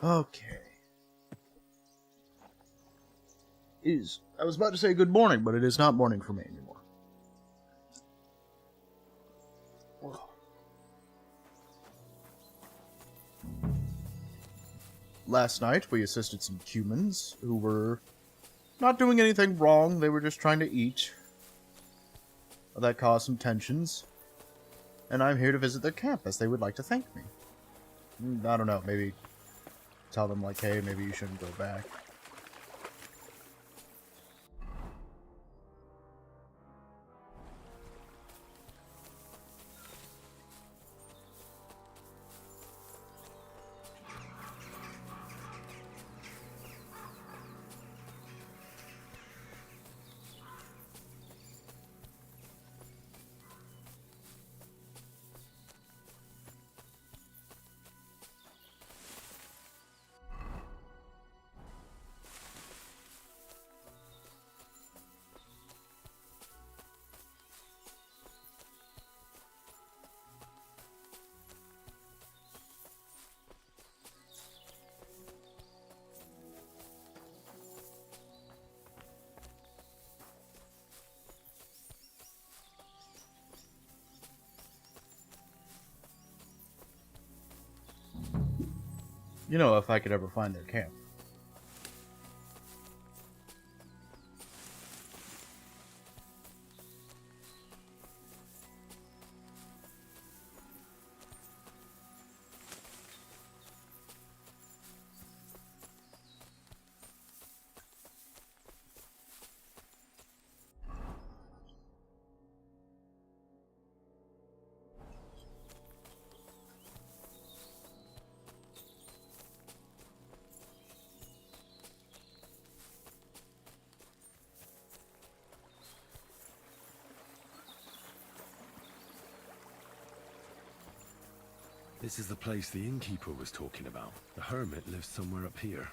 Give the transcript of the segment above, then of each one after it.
Okay. I was about to say good morning, but it is not morning for me anymore. Last night, we assisted some humans who were not doing anything wrong. They were just trying to eat. That caused some tensions. And I'm here to visit their camp, as they would like to thank me. I don't know, maybe tell them, like, hey, maybe you shouldn't go back. You know, if I could ever find their camp. This is the place the innkeeper was talking about. The hermit lives somewhere up here.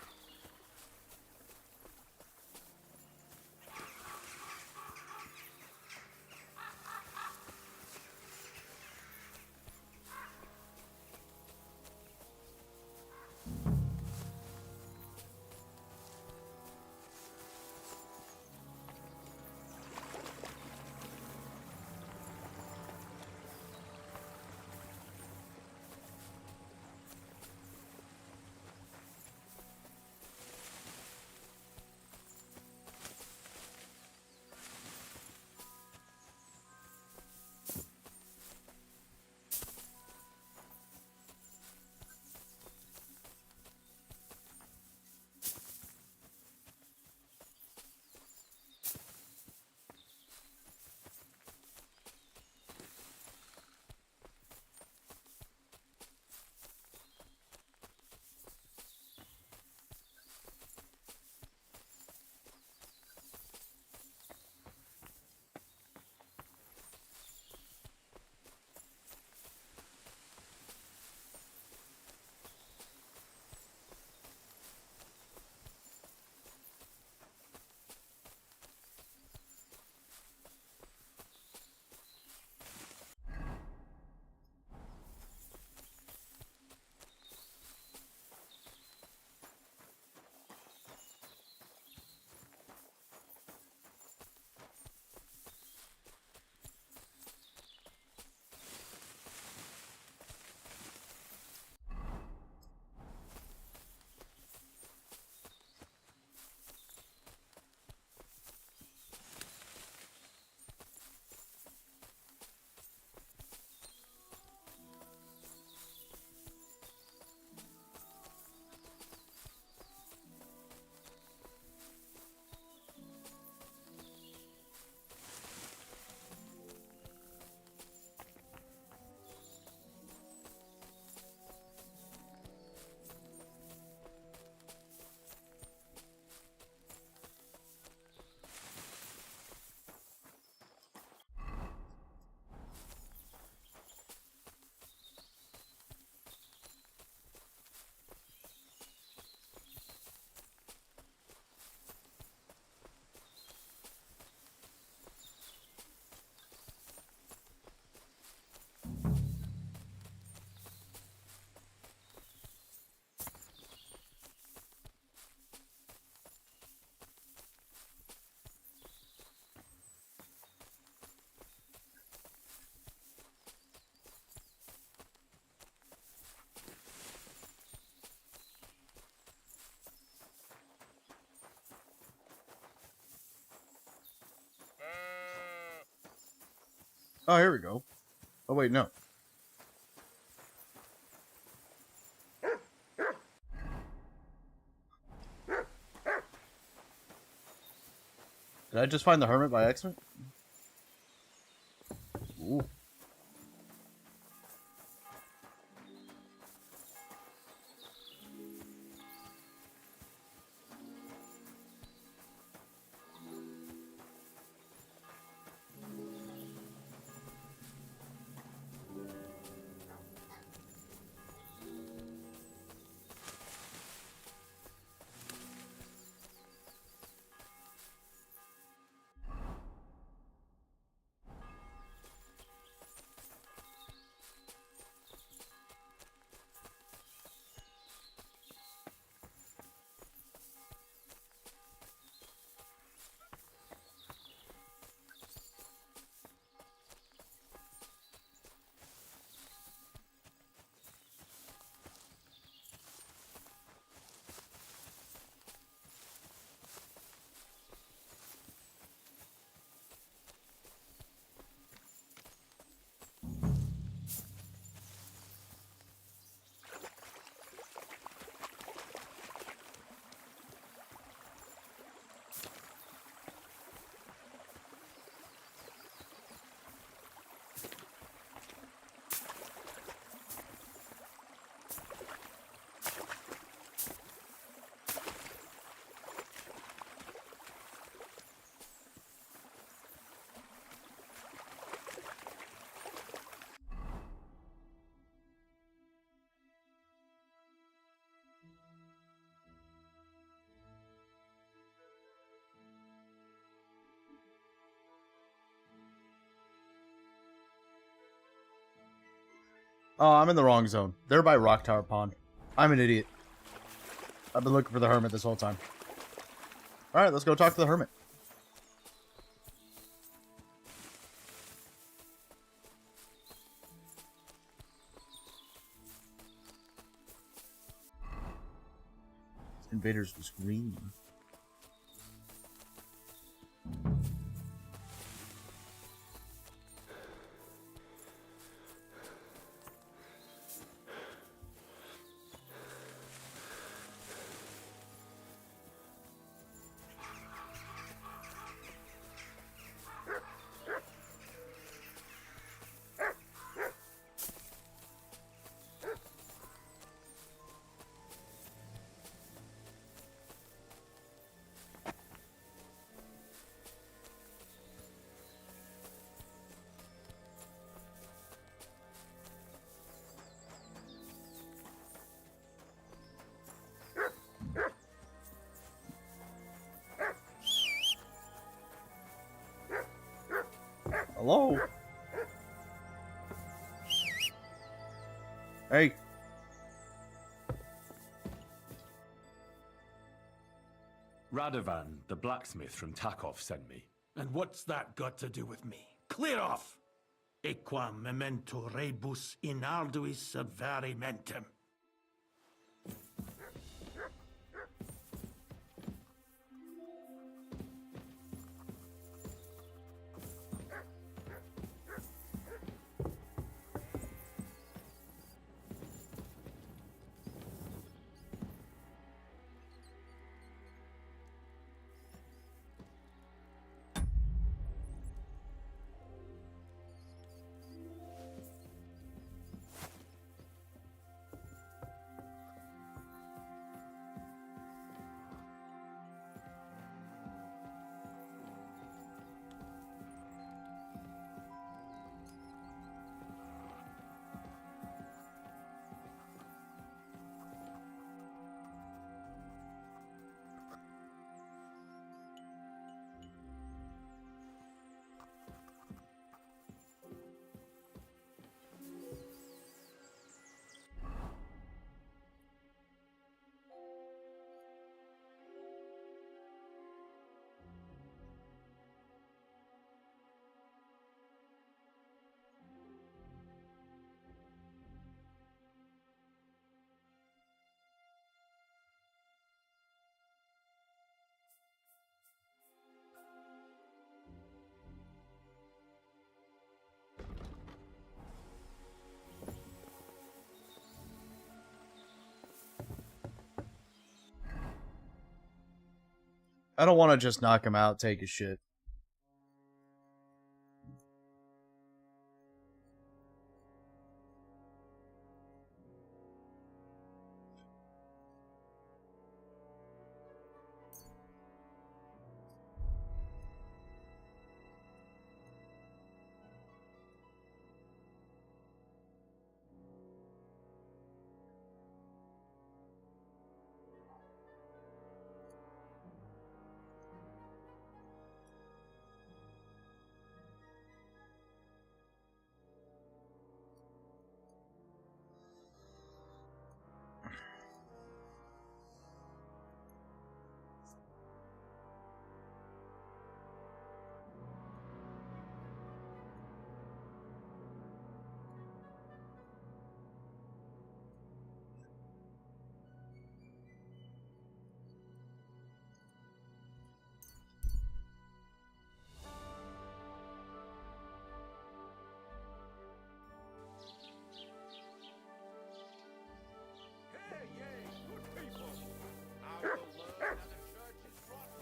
Oh, here we go. Oh, wait, no. Did I just find the hermit by accident? Ooh. Oh, I'm in the wrong zone. They're by Rock Tower Pond. I'm an idiot. I've been looking for the hermit this whole time. Alright, let's go talk to the hermit. Invaders was green. Hello? Hey. Radovan, the blacksmith from Takov, sent me. And what's that got to do with me? Clear off! Equam memento rebus in arduis avarimentem. I don't want to just knock him out, take his shit.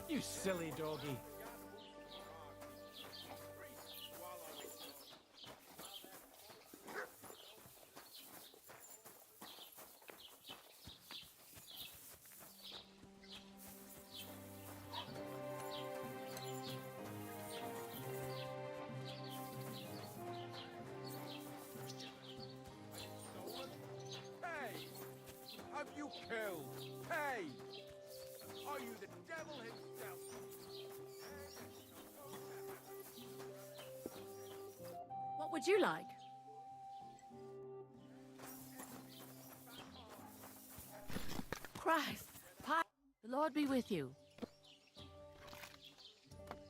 You silly doggy. Hey! Have you killed? Hey! Are you the devil himself? What would you like? Christ, pie. The Lord be with you.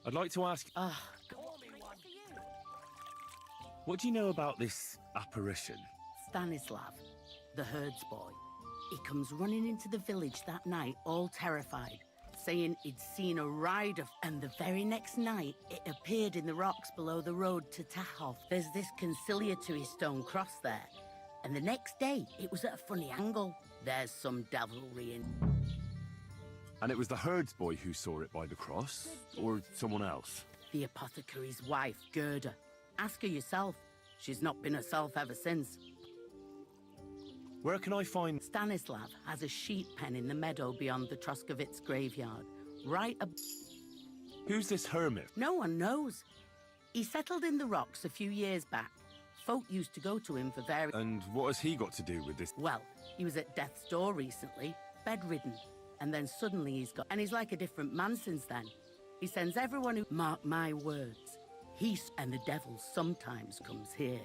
I'd like to ask, what do you know about this apparition? Stanislav, the herds boy. He comes running into the village that night, all terrified, saying he'd seen a rider, and the very next night it appeared in the rocks below the road to Tahov. There's this conciliatory stone cross there, and the next day it was at a funny angle. There's some devilry in. And it was the herds boy who saw it by the cross, or someone else? The apothecary's wife, Gerda. Ask her yourself. She's not been herself ever since. Where can I find... Stanislav has a sheep pen in the meadow beyond the Troskovitz graveyard. Right ab... Who's this hermit? No one knows. He settled in the rocks a few years back. Folk used to go to him for various... And what has he got to do with this? Well, he was at death's door recently, bedridden. And then suddenly he's got... And he's like a different man since then. He sends everyone who... Mark my words. And the devil sometimes comes here.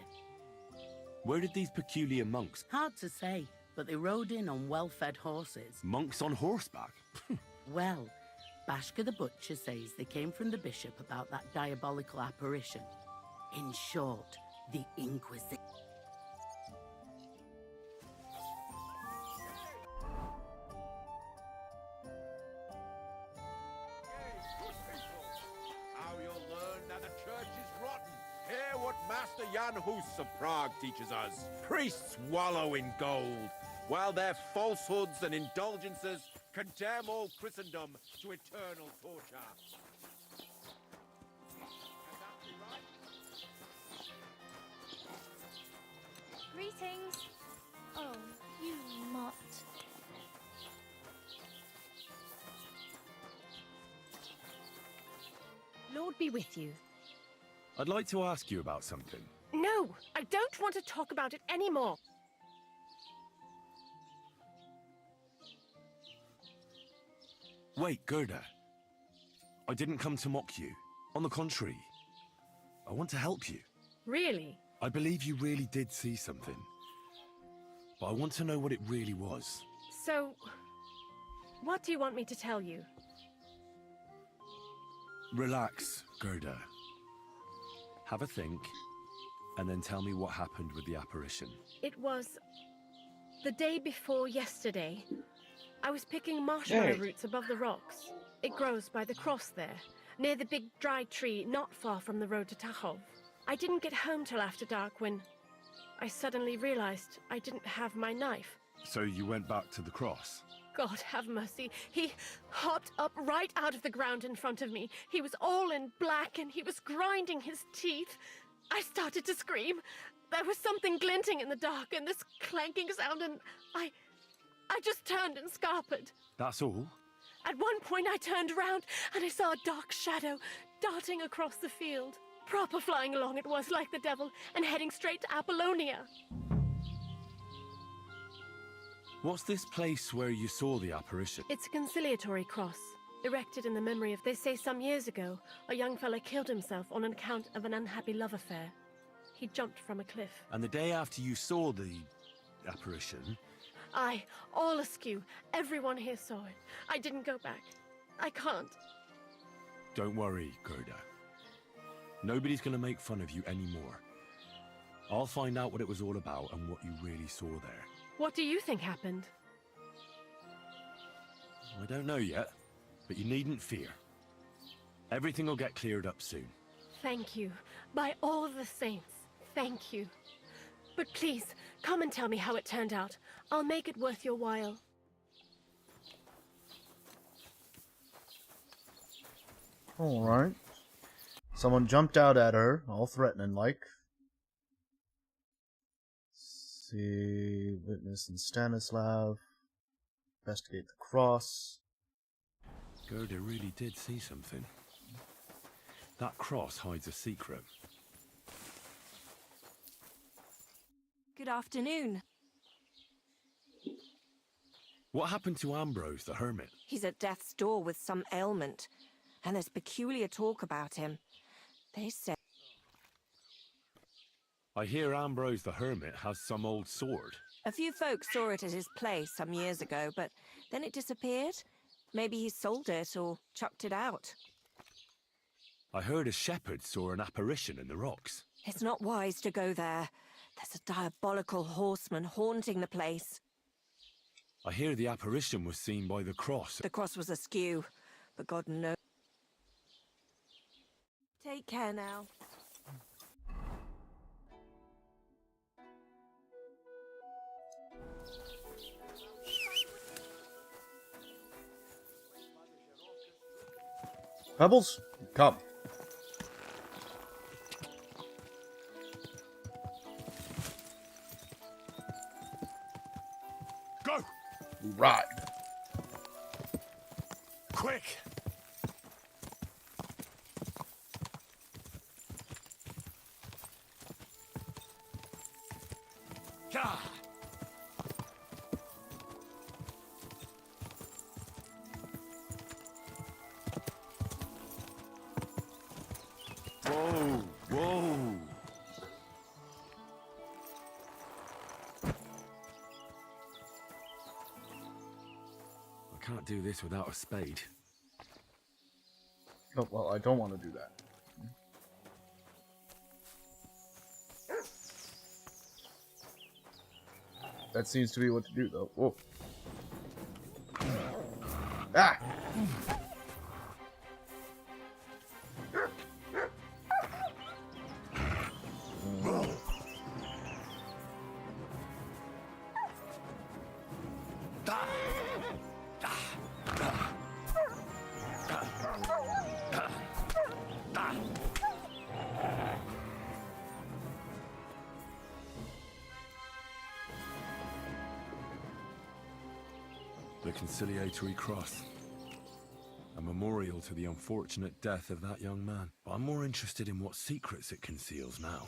Where did these peculiar monks... Hard to say, but they rode in on well-fed horses. Monks on horseback? Well, Bashka the butcher says they came from the bishop about that diabolical apparition. In short, the Inquisition. How you'll learn that the church is rotten. Hear what Master Jan Hus of Prague teaches us. Priests wallow in gold, while their falsehoods and indulgences condemn all Christendom to eternal torture. Can that be right? Greetings. Oh, you mutt. Lord be with you. I'd like to ask you about something. No, I don't want to talk about it anymore. Wait, Gerda. I didn't come to mock you. On the contrary, I want to help you. Really? I believe you really did see something. But I want to know what it really was. So, what do you want me to tell you? Relax, Gerda. Have a think, and then tell me what happened with the apparition. It was the day before yesterday. I was picking marshmallow roots above the rocks. It grows by the cross there, near the big dry tree not far from the road to Tahov. I didn't get home till after dark when I suddenly realized I didn't have my knife. So you went back to the cross? God have mercy. He hopped up right out of the ground in front of me. He was all in black and he was grinding his teeth. I started to scream. There was something glinting in the dark and this clanking sound, and I just turned and scarpered. That's all? At one point I turned around and I saw a dark shadow darting across the field. Proper flying along it was, like the devil, and heading straight to Apollonia. What's this place where you saw the apparition? It's a conciliatory cross, erected in the memory of, they say some years ago, a young fella killed himself on account of an unhappy love affair. He jumped from a cliff. And the day after you saw the apparition... Aye, all askew. Everyone here saw it. I didn't go back. I can't. Don't worry, Gerda. Nobody's gonna make fun of you anymore. I'll find out what it was all about and what you really saw there. What do you think happened? I don't know yet, but you needn't fear. Everything will get cleared up soon. Thank you. By all the saints, thank you. But please, come and tell me how it turned out. I'll make it worth your while. Alright. Someone jumped out at her, all threatening like. See, witness and Stanislav. Investigate the cross. Gerda really did see something. That cross hides a secret. Good afternoon. What happened to Ambrose the hermit? He's at death's door with some ailment, and there's peculiar talk about him. They say... I hear Ambrose the hermit has some old sword. A few folks saw it at his place some years ago, but then it disappeared. Maybe he sold it or chucked it out. I heard a shepherd saw an apparition in the rocks. It's not wise to go there. There's a diabolical horseman haunting the place. I hear the apparition was seen by the cross. The cross was askew, but God knows. Take care now. Pebbles, come. Go! Ride. Quick! Gah! Whoa! Whoa! I can't do this without a spade. Oh, well, I don't want to do that. That seems to be what to do, though. Whoa. Ah! The conciliatory cross. A memorial to the unfortunate death of that young man. But I'm more interested in what secrets it conceals now.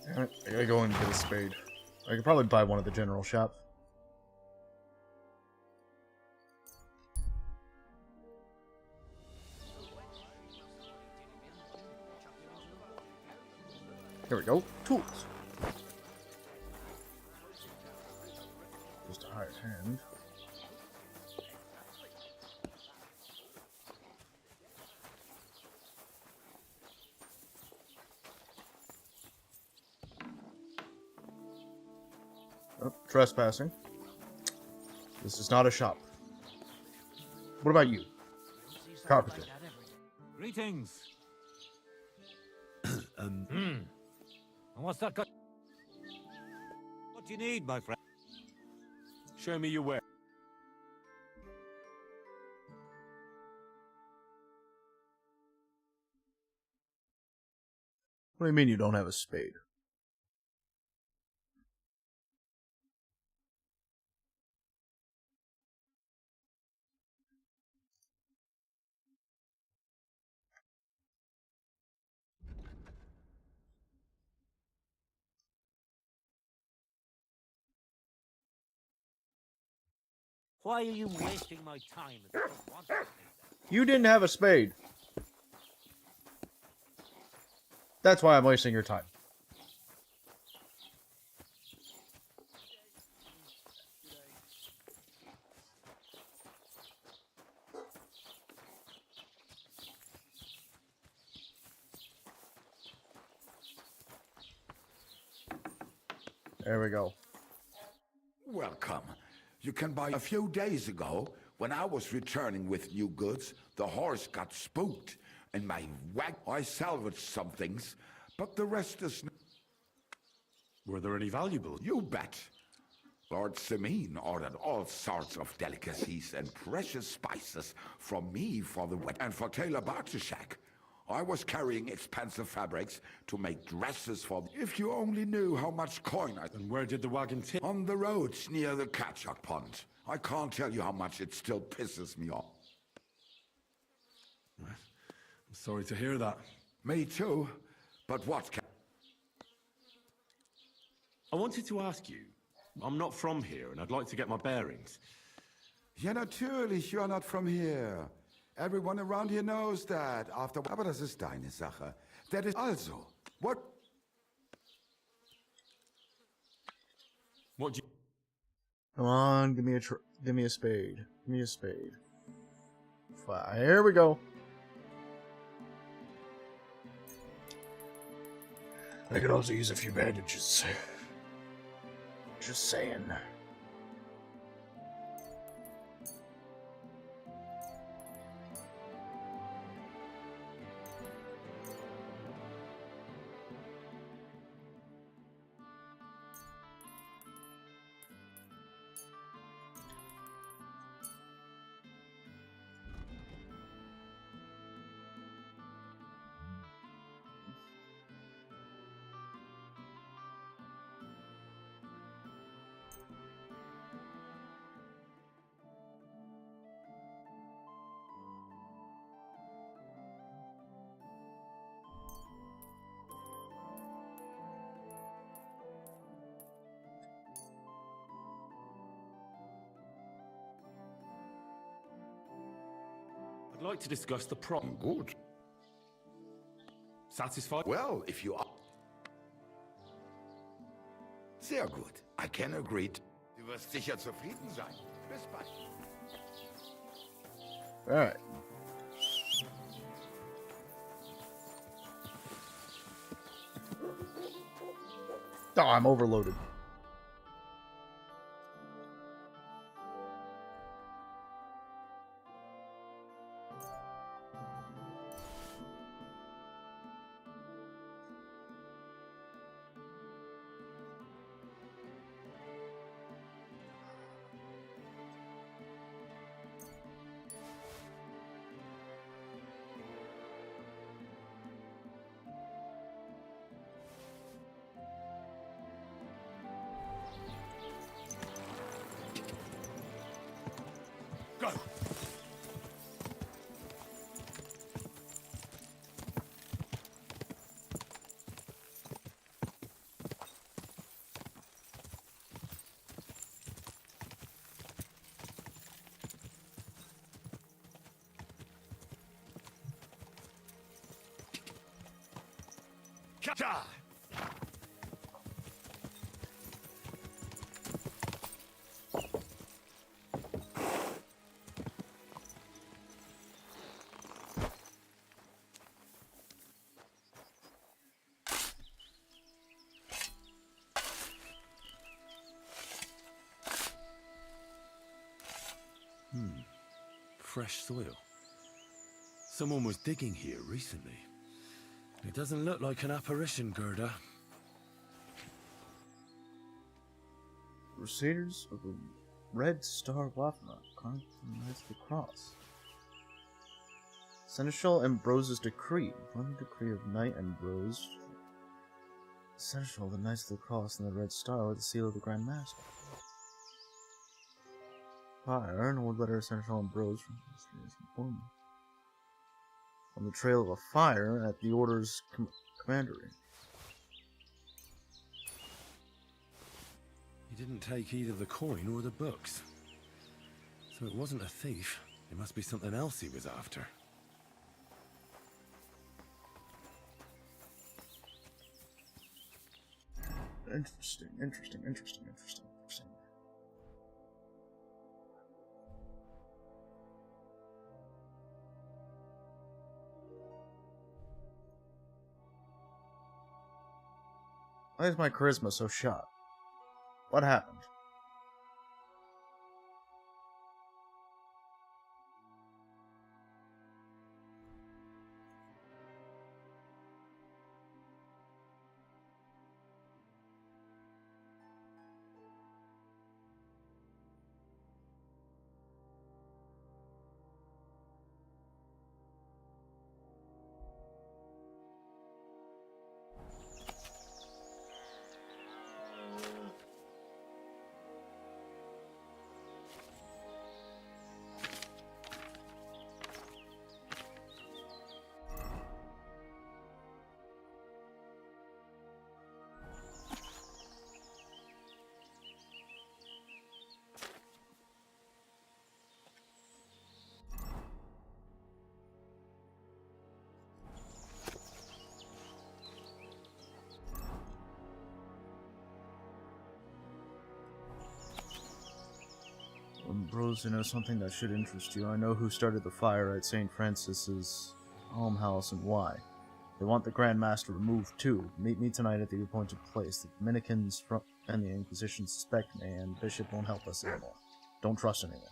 Damn it, I gotta go and get a spade. I could probably buy one at the general shop. Here we go. Tools. Just a hired hand. Oh, trespassing. This is not a shop. What about you? Carpenter. Greetings. And what's that got? What do you need, my friend? Show me your way. What do you mean you don't have a spade? Why are you wasting my time? If you don't want to stay there? You didn't have a spade. That's why I'm wasting your time. There we go. Welcome. You can buy. A few days ago, when I was returning with new goods, the horse got spooked, and my wag. I salvaged some things, but the rest is. Were there any valuables? You bet. Lord Simeon ordered all sorts of delicacies and precious spices from me for the wet and for Taylor Bartashak. I was carrying expensive fabrics to make dresses for. If you only knew how much coin I. And where did the wagon tip? On the roads near the Catchuck Pond. I can't tell you how much it still pisses me off. I'm sorry to hear that. Me too. But what can... I wanted to ask you. I'm not from here, and I'd like to get my bearings. Ja, natürlich, you're not from here. Everyone around here knows that. Aber das ist deine Sache. That is also. What? What do you... Come on, give me a spade. Give me a spade. Here we go. I could also use a few bandages. Just saying. I'd like to discuss the problem. Good. Satisfied? Well, if you are... Sehr gut. I can agree. Du wirst sicher zufrieden sein. Bis bald. Alright. Oh, I'm overloaded. Go! Cha! Fresh soil. Someone was digging here recently. It doesn't look like an apparition, Gerda. Crusaders of the Red Star Waffenrock, carved from the Knights of the Cross. Seneschal Ambrose's decree. One decree of Knight Ambrose. Seneschal, the Knights of the Cross, and the Red Star with the seal of the Grand Master. Fire, an old letter of Seneschal Ambrose from history is informed. On the trail of a fire at the Order's commandery. He didn't take either the coin or the books. So it wasn't a thief. It must be something else he was after. Interesting. Why is my charisma so shot? What happened? Ambrose, you know something that should interest you. I know who started the fire at St. Francis's almhouse and why. They want the Grand Master removed too. Meet me tonight at the appointed place. The Dominicans and the Inquisition suspect me, and Bishop won't help us anymore. Don't trust anyone.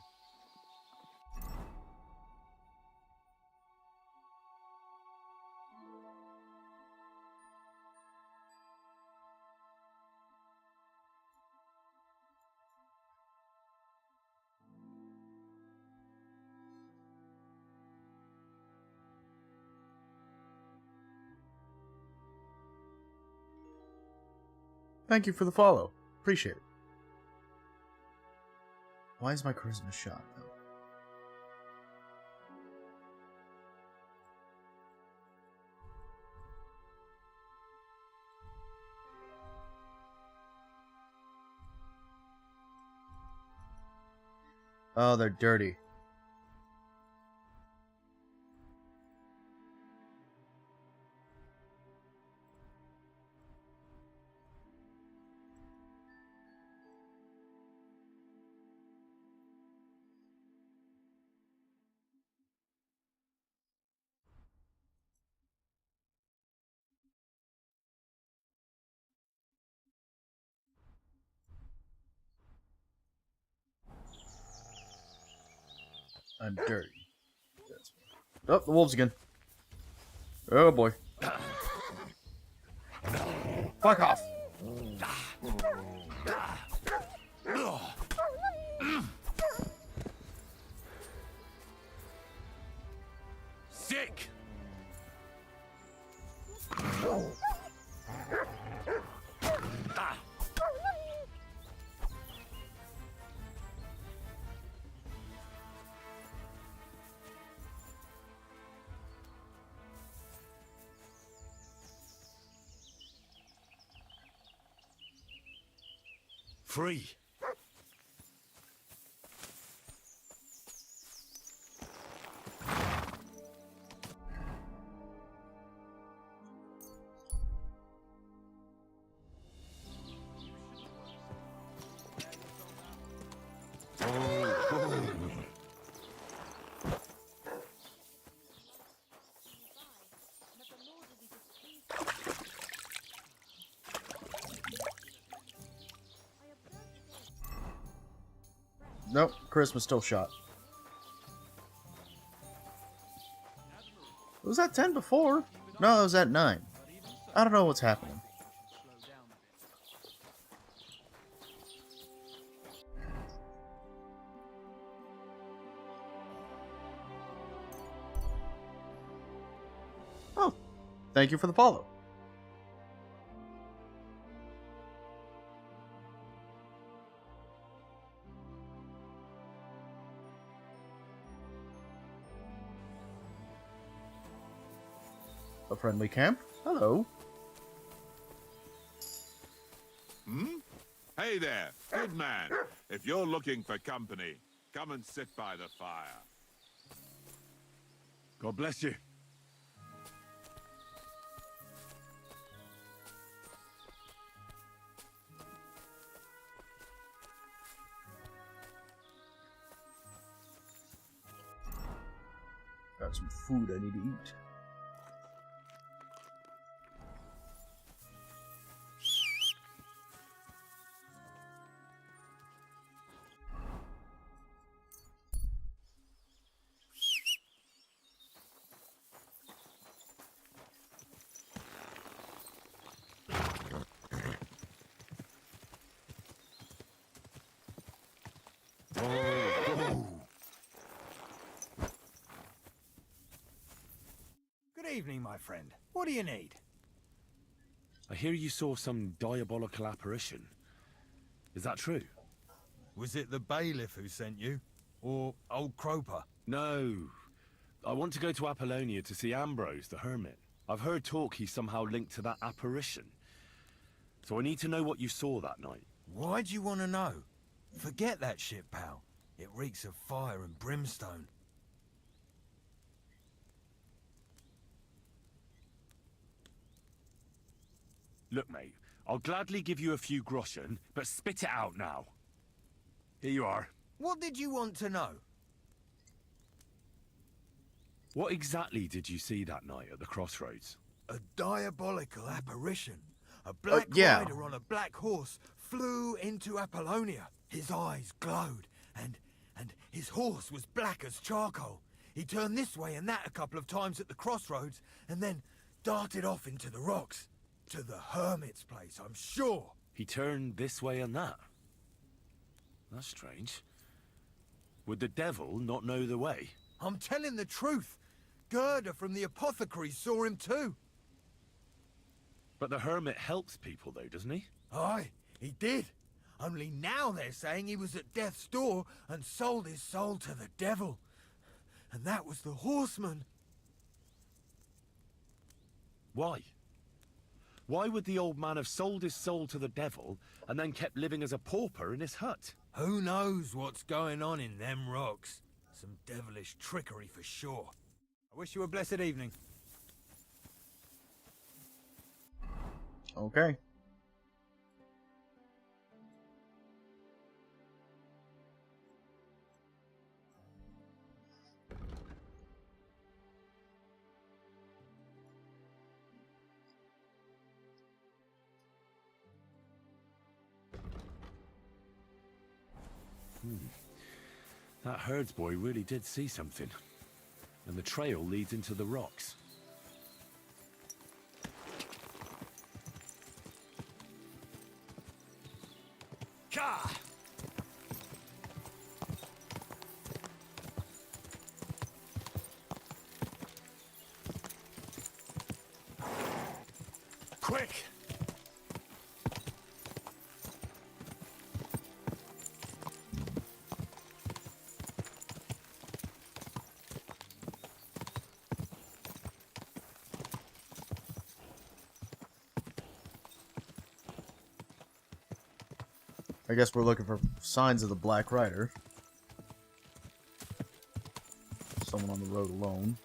Thank you for the follow. Appreciate it. Why is my charisma shot, though? Oh, they're dirty. And dirty. Oh, the wolves again. Oh boy. Fuck off. Sick! Free! Nope, charisma's still shot. Was that 10 before? No, it was at 9. I don't know what's happening. Oh, thank you for the follow. A friendly camp? Hello. Hmm? Hey there, good man. If you're looking for company, come and sit by the fire. God bless you. Got some food I need to eat. Good evening, my friend. What do you need? I hear you saw some diabolical apparition. Is that true? Was it the bailiff who sent you? Or old Croper? No. I want to go to Apollonia to see Ambrose, the hermit. I've heard talk he's somehow linked to that apparition. So I need to know what you saw that night. Why'd you want to know? Forget that shit, pal. It reeks of fire and brimstone. Look, mate, I'll gladly give you a few groschen, but spit it out now. Here you are. What did you want to know? What exactly did you see that night at the crossroads? A diabolical apparition. A black yeah. rider on a black horse flew into Apollonia. His eyes glowed, and his horse was black as charcoal. He turned this way and that a couple of times at the crossroads, and then darted off into the rocks. To the hermit's place, I'm sure. He turned this way and that? That's strange. Would the devil not know the way? I'm telling the truth. Gerda from the apothecary saw him too. But the hermit helps people though, doesn't he? Aye, he did. Only now they're saying he was at death's door and sold his soul to the devil. And that was the horseman. Why? Why would the old man have sold his soul to the devil and then kept living as a pauper in his hut? Who knows what's going on in them rocks? Some devilish trickery for sure. I wish you a blessed evening. Okay. That herdsboy really did see something. And the trail leads into the rocks. Ka! Quick! I guess we're looking for signs of the Black Rider. Someone on the road alone.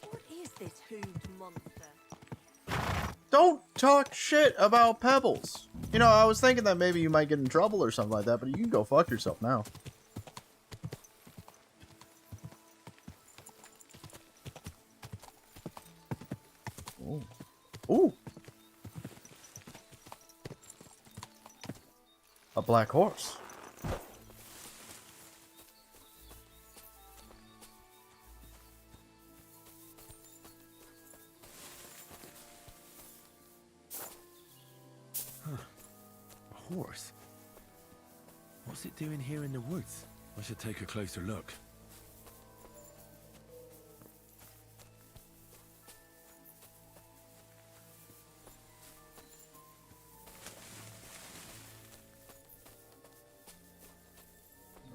What is this hooved monster? Don't talk shit about Pebbles. You know, I was thinking that maybe you might get in trouble or something like that, but you can go fuck yourself now. Ooh. Ooh. A black horse. horse. What's it doing here in the woods? I should take a closer look.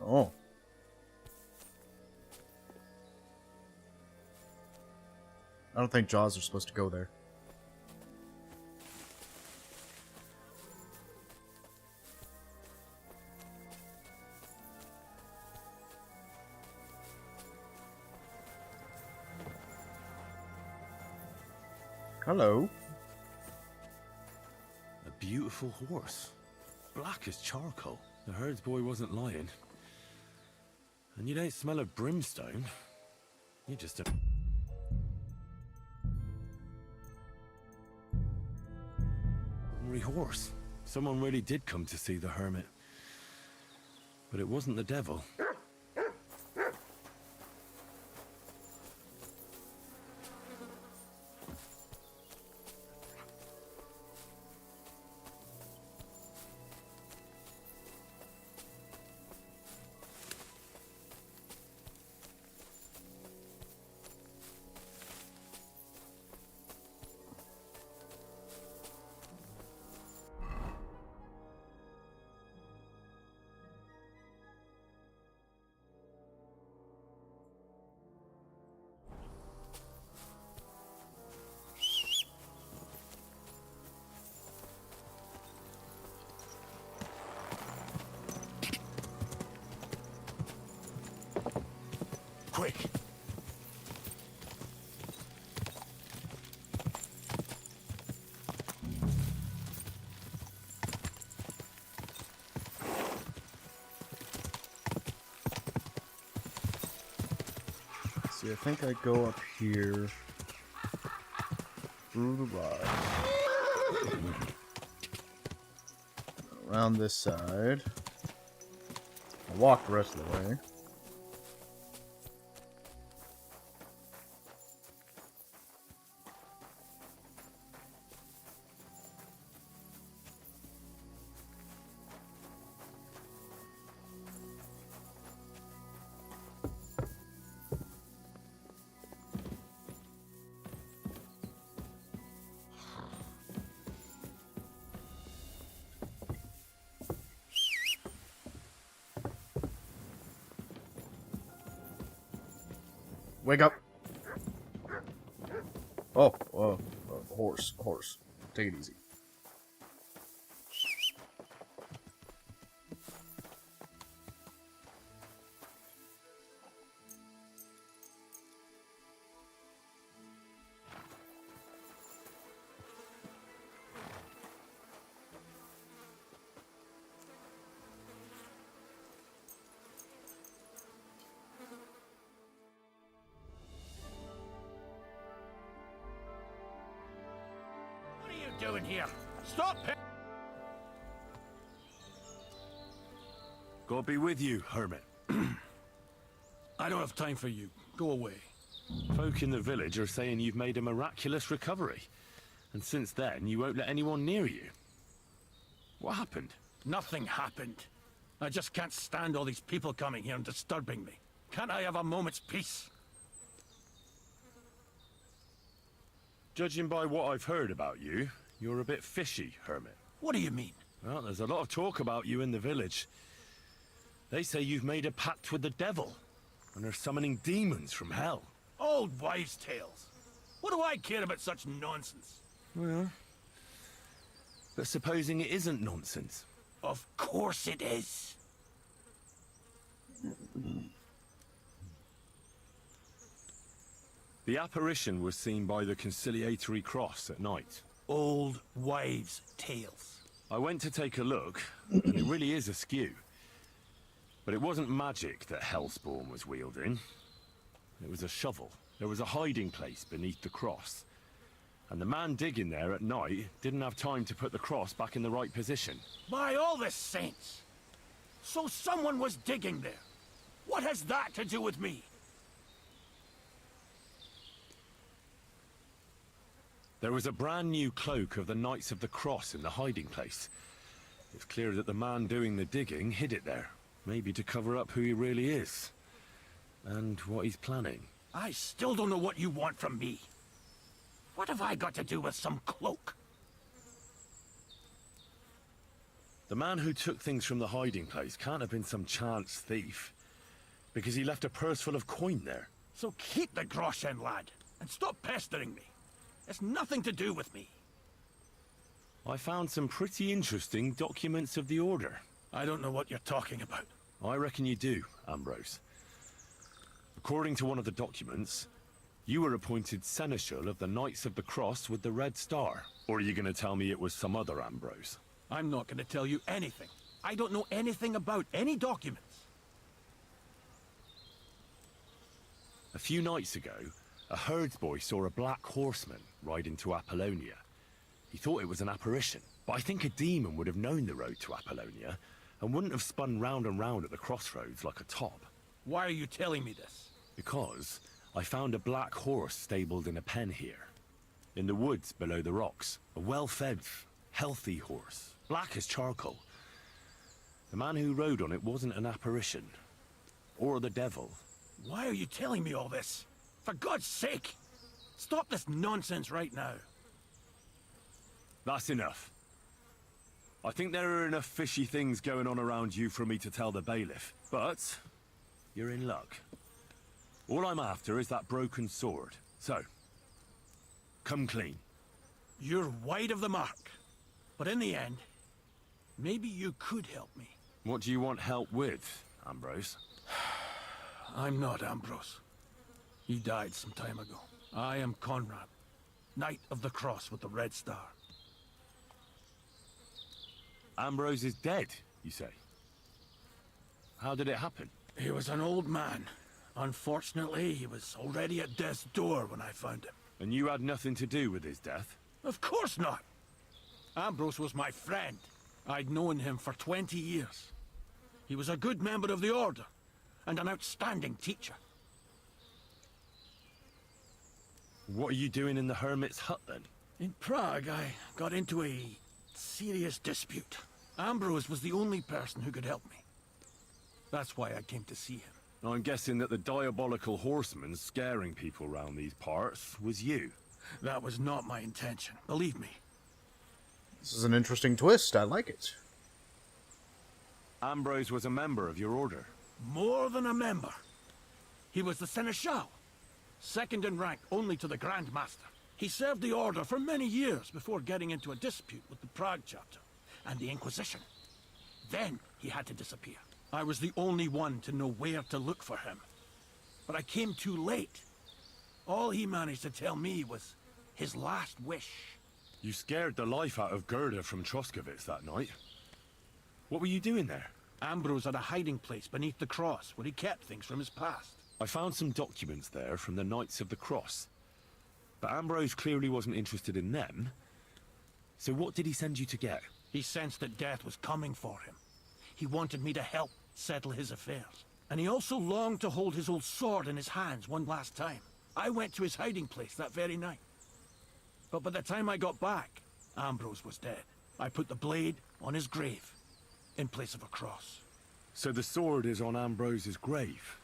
Oh. I don't think Jaws are supposed to go there. Hello. A beautiful horse. Black as charcoal. The herds boy wasn't lying. And you don't smell of brimstone. You're just a... ordinary horse. Someone really did come to see the hermit. But it wasn't the devil. Quick! See, I think I go up here through the ride. Around this side. I'll walk the rest of the way. Wake up. Oh, horse. Take it easy. Doing here? Stop it! God be with you, hermit. I don't have time for you. Go away. Folk in the village are saying you've made a miraculous recovery. And since then, you won't let anyone near you. What happened? Nothing happened. I just can't stand all these people coming here and disturbing me. Can't I have a moment's peace? Judging by what I've heard about you, you're a bit fishy, hermit. What do you mean? Well, there's a lot of talk about you in the village. They say you've made a pact with the devil, and are summoning demons from hell. Old wives' tales. What do I care about such nonsense? Well, but supposing it isn't nonsense? Of course it is. The apparition was seen by the conciliatory cross at night. Old wives' tales. I went to take a look, and it really is askew. But it wasn't magic that Hellspawn was wielding. It was a shovel. There was a hiding place beneath the cross. And the man digging there at night didn't have time to put the cross back in the right position. By all the saints! So someone was digging there. What has that to do with me? There was a brand new cloak of the Knights of the Cross in the hiding place. It's clear that the man doing the digging hid it there. Maybe to cover up who he really is. And what he's planning. I still don't know what you want from me. What have I got to do with some cloak? The man who took things from the hiding place can't have been some chance thief. Because he left a purse full of coin there. So keep the groschen, lad, and stop pestering me. It's nothing to do with me. I found some pretty interesting documents of the Order. I don't know what you're talking about. I reckon you do, Ambrose. According to one of the documents, you were appointed Seneschal of the Knights of the Cross with the Red Star. Or are you going to tell me it was some other Ambrose? I'm not going to tell you anything. I don't know anything about any documents. A few nights ago, a herdsboy saw a black horseman ride into Apollonia. He thought it was an apparition, but I think a demon would have known the road to Apollonia and wouldn't have spun round and round at the crossroads like a top. Why are you telling me this? Because I found a black horse stabled in a pen here. In the woods below the rocks. A well-fed, healthy horse. Black as charcoal. The man who rode on it wasn't an apparition. Or the devil. Why are you telling me all this? For God's sake! Stop this nonsense right now. That's enough. I think there are enough fishy things going on around you for me to tell the bailiff. But you're in luck. All I'm after is that broken sword. So, come clean. You're wide of the mark. But in the end, maybe you could help me. What do you want help with, Ambrose? I'm not Ambrose. He died some time ago. I am Conrad, Knight of the Cross with the Red Star. Ambrose is dead, you say? How did it happen? He was an old man. Unfortunately, he was already at death's door when I found him. And you had nothing to do with his death? Of course not! Ambrose was my friend. I'd known him for 20 years. He was a good member of the Order, and an outstanding teacher. What are you doing in the hermit's hut, then? In Prague, I got into a serious dispute. Ambrose was the only person who could help me. That's why I came to see him. I'm guessing that the diabolical horseman scaring people round these parts was you. That was not my intention, believe me. This is an interesting twist. I like it. Ambrose was a member of your order. More than a member. He was the Seneschal, second in rank only to the Grand Master. He served the Order for many years before getting into a dispute with the Prague chapter and the Inquisition. Then he had to disappear. I was the only one to know where to look for him. But I came too late. All he managed to tell me was his last wish. You scared the life out of Gerda from Troskovitz that night. What were you doing there? Ambrose had a hiding place beneath the cross where he kept things from his past. I found some documents there from the Knights of the Cross. But Ambrose clearly wasn't interested in them. So what did he send you to get? He sensed that death was coming for him. He wanted me to help settle his affairs. And he also longed to hold his old sword in his hands one last time. I went to his hiding place that very night. But by the time I got back, Ambrose was dead. I put the blade on his grave, in place of a cross. So the sword is on Ambrose's grave?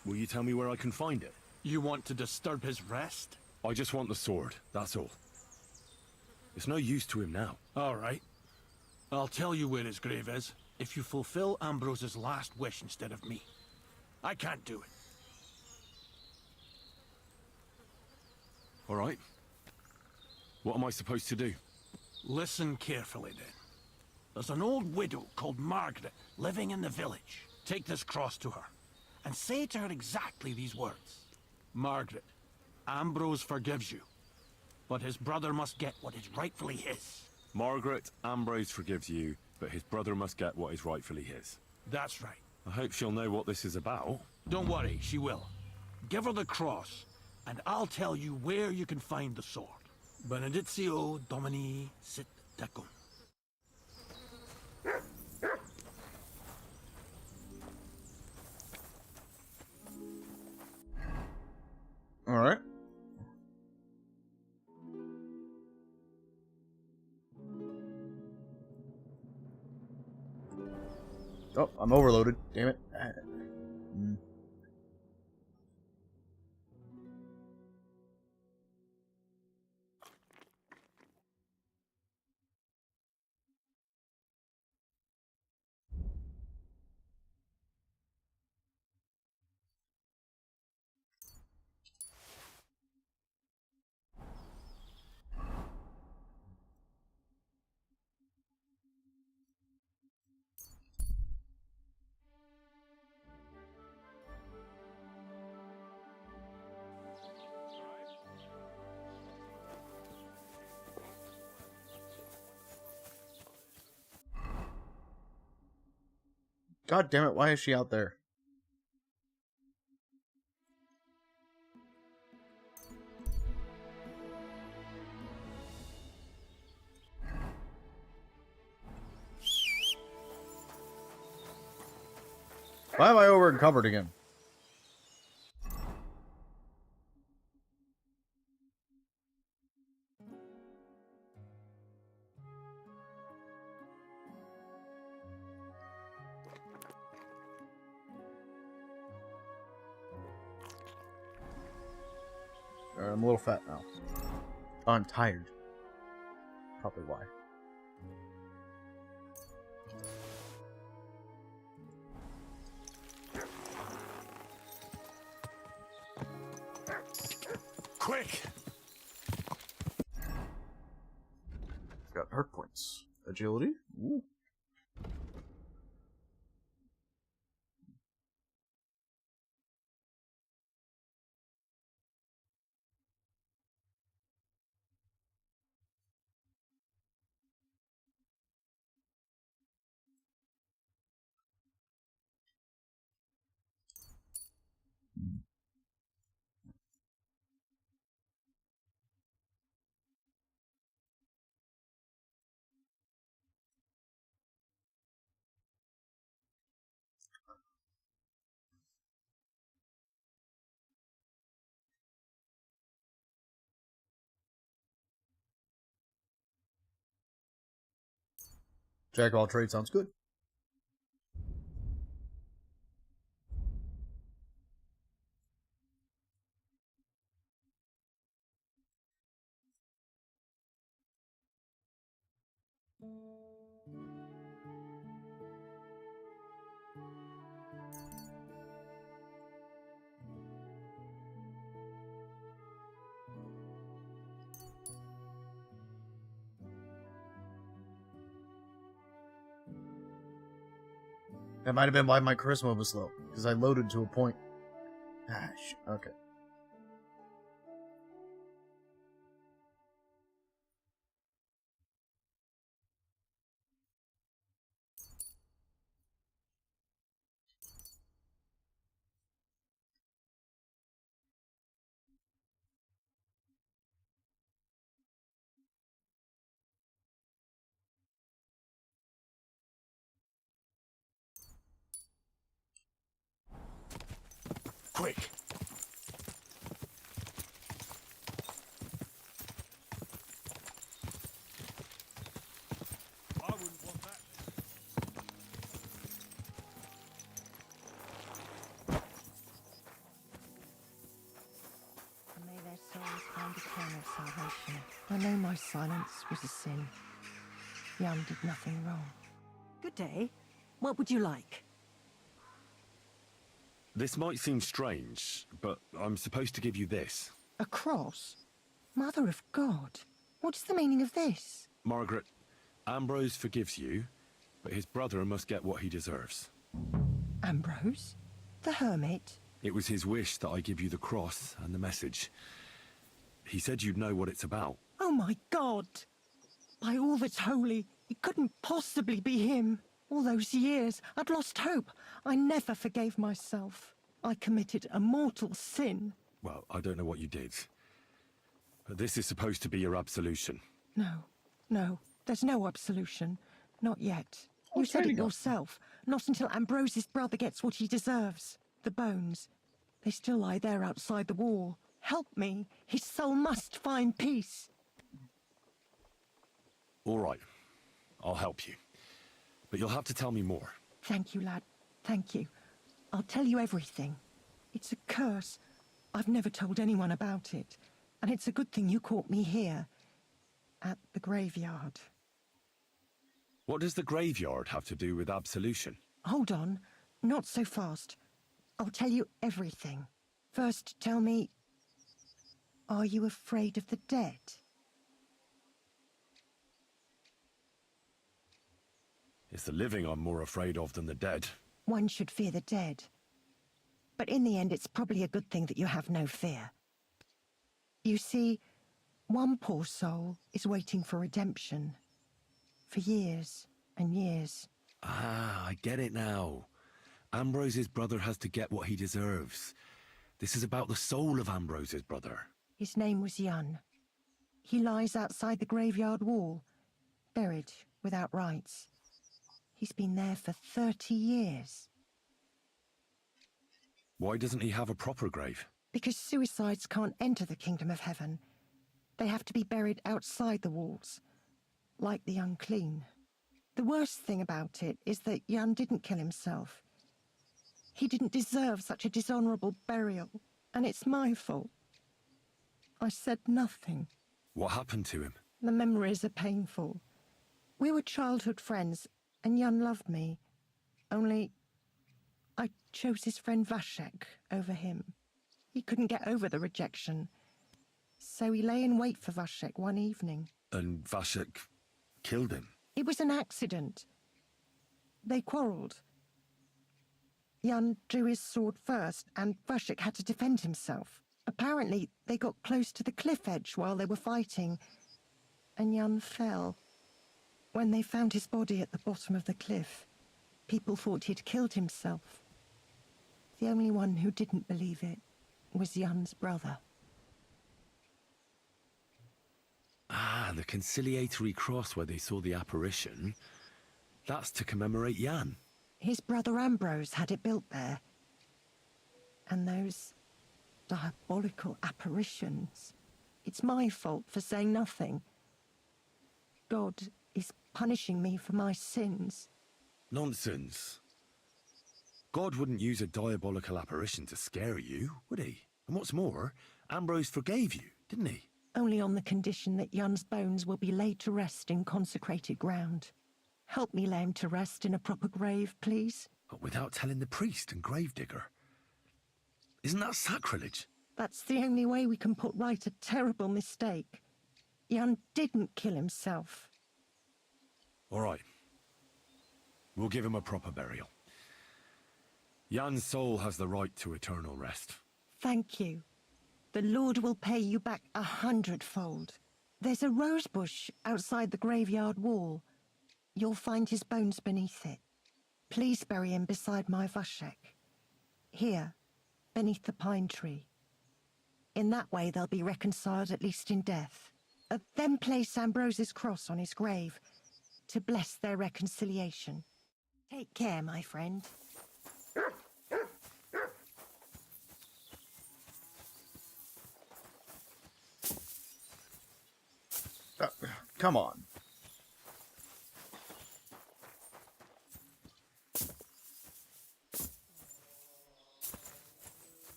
Will you tell me where I can find it? You want to disturb his rest? I just want the sword, that's all. It's no use to him now. All right. I'll tell you where his grave is, if you fulfill Ambrose's last wish instead of me. I can't do it. All right. What am I supposed to do? Listen carefully, then. There's an old widow called Margaret living in the village. Take this cross to her, and say to her exactly these words. Margaret, Ambrose forgives you, but his brother must get what is rightfully his. Margaret, Ambrose forgives you, but his brother must get what is rightfully his. That's right. I hope she'll know what this is about. Don't worry, she will. Give her the cross, and I'll tell you where you can find the sword. Benedictio Domini sit tecum. All right. Oh, I'm overloaded. Damn it. God damn it, why is she out there? Why am I over encumbered again? I'm a little fat now. Oh, I'm tired. Probably why. Quick! Got hurt points. Agility? Ooh. Jack of all trades sounds good. That might have been why my charisma was low, because I loaded to a point. Ah, okay. Quick! I wouldn't want that. And may their souls find eternal salvation. I know my silence was a sin. Jan did nothing wrong. Good day. What would you like? This might seem strange, but I'm supposed to give you this. A cross? Mother of God. What's the meaning of this? Margaret, Ambrose forgives you, but his brother must get what he deserves. Ambrose? The hermit? It was his wish that I give you the cross and the message. He said you'd know what it's about. Oh my God! By all that's holy, it couldn't possibly be him. All those years, I'd lost hope. I never forgave myself. I committed a mortal sin. Well, I don't know what you did. But this is supposed to be your absolution. No, there's no absolution. Not yet. You said it yourself. Not until Ambrose's brother gets what he deserves. The bones. They still lie there outside the wall. Help me. His soul must find peace. All right. I'll help you. But you'll have to tell me more. Thank you, lad. Thank you. I'll tell you everything. It's a curse. I've never told anyone about it. And it's a good thing you caught me here. At the graveyard. What does the graveyard have to do with absolution? Hold on. Not so fast. I'll tell you everything. First, tell me... Are you afraid of the dead? It's the living I'm more afraid of than the dead. One should fear the dead. But in the end, it's probably a good thing that you have no fear. You see, one poor soul is waiting for redemption. For years and years. Ah, I get it now. Ambrose's brother has to get what he deserves. This is about the soul of Ambrose's brother. His name was Jan. He lies outside the graveyard wall, buried without rites. He's been there for 30 years. Why doesn't he have a proper grave? Because suicides can't enter the kingdom of heaven. They have to be buried outside the walls, like the unclean. The worst thing about it is that Jan didn't kill himself. He didn't deserve such a dishonorable burial, and it's my fault. I said nothing. What happened to him? The memories are painful. We were childhood friends, and Jan loved me. Only, I chose his friend Vashek over him. He couldn't get over the rejection. So he lay in wait for Vashek one evening. And Vashek killed him? It was an accident. They quarrelled. Jan drew his sword first, and Vashek had to defend himself. Apparently, they got close to the cliff edge while they were fighting, and Jan fell. When they found his body at the bottom of the cliff, people thought he'd killed himself. The only one who didn't believe it was Jan's brother. Ah, the conciliatory cross where they saw the apparition. That's to commemorate Jan. His brother Ambrose had it built there. And those diabolical apparitions. It's my fault for saying nothing. God is punishing me for my sins. Nonsense. God wouldn't use a diabolical apparition to scare you, would he? And what's more, Ambrose forgave you, didn't he? Only on the condition that Jan's bones will be laid to rest in consecrated ground. Help me lay him to rest in a proper grave, please. But without telling the priest and gravedigger. Isn't that sacrilege? That's the only way we can put right a terrible mistake. Jan didn't kill himself. All right. We'll give him a proper burial. Jan's soul has the right to eternal rest. Thank you. The Lord will pay you back 100-fold. There's a rose bush outside the graveyard wall. You'll find his bones beneath it. Please bury him beside my Vashek. Here, beneath the pine tree. In that way they'll be reconciled at least in death. Then place Ambrose's cross on his grave to bless their reconciliation. Take care, my friend. Come on.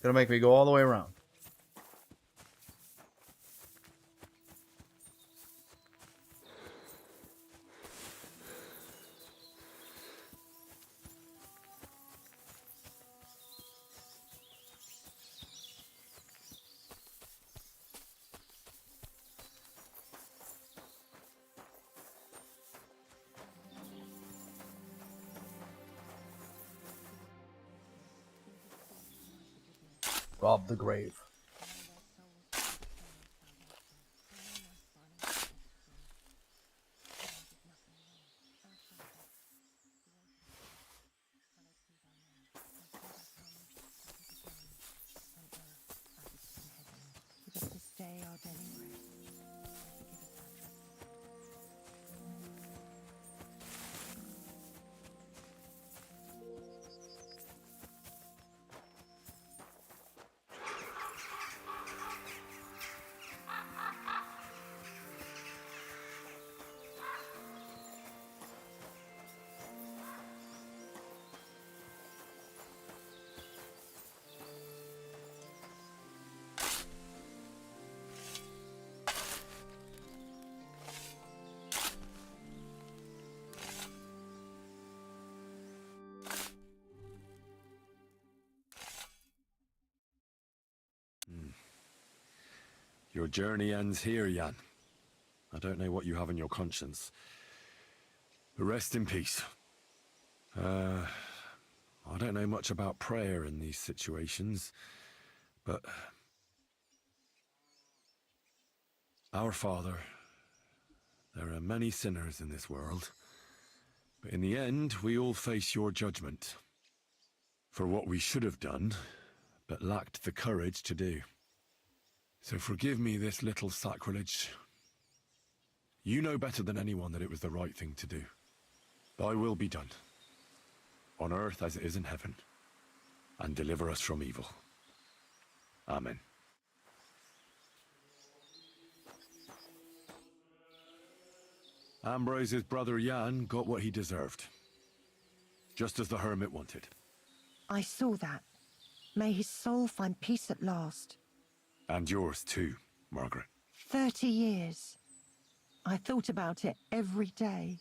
Gonna make me go all the way around. Rob the grave. Your journey ends here, Jan. I don't know what you have on your conscience. But rest in peace. I don't know much about prayer in these situations, but... Our Father, there are many sinners in this world, but in the end, we all face your judgment for what we should have done, but lacked the courage to do. So forgive me this little sacrilege. You know better than anyone that it was the right thing to do. Thy will be done, on earth as it is in heaven, and deliver us from evil. Amen. Ambrose's brother Jan got what he deserved, just as the hermit wanted. I saw that. May his soul find peace at last. And yours too, Margaret. 30 years. I thought about it every day.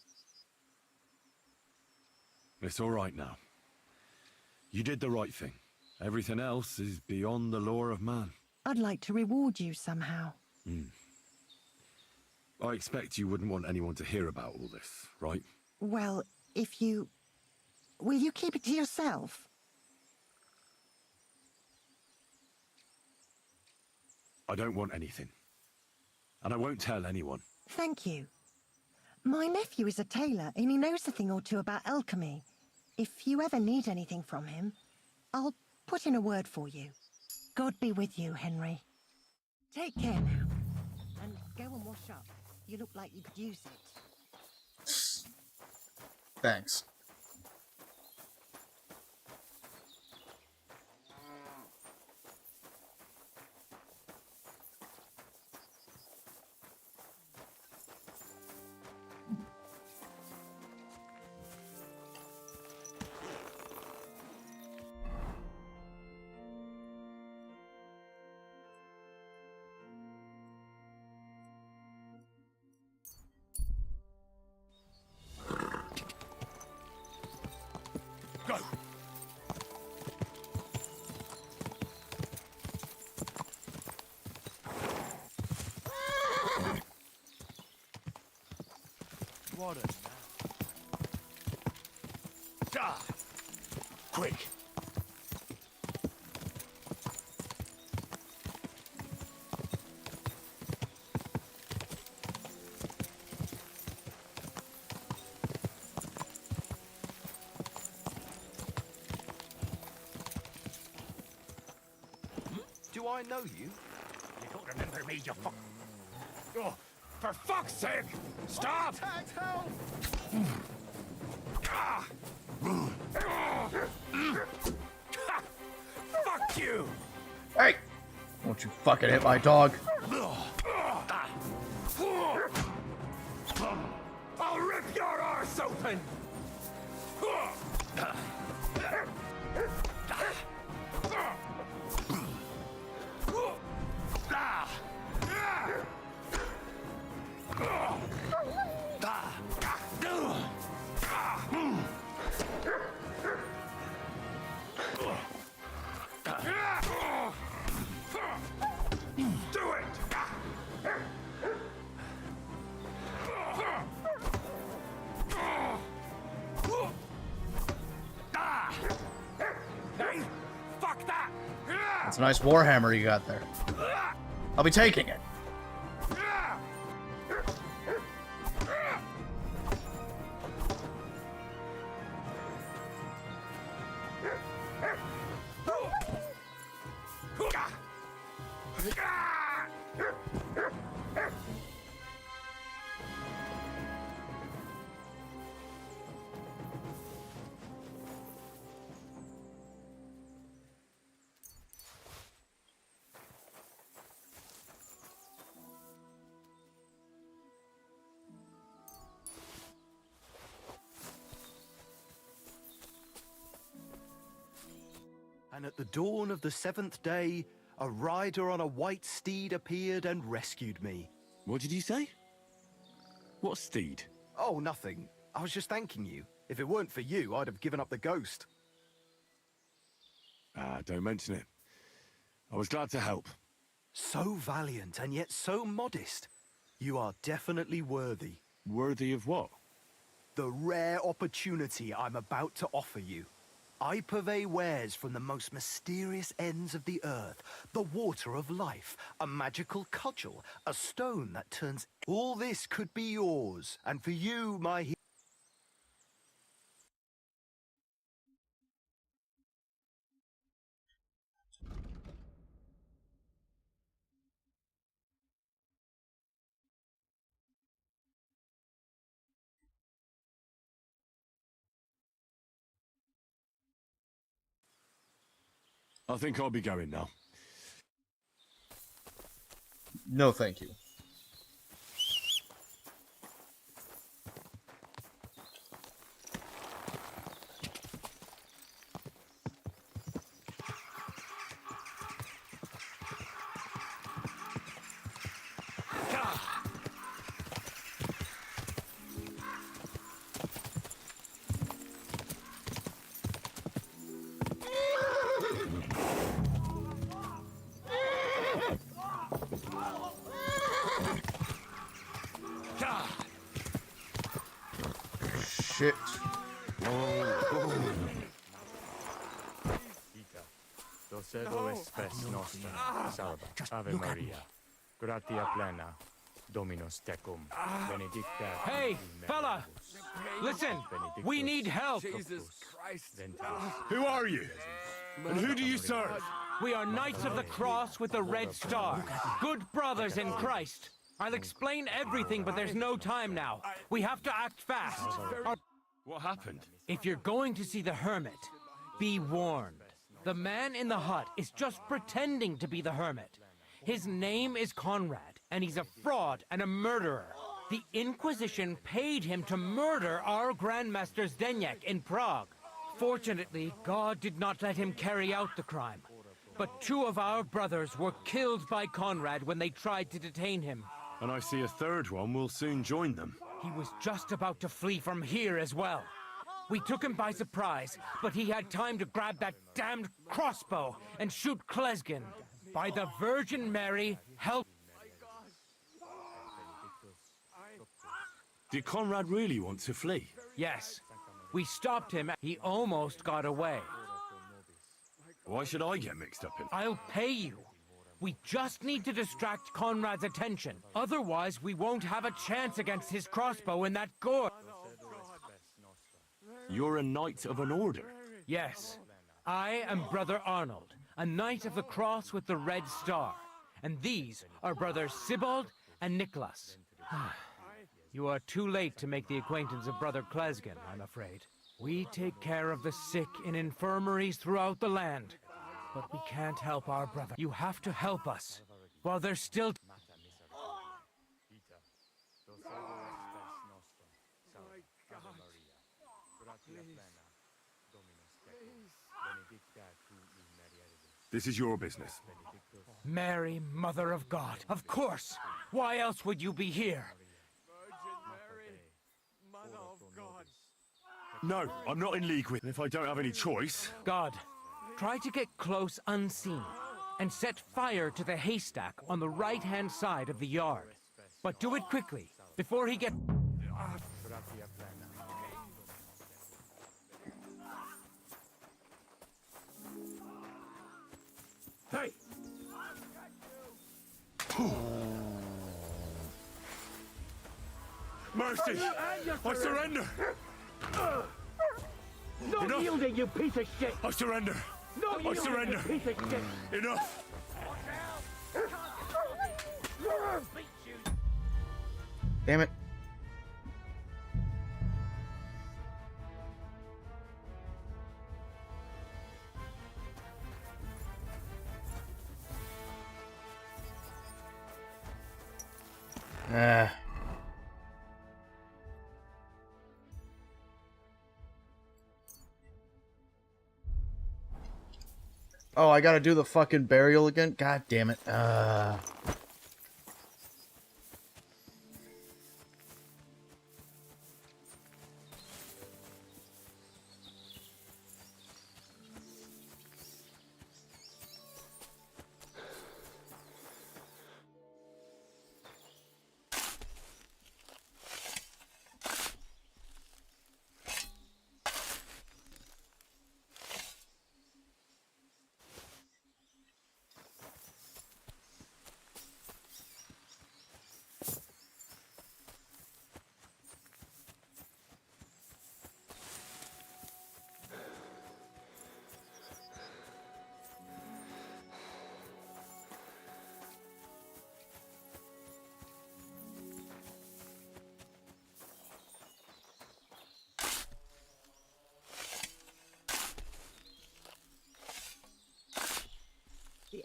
It's all right now. You did the right thing. Everything else is beyond the law of man. I'd like to reward you somehow. I expect you wouldn't want anyone to hear about all this, right? Well, if you... Will you keep it to yourself? I don't want anything. And I won't tell anyone. Thank you. My nephew is a tailor and he knows a thing or two about alchemy. If you ever need anything from him, I'll put in a word for you. God be with you, Henry. Take care now. And go and wash up. You look like you could use it. Thanks. Go! What a... Ah! Quick! Do I know you? You don't remember me, you fuck... Oh, for fuck's sake! Stop! Help! Ah! Fuck you! Hey! Don't you fucking hit my dog. I'll rip your arse open! Do it! Hey, fuck that! That's a nice warhammer you got there. I'll be taking it. And at the dawn of the 7th day, a rider on a white steed appeared and rescued me. What did you say? What steed? Oh, nothing. I was just thanking you. If it weren't for you, I'd have given up the ghost. Ah, don't mention it. I was glad to help. So valiant and yet so modest. You are definitely worthy. Worthy of what? The rare opportunity I'm about to offer you. I purvey wares from the most mysterious ends of the earth. The water of life, a magical cudgel, a stone that turns... All this could be yours, and for you, my... I think I'll be going now. No, thank you. Shit. Docedo espes nostra, salva, Ave Maria, gratia plena, Dominus tecum, benedicta... Hey, fella! Listen, we need help! Jesus Christ. Who are you? And who do you serve? We are Knights of the Cross with the Red Star. Good brothers in Christ. I'll explain everything, but there's no time now. We have to act fast. What happened? If you're going to see the hermit, be warned. The man in the hut is just pretending to be the hermit. His name is Conrad, and he's a fraud and a murderer. The Inquisition paid him to murder our Grandmaster Zdeněk in Prague. Fortunately, God did not let him carry out the crime. But 2 of our brothers were killed by Conrad when they tried to detain him. And I see a third one will soon join them. He was just about to flee from here as well. We took him by surprise, but he had time to grab that damned crossbow and shoot Klesgen. By the Virgin Mary, help! Did Conrad really want to flee? Yes. We stopped him. He almost got away. Why should I get mixed up in? I'll pay you. We just need to distract Conrad's attention. Otherwise, we won't have a chance against his crossbow in that gorge. You're a knight of an order? Yes. I am Brother Arnold, a knight of the cross with the Red Star. And these are Brothers Sibald and Nicholas. You are too late to make the acquaintance of Brother Klesgen, I'm afraid. We take care of the sick in infirmaries throughout the land. But we can't help our brother. You have to help us. While there's still... This is your business. Mary, Mother of God. Of course! Why else would you be here? No, I'm not in league with... If I don't have any choice... God, try to get close unseen and set fire to the haystack on the right-hand side of the yard. But do it quickly, before he gets... Hey! Mercy! I surrender! No yielding, you piece of shit! I surrender! No I surrender! you piece of shit! Enough! Damn it. Oh, I gotta do the fucking burial again? God damn it.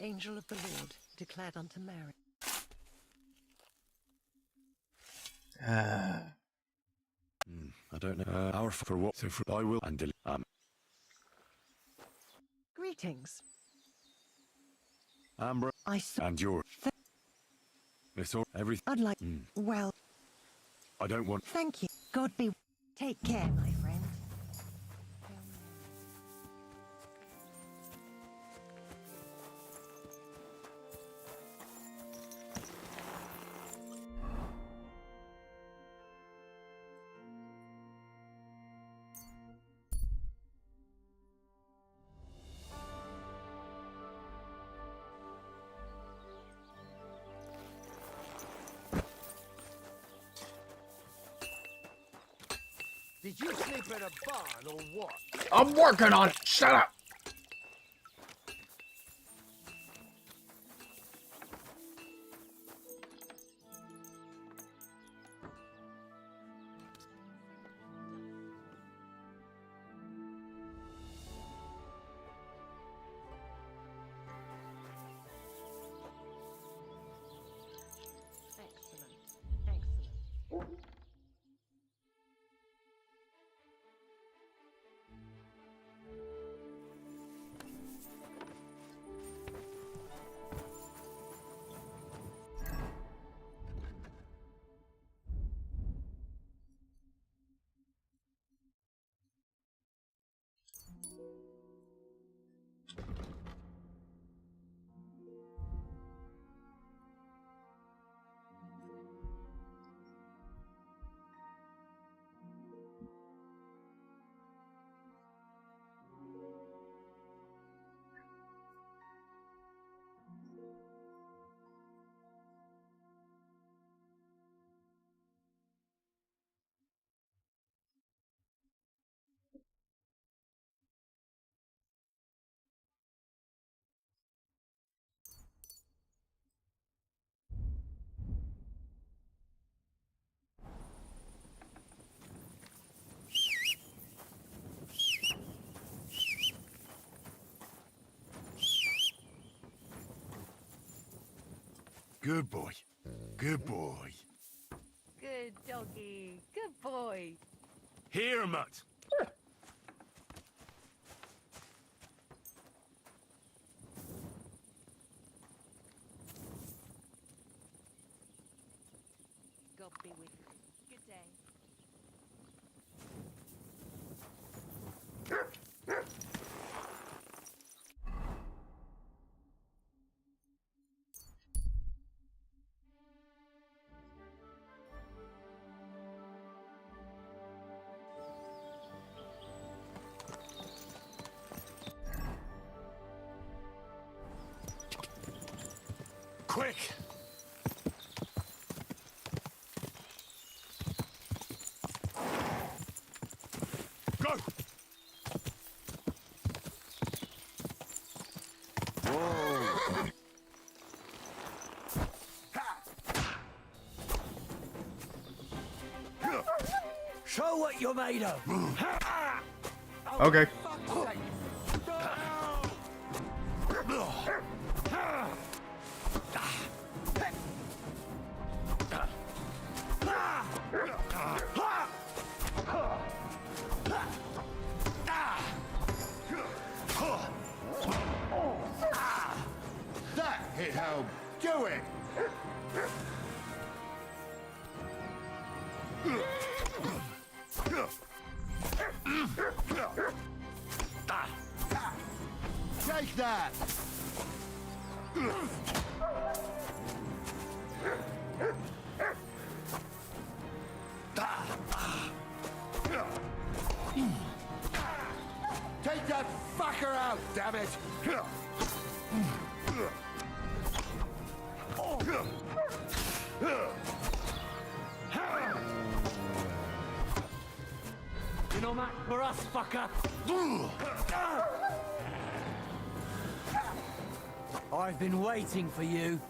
angel of the Lord declared unto Mary. I don't know. Our for what? So for I will and Greetings. Ambra I saw and your. It's all everything. I'd like. Well, I don't want. thank you. God be. Take care, my friend. Did you sleep in a barn or what? I'm working on it. Shut up. Excellent. Excellent. Good boy. Good boy. Good doggy. Good boy. Here, Mutt. God be with you. Good day. Quick! Go! Whoa! Show what you're made of. Okay. That hit home. Do it. Take that. Take that fucker out, damn it! You know, Matt, for us, fucker. I've been waiting for you.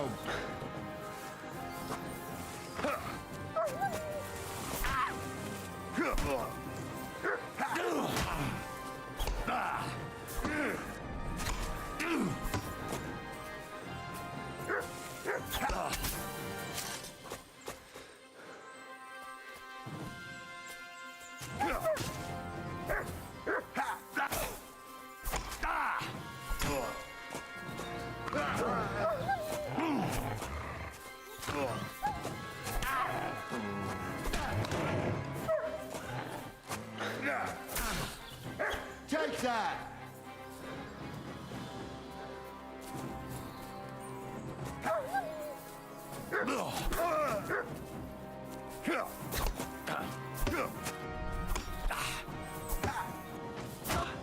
home. Take that!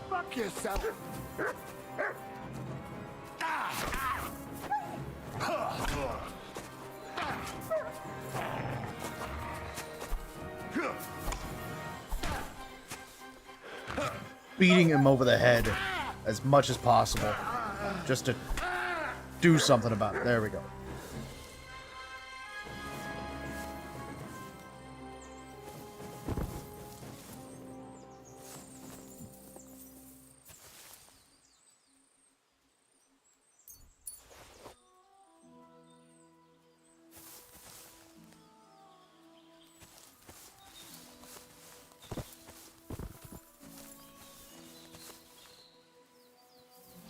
Fuck yourself! Beating him over the head as much as possible, just to do something about it. There we go.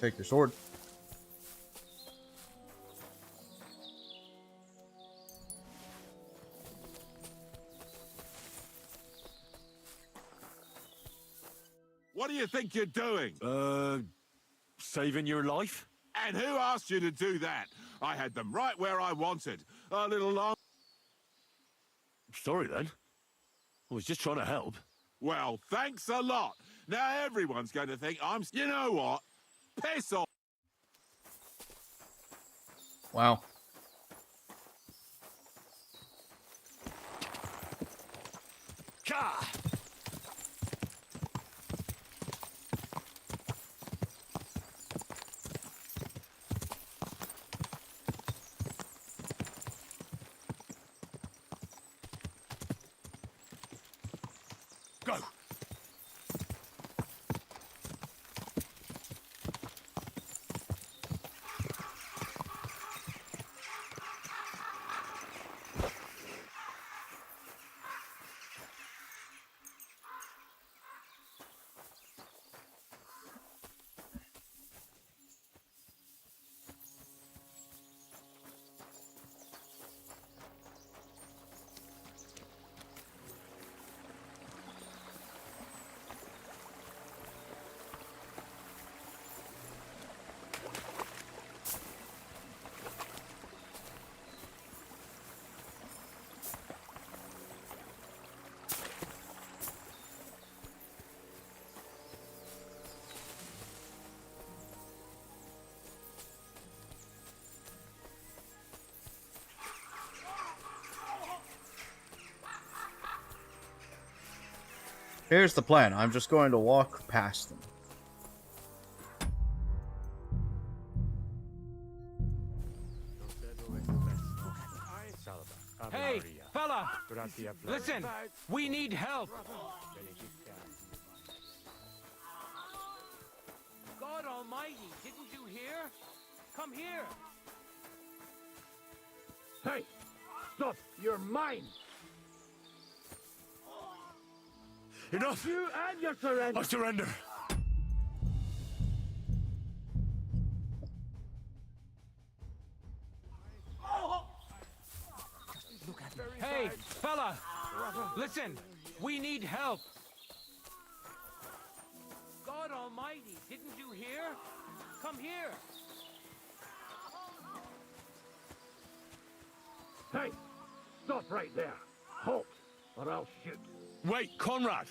Take your sword. What do you think you're doing? Saving your life? And who asked you to do that? I had them right where I wanted. A little long. Sorry then. I was just trying to help. Well, thanks a lot. Now everyone's going to think I'm... You know what? Piss off. Wow. Ka! Go! Here's the plan. I'm just going to walk past them. Hey, fella! Listen, we need help! God almighty, didn't you hear? Come here! Hey! Stop! You're mine! Enough! You and your surrender! I surrender! Hey, fella! Listen, we need help! God almighty, didn't you hear? Come here! Hey! Stop right there! Halt, or I'll shoot! Wait, Conrad!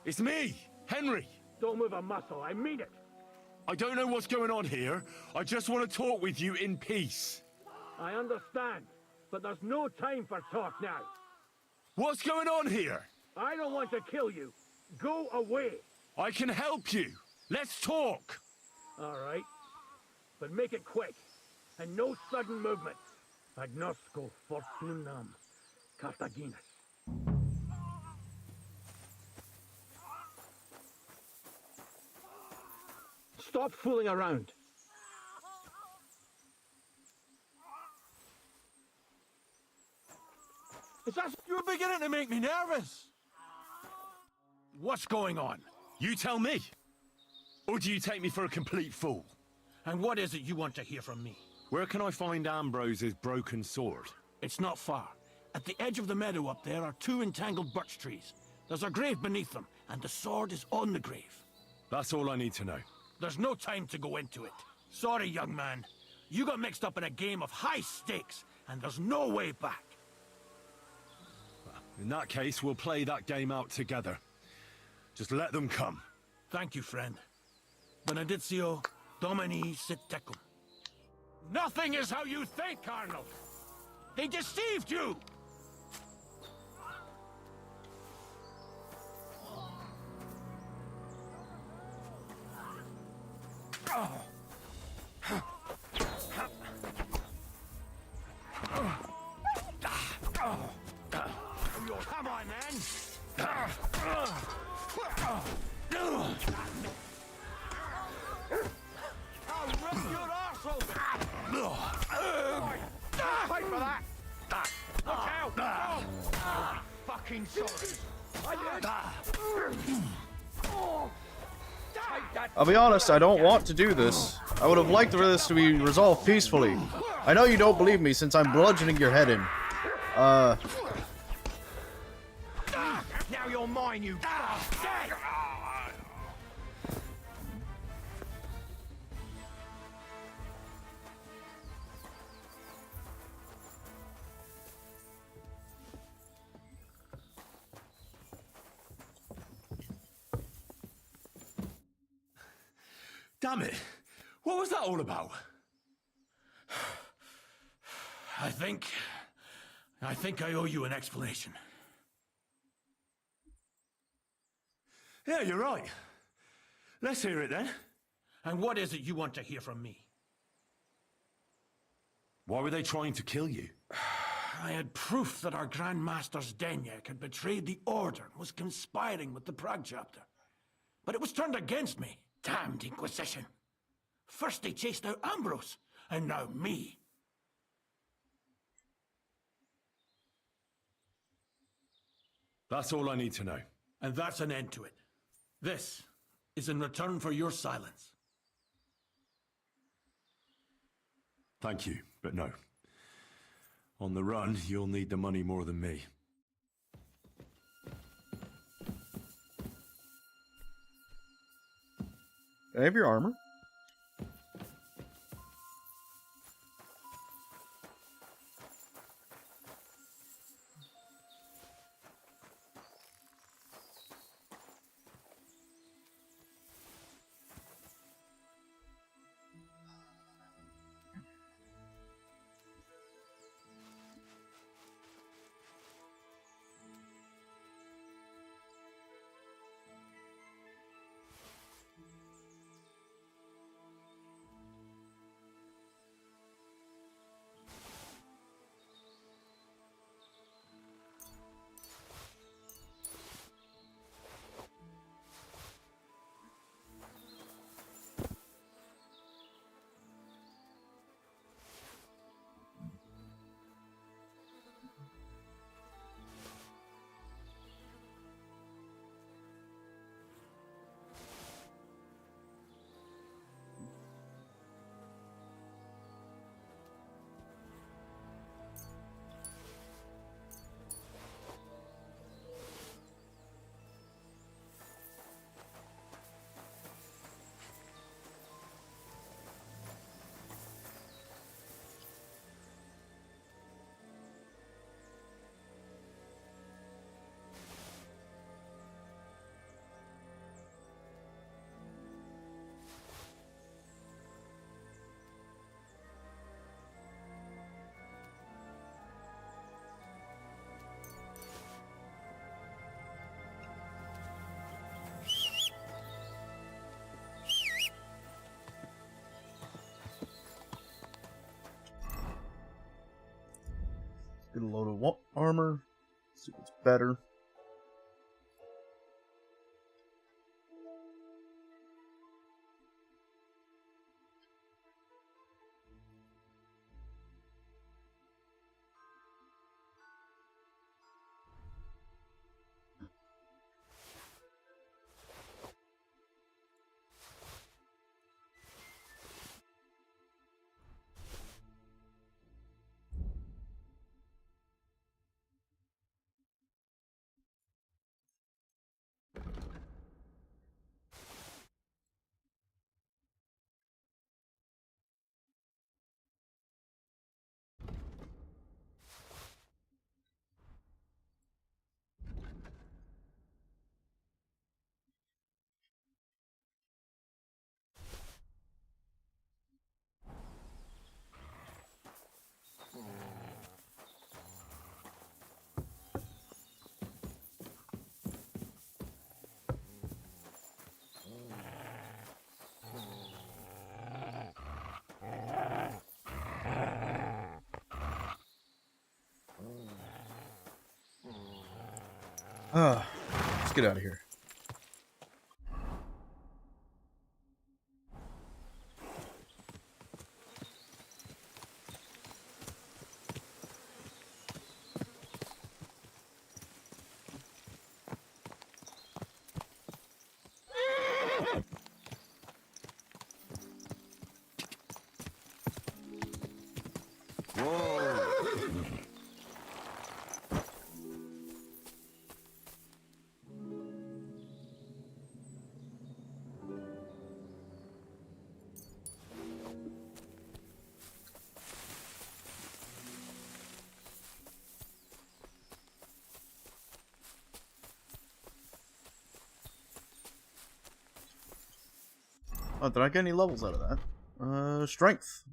It's me, Henry! Don't move a muscle, I mean it! I don't know what's going on here. I just want to talk with you in peace. I understand, but there's no time for talk now. What's going on here? I don't want to kill you. Go away. I can help you. Let's talk. All right. But make it quick. And no sudden movement. Agnosco fortunam Cartaginus. Stop fooling around. You're beginning to make me nervous. What's going on? You tell me. Or do you take me for a complete fool? And what is it you want to hear from me? Where can I find Ambrose's broken sword? It's not far. At the edge of the meadow up there are 2 entangled birch trees. There's a grave beneath them, and the sword is on the grave. That's all I need to know. There's no time to go into it. Sorry, young man. You got mixed up in a game of high stakes, and there's no way back. In that case, we'll play that game out together. Just let them come. Thank you, friend. Benedictio Domini sit tecum. Nothing is how you think, Arnold. They deceived you! Come on, then! I'll rip your arse open! Fight for that! Look out! Oh, fucking sorry! I'll be honest, I don't want to do this. I would have liked for this to be resolved peacefully. I know you don't believe me since I'm bludgeoning your head in. Now you're mine, you bastard! Damn it! What was that all about? I think I owe you an explanation. Yeah, you're right. Let's hear it then. And what is it you want to hear from me? Why were they trying to kill you? I had proof that our Grand Master's Denyak had betrayed the Order and was conspiring with the Prague chapter. But it was turned against me. Damned Inquisition. First they chased out Ambrose, and now me. That's all I need to know. And that's an end to it. This is in return for your silence. Thank you, but no. On the run, you'll need the money more than me. Can I have your armor? Get a load of armor. See what's better. Let's get out of here. Oh, did I get any levels out of that? Strength.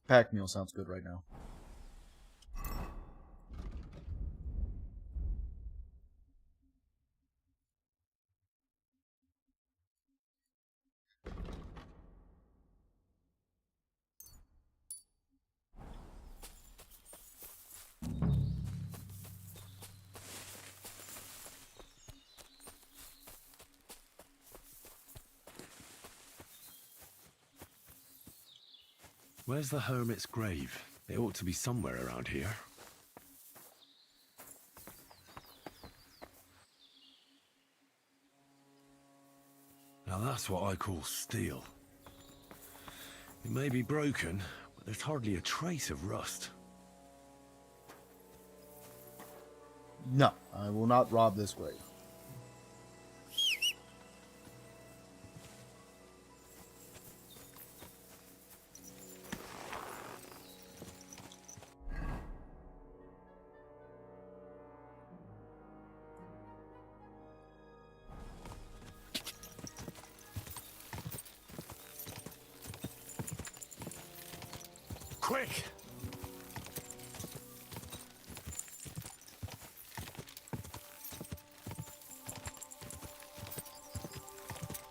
Pack meal sounds good right now. Where's the hermit's grave? It ought to be somewhere around here. Now that's what I call steel. It may be broken, but there's hardly a trace of rust. No, I will not rob this grave. Quick!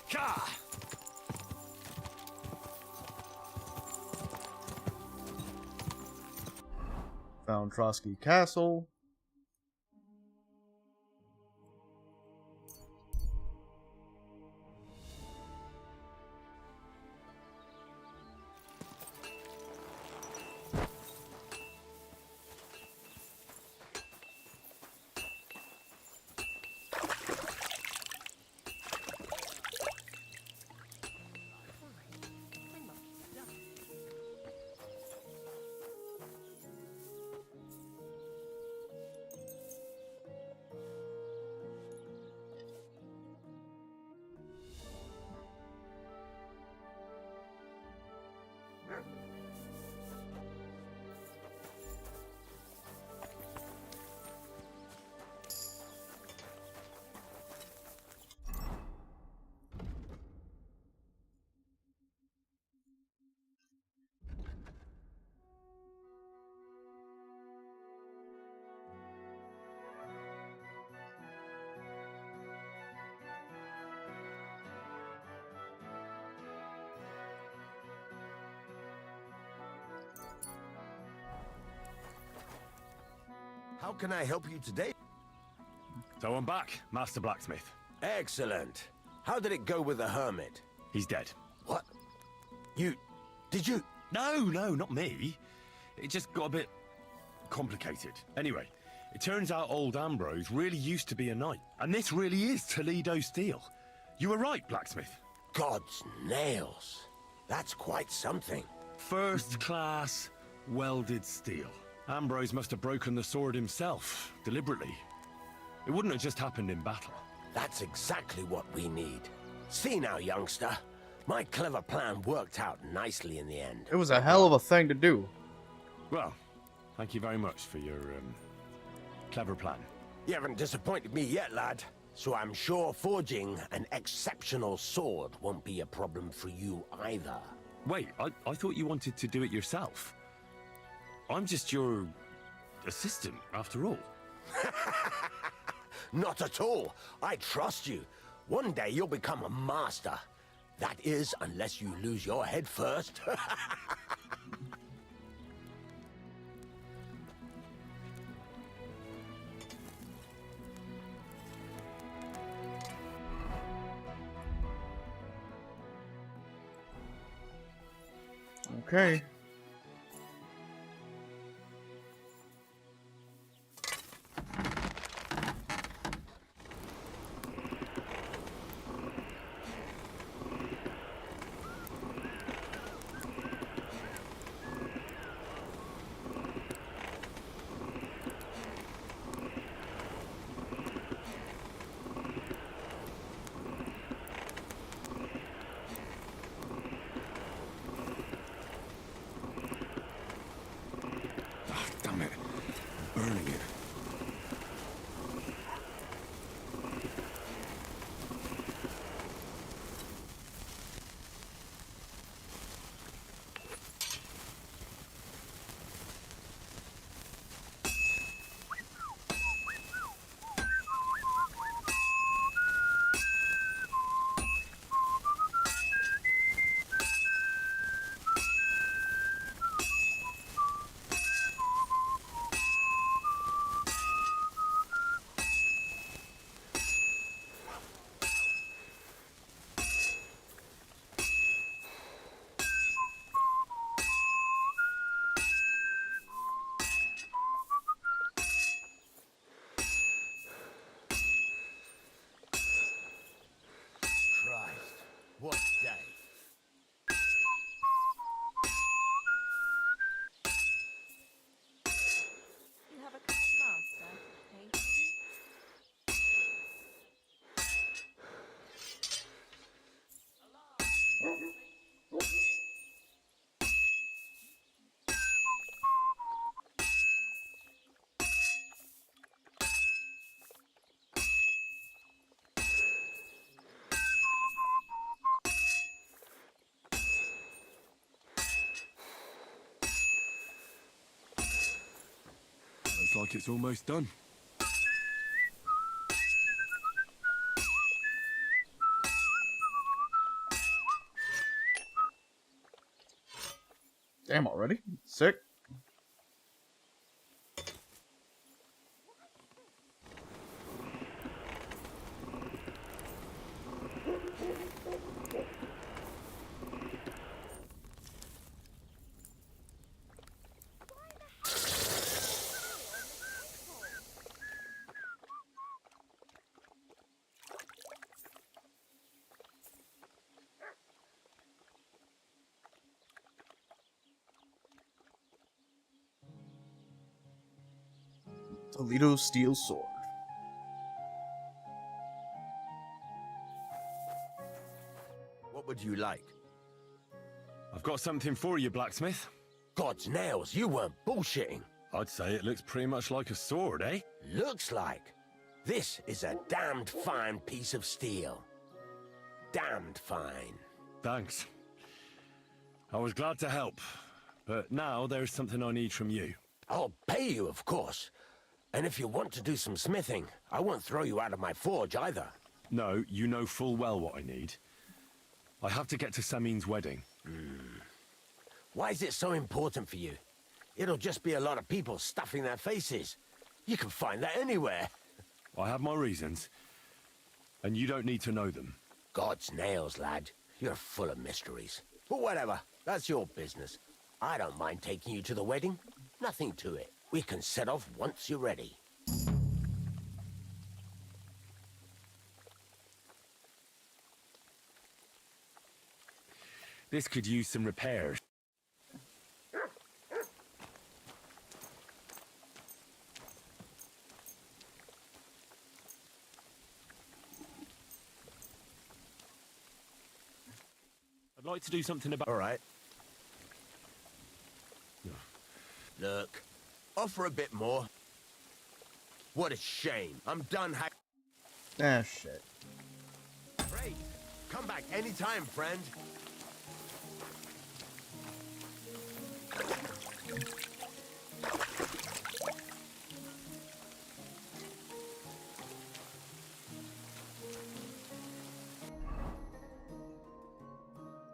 Ka! Found Trotsky Castle. How can I help you today? So I'm back, Master Blacksmith. Excellent. How did it go with the hermit? He's dead. What? Did you? No, not me. It just got a bit complicated. Anyway, it turns out old Ambrose really used to be a knight. And this really is Toledo steel. You were right, Blacksmith. God's nails. That's quite something. First class welded steel. Ambrose must have broken the sword himself, deliberately. It wouldn't have just happened in battle. That's exactly what we need. See now, youngster. My clever plan worked out nicely in the end. It was a hell of a thing to do. Well, thank you very much for your, clever plan. You haven't disappointed me yet, lad. So I'm sure forging an exceptional sword won't be a problem for you either. Wait, I thought you wanted to do it yourself. I'm just your assistant, after all. Not at all. I trust you. One day you'll become a master. That is, unless you lose your head first. Okay. Damn it. Burning it. Christ, what day? You have a kind master, eh, Teddy? Looks like it's almost done. Damn, already? Sick. Toledo steel sword. What would you like? I've got something for you, Blacksmith. God's nails, you weren't bullshitting. I'd say it looks pretty much like a sword, eh? Looks like. This is a damned fine piece of steel. Damned fine. Thanks. I was glad to help, but now there's something I need from you. I'll pay you, of course. And if you want to do some smithing, I won't throw you out of my forge either. No, you know full well what I need. I have to get to Samin's wedding. Why is it so important for you? It'll just be a lot of people stuffing their faces. You can find that anywhere. I have my reasons, and you don't need to know them. God's nails, lad. You're full of mysteries. But whatever, that's your business. I don't mind taking you to the wedding. Nothing to it. We can set off once you're ready. This could use some repairs. I'd like to do something about... All right. Look, offer a bit more. What a shame. I'm done Ah, shit. Great. Come back anytime, friend.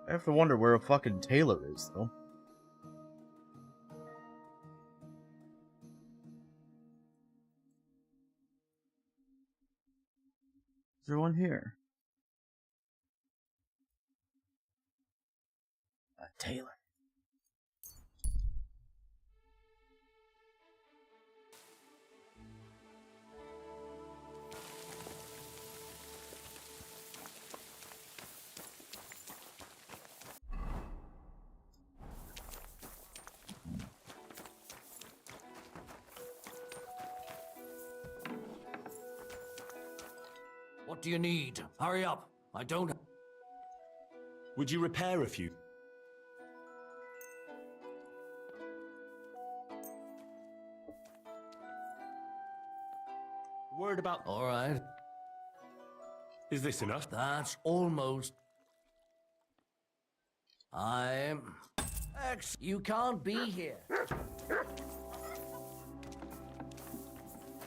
I have to wonder where a fucking tailor is, though. Is there one here? A tailor. What do you need? Hurry up. I don't... Would you repair a few? Word about... All right. Is this enough? That's almost... You can't be here.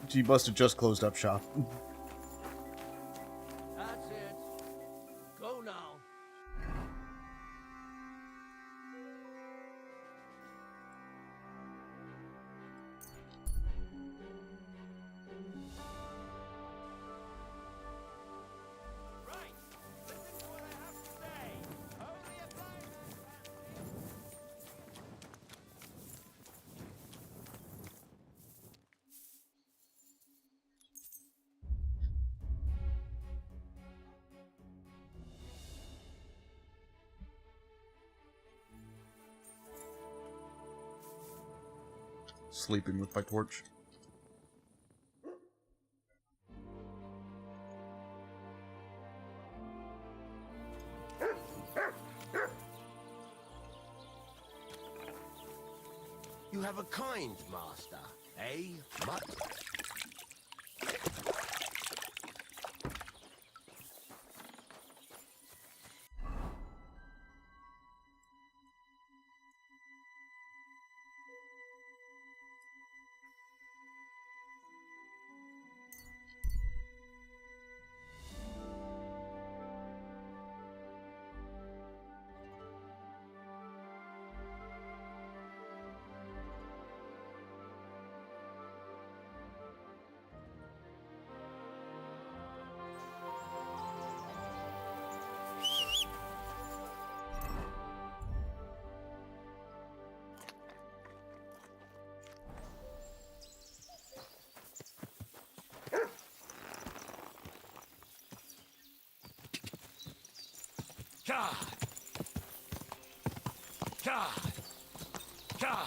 She must have just closed up shop. That's it. Go now. Sleeping with my torch. You have a kind master, eh? Mutt? God! God! God!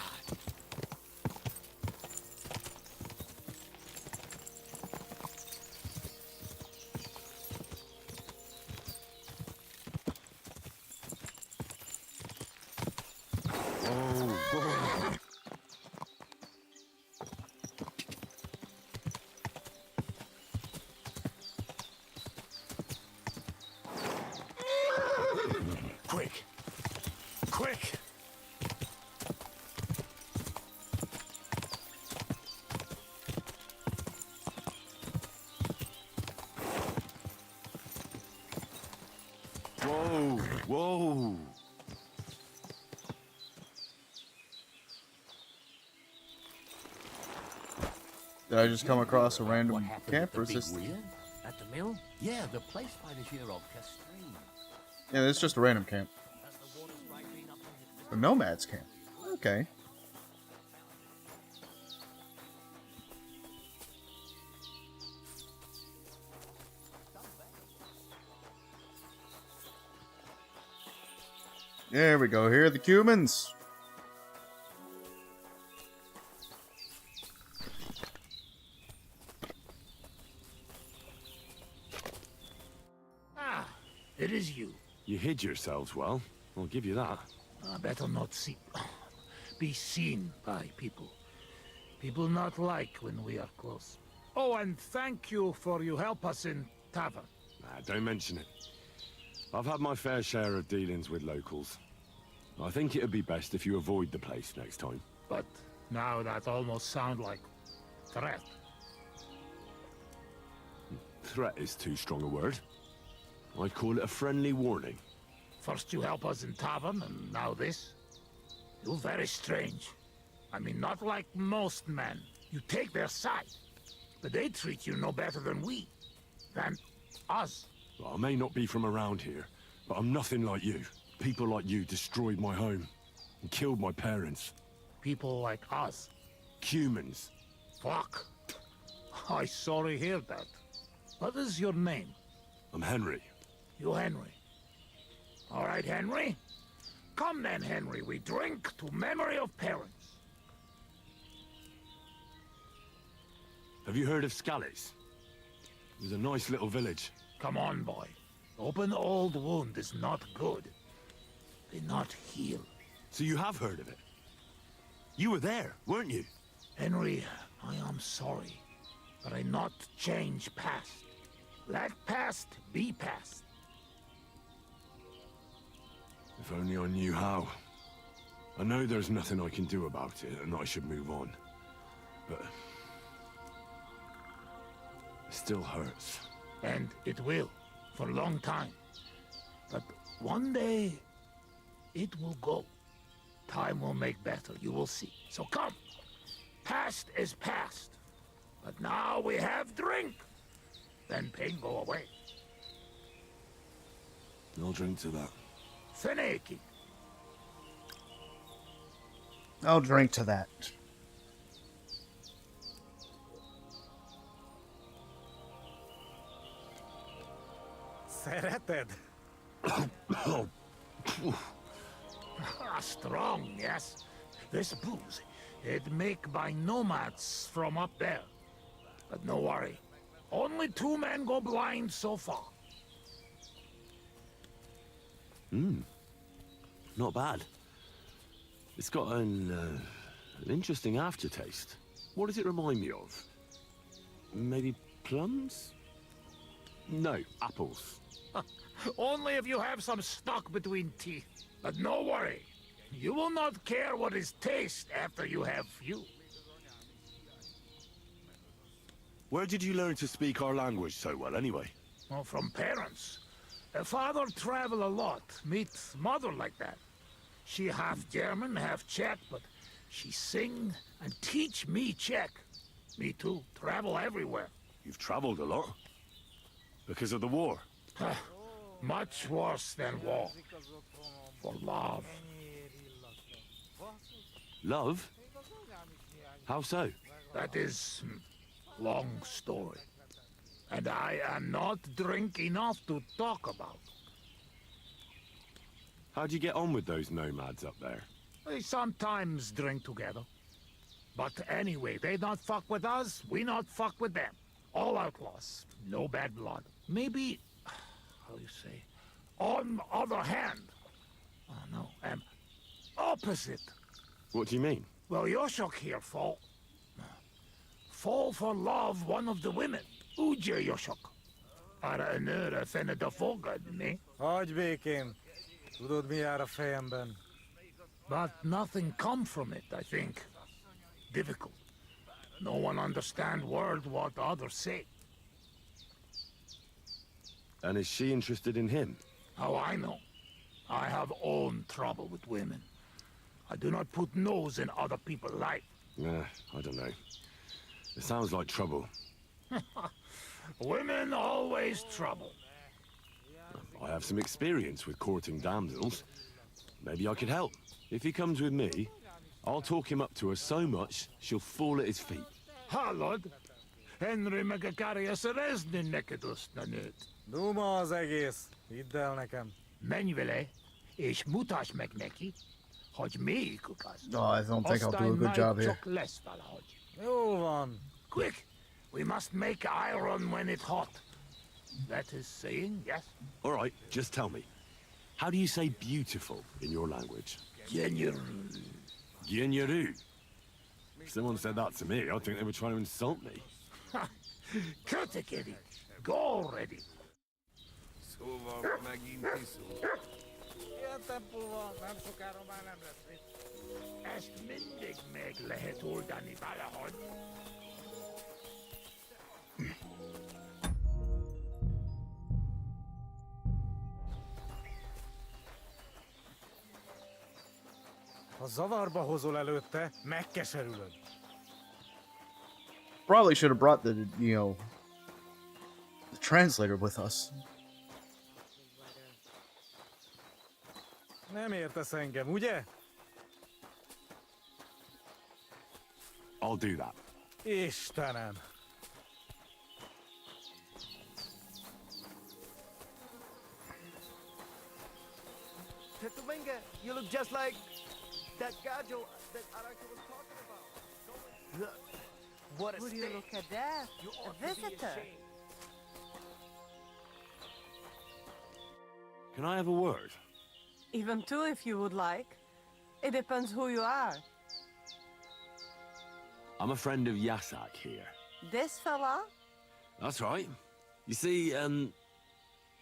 Quick! Quick! Whoa! Whoa! Did I just come across a What random happened camp, at the or is big this... weir? At the mill? Yeah, the place by the Girov Castration. Yeah, it's just a random camp. A nomad's camp. Okay. There we go. Here are the Cumans. Ah, it is you. You hid yourselves well. I'll give you that. Better not be seen by people. People not like when we are close. Oh, and thank you for you help us in tavern. Nah, don't mention it. I've had my fair share of dealings with locals. I think it'd be best if you avoid the place next time. But now that almost sound like threat. Threat is too strong a word. I'd call it a friendly warning. First you help us in tavern, and now this? You're very strange. I mean, not like most men. You take their side. But they treat you no better than we. Than us. Well, I may not be from around here, but I'm nothing like you. People like you destroyed my home and killed my parents. People like us? Humans. Fuck. I sorry hear that. What is your name? I'm Henry. You Henry. All right, Henry. Come then, Henry. We drink to memory of parents. Have you heard of Scallies? It was a nice little village. Come on, boy. Open old wound is not good. They not heal. So you have heard of it? You were there, weren't you? Henry, I am sorry, but I not change past. Let past be past. If only I knew how. I know there's nothing I can do about it, and I should move on. But... it still hurts. And it will, for a long time. But one day, it will go. Time will make better, you will see. So come. Past is past. But now we have drink. Then pain go away. I'll drink to that. Feneki. I'll drink to that. Serrated. Strong, yes. This booze, it make by nomads from up there. But no worry. Only 2 men go blind so far. Not bad. It's got an interesting aftertaste. What does it remind me of? Maybe plums? No, apples. Only if you have some stuck between teeth. But no worry. You will not care what is taste after you have few. Where did you learn to speak our language so well, anyway? Well, from parents. Father travel a lot. Meet mother like that. She half German, half Czech, but she sing and teach me Czech. Me too. Travel everywhere. You've traveled a lot. Because of the war. Much worse than war. For love. Love? How so? That is long story. And I am not drink enough to talk about. How'd you get on with those nomads up there? We sometimes drink together. But anyway, they not fuck with us, we not fuck with them. All outlaws, no bad blood. Maybe, how you say, on other hand. Oh no, opposite. What do you mean? Well, Yoshok here fall for love one of the women. Uja Yoshok. Ara enura finna de folga, ne? Uitbeking. Hoe doet me out of fan ben? But nothing come from it, I think. Difficult. No one understand word what others say. And is she interested in him? How I know? I have own trouble with women. I do not put nose in other people's life. Nah, I don't know. It sounds like trouble. Women always trouble. I have some experience with courting damsels. Maybe I could help. If he comes with me, I'll talk him up to her so much, she'll fall at his feet. Hallod? Henry meg a Kárja szerezni neked azt a nőt. Duma az egész. Hidd el nekem. Menj vele, és mutasd meg neki, hogy melyikük az. Oh, I don't think I'll do a good job here. Csak lesz valahogy. Jó van. Quick! We must make iron when it's hot. That is saying, yes? All right, just tell me. How do you say beautiful in your language? Gyenyeru. Gyenyeru. If someone said that to me, I'd think they were trying to insult me. Kötekedik. Go already. Szóval megint iszol. Ilyen tempóval nem sokára már nem lesz mit. Ezt mindig meg lehet oldani valahogy. Ha zavarba hozol előtte, megkeserülöd. Probably should have brought the, the translator with us. Nem értesz engem, ugye? I'll do that. Istenem! Tetumenga, you look just like that Gajo that Araki was talking about. What a Would you look at that? A visitor. Can I have a word? Even two if you would like. It depends who you are. I'm a friend of Yasak here. This fella? That's right. You see,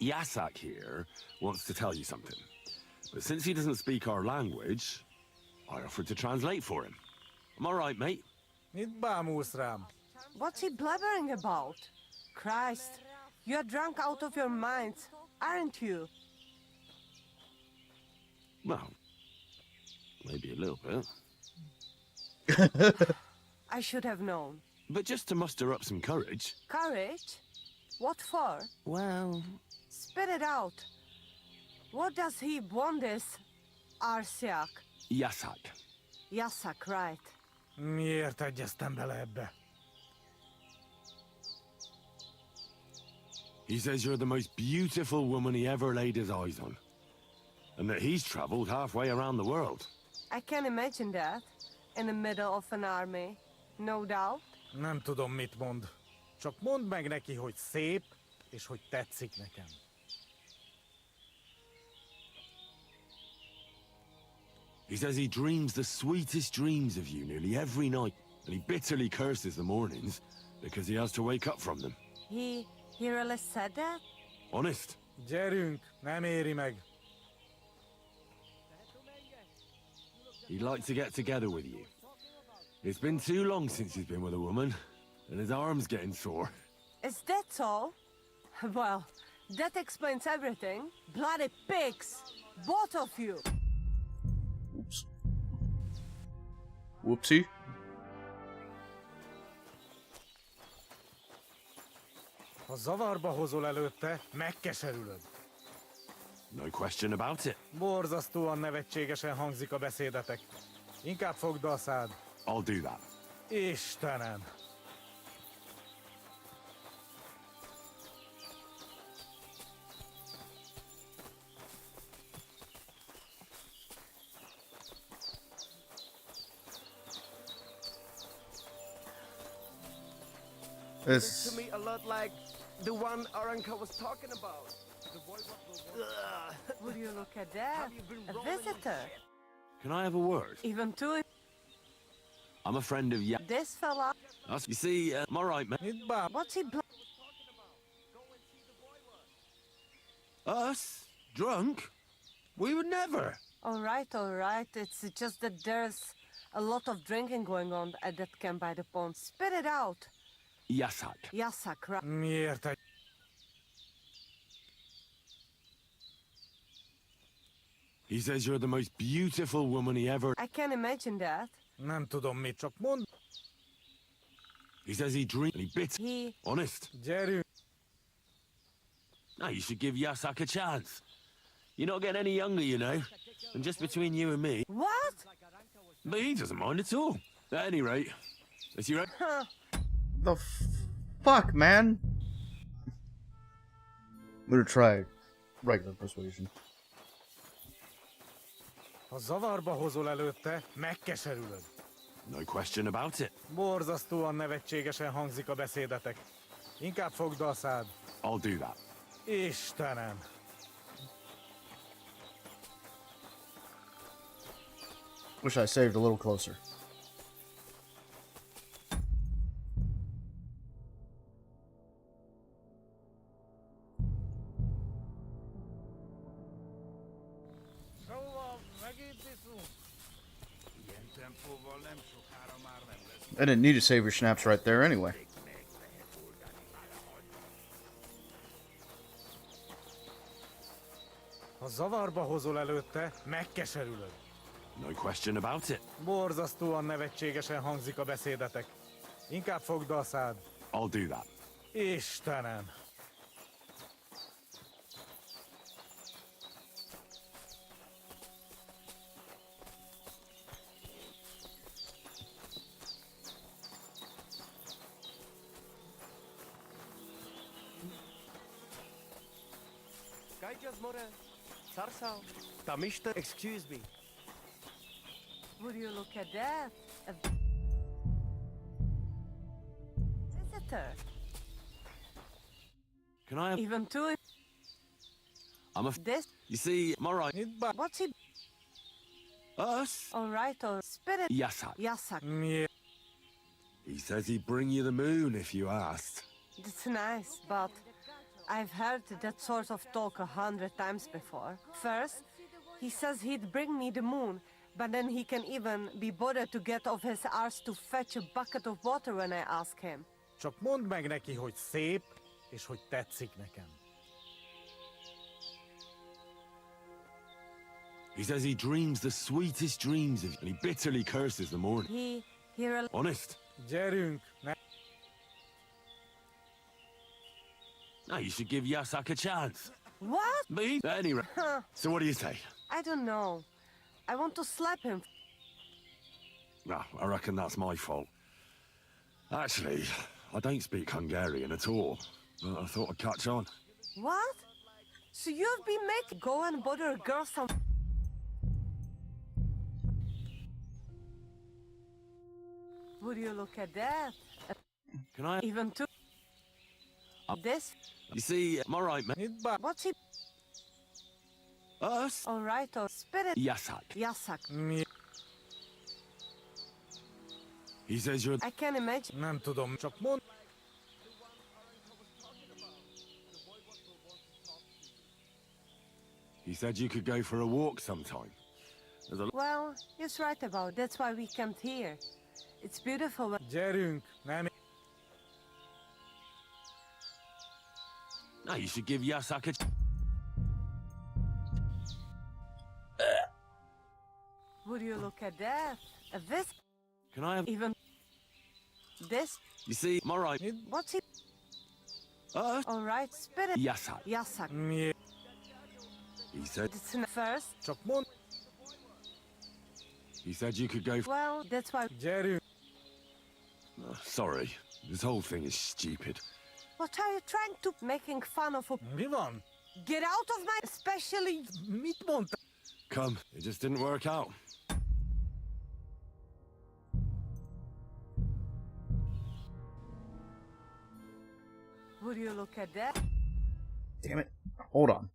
Yasak here wants to tell you something. But since he doesn't speak our language, I offered to translate for him. Am I right, mate? Mit bámulsz rám? What's he blabbering about? Christ, you're drunk out of your mind, aren't you? Well, maybe a little bit. I should have known. But just to muster up some courage. Courage? What for? Well... Spit it out. What does he want this, Arsiak? Yasak. Yasak, right. Miért egyeztem bele ebbe? He says you're the most beautiful woman he ever laid his eyes on. And that he's traveled halfway around the world. I can imagine that. In the middle of an army. No doubt. Nem tudom, mit mond. Csak mondd meg neki, hogy szép, és hogy tetszik nekem. He says he dreams the sweetest dreams of you nearly every night. And he bitterly curses the mornings because he has to wake up from them. He really said that? Honest. Gyerünk, nem éri meg. He'd like to get together with you. It's been too long since he's been with a woman, and his arm's getting sore. Is that all? Well, that explains everything. Bloody pigs! Both of you! Oops. Whoopsie. Ha zavarba hozol előtte, megkeserülöd. No question about it. Borzasztóan nevetségesen hangzik a beszédetek. Inkább fogd a szád. I'll do that. Istenem! This to me a lot like the one Aranka was talking about. The boy Would you look at that? A visitor. Can I have a word? Even two. I'm a friend of This fella. You see, I'm all right, mate. What's he Us? Drunk? We would never. All right. It's just that there's a lot of drinking going on at that camp by the pond. Spit it out. Yasak. Yasak, right. Miért? He says you're the most beautiful woman he ever... I can imagine that. Nem tudom mit, csak mondd. He says he dreamed and he bit. Honest. Jerry. Now you should give Yasak a chance. You're not getting any younger, you know. And just between you and me... What? But he doesn't mind at all. At any rate, is you ready? The fuck, man? I'm gonna try regular persuasion. Ha zavarba hozol előtte, megkeserülöd. No question about it. Borzasztóan nevetségesen hangzik a beszédetek. Inkább fogd a szád. I'll do that. Istenem! Wish I saved a little closer. I didn't need to save your snaps right there anyway. Ha zavarba hozol előtte, megkeserülöd. No question about it. Borzasztóan nevetségesen hangzik a beszédetek. Inkább fogd a szád. I'll do that. Istenem! Excuse me. Would you look at that? A visitor. Can I have... Even two. I'm a... This. You see, I'm alright. What's he? Us? Alright, or spirit. Yasak. Yasak. He says he'd bring you the moon if you asked. That's nice, but I've heard that sort of talk 100 times before. First, he says he'd bring me the moon, but then he can even be bothered to get off his arse to fetch a bucket of water when I ask him. Csak mondd meg neki, hogy szép, és hogy tetszik nekem. He says he dreams the sweetest dreams of you, and he bitterly curses the morning. Honest. Gyerünk! Now you should give Yasak a chance. What? Me? Anyway. So what do you say? I don't know. I want to slap him. No, I reckon that's my fault. Actually, I don't speak Hungarian at all. But I thought I'd catch on. What? So you've been making... Go and bother a girl some... Would you look at that? Can I... Even two... This? You see, I'm alright, mate. What's he... Us? Alright, or spirit... Yasak. Yasak. He says you're... I can imagine... Nem tudom, csak mondd... He said you could go for a walk sometime. Well, he's right about. That's why we camped here. It's beautiful. Gyerünk! Nem... No, you should give Yasak a... Would you look at that? This? Can I have... Even... This? You see, I'm alright. What's he... Us? Alright, spirit... Yasak. Yasak. He said... It's in first. Csak mondd... He said you could go... Well, that's why... Gyerünk! Sorry, this whole thing is stupid. What are you trying to... Making fun of... Mi van? Get out of my... Especially... Mit mondta? Come, it just didn't work out. Would you look at that? Damn it. Hold on.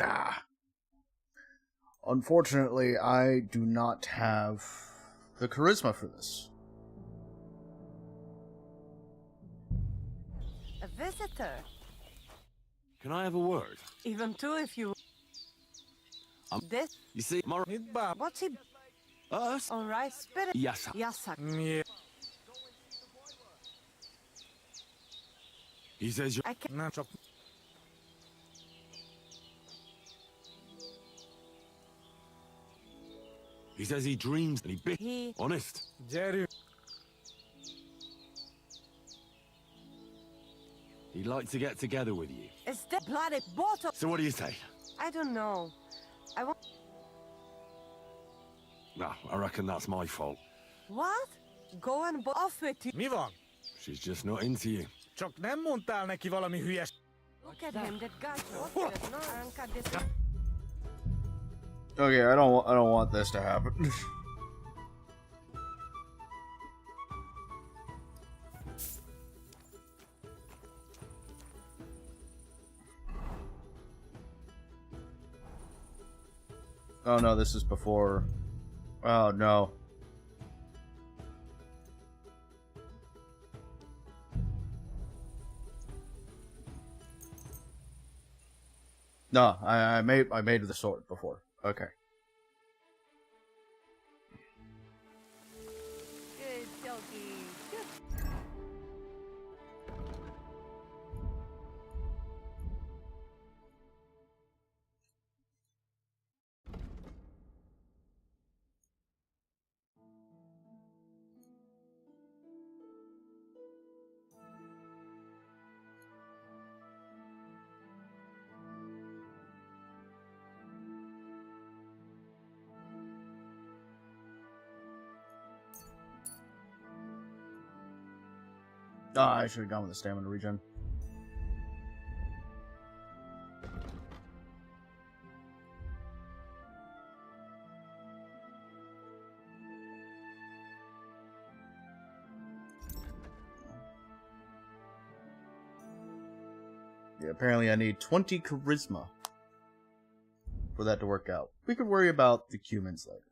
Ah. Unfortunately, I do not have the charisma for this. A visitor. Can I have a word? Even two if you... This... You see, What's he... Us? All right, spirit... Yasa. Yasa. Yeah. He says you're... I can... No, çok... He says he dreams and He... Honest. Jerry. He'd like to get together with you. It's the bloody bottle... So what do you say? I don't know. I want... No, I reckon that's my fault. What? Go and off with you. Mi van? She's just not into you. Csak nem mondtál neki valami hülyes... Look at him, that guy... Okay, I don't want this to happen. Oh no, this is before. Oh no. No, I made the sword before. Okay. Good doggy. Good. Ah, I should have gone with the stamina regen. Yeah, apparently I need 20 charisma for that to work out. We could worry about the humans later.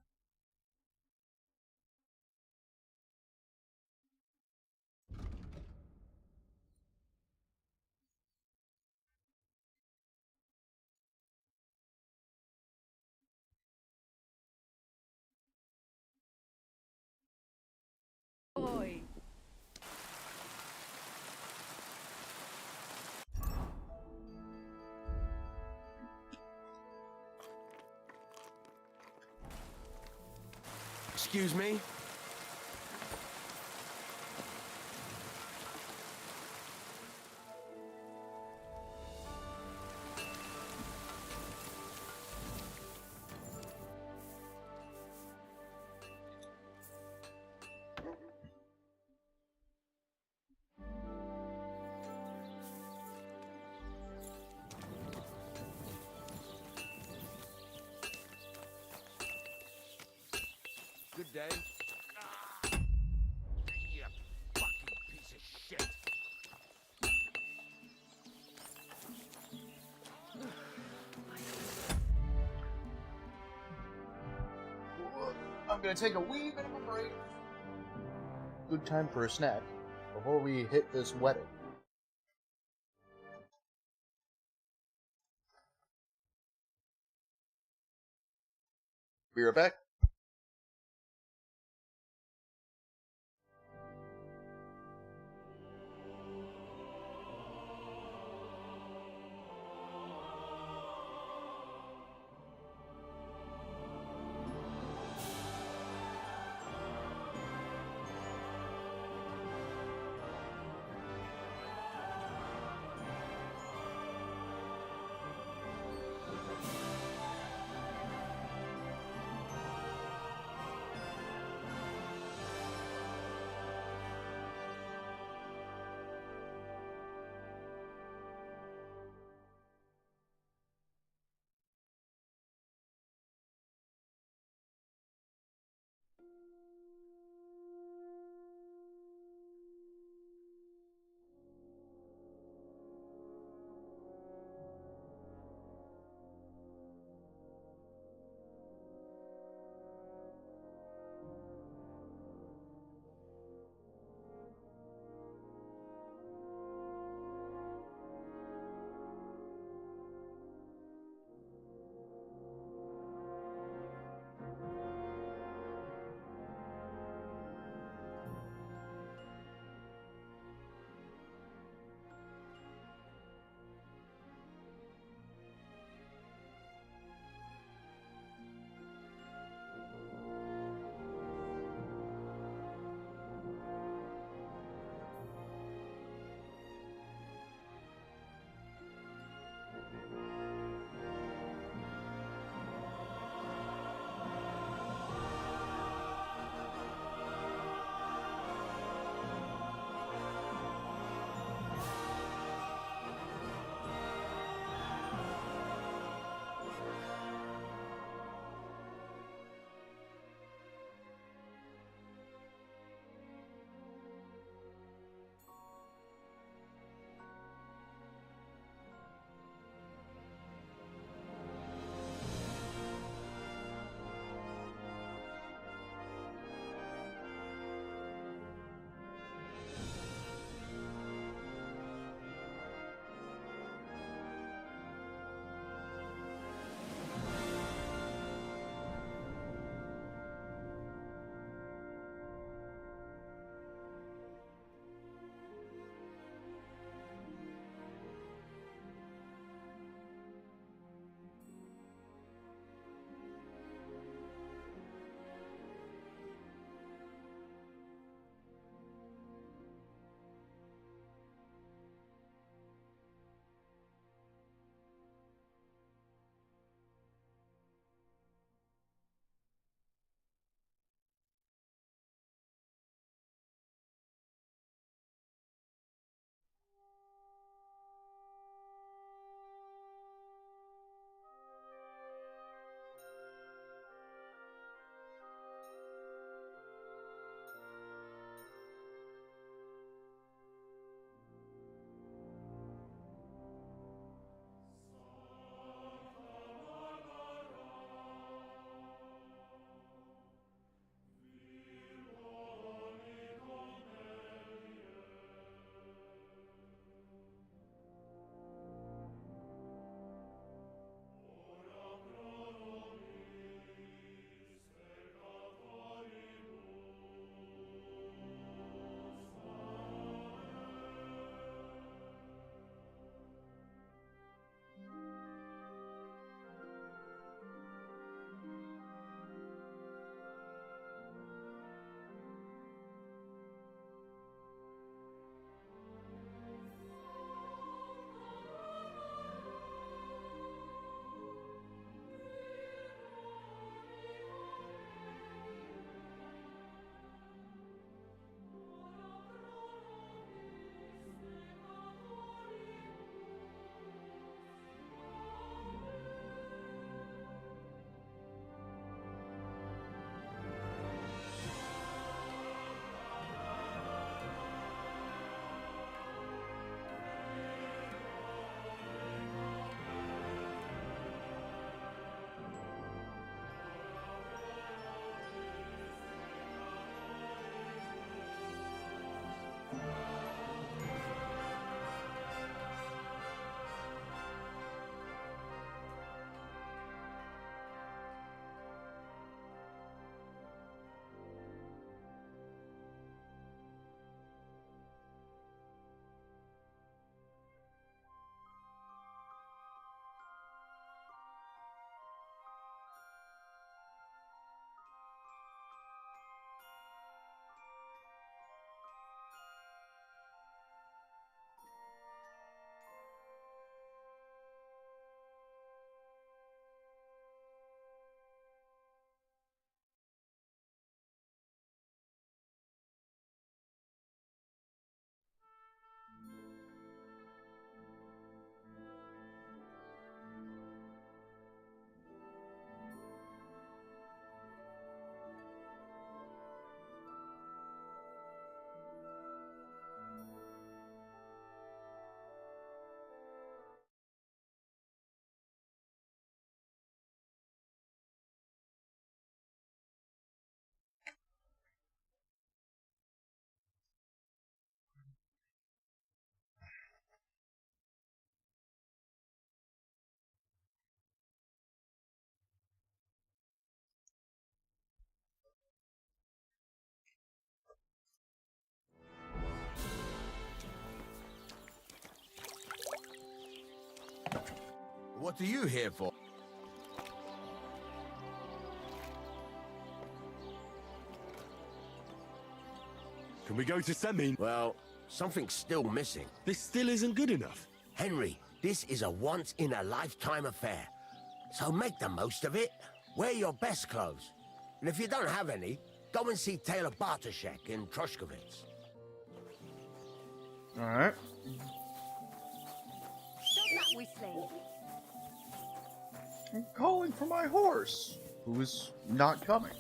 Boy. Excuse me? Good day. You fucking piece of shit. I'm gonna take a wee bit of a break. Good time for a snack before we hit this wedding. Be right back. What are you here for? Can we go to Semin? Well, something's still missing. This still isn't good enough. Henry, this is a once-in-a-lifetime affair. So make the most of it. Wear your best clothes. And if you don't have any, go and see Taylor Bartoszek in Troshkovitz. Alright. Stop that whistling. I'm calling for my horse, who is not coming.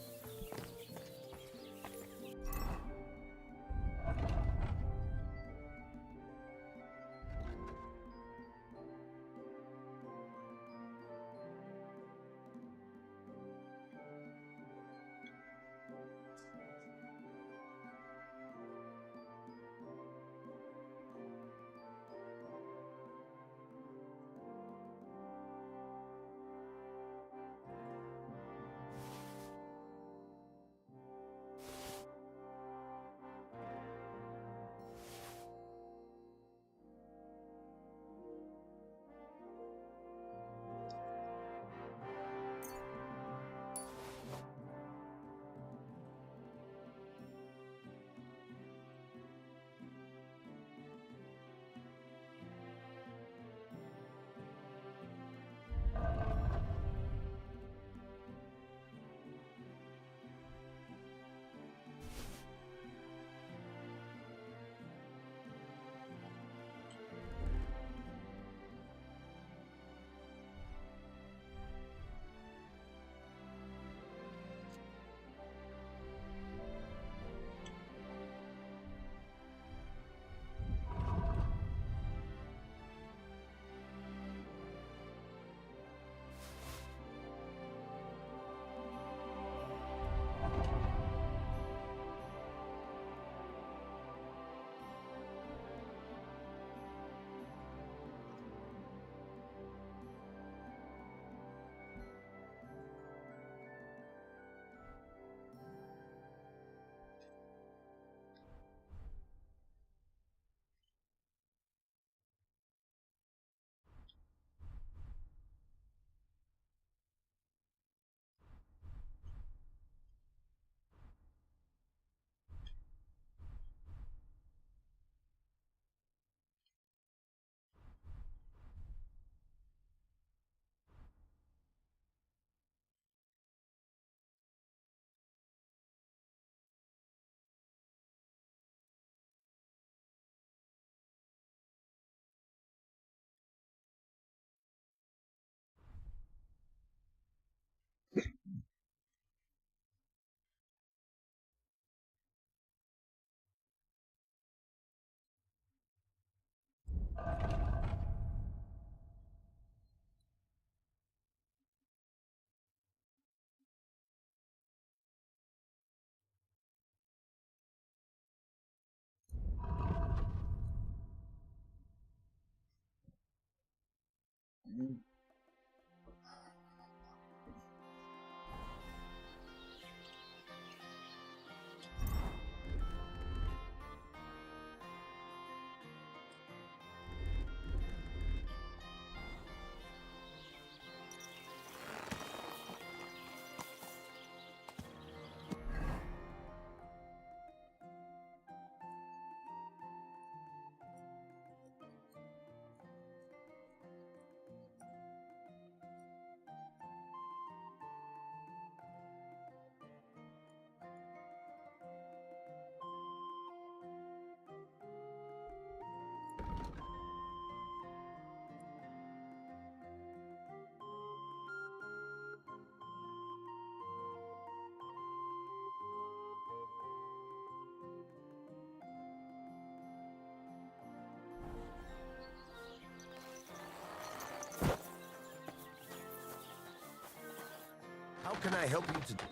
How can I help you to...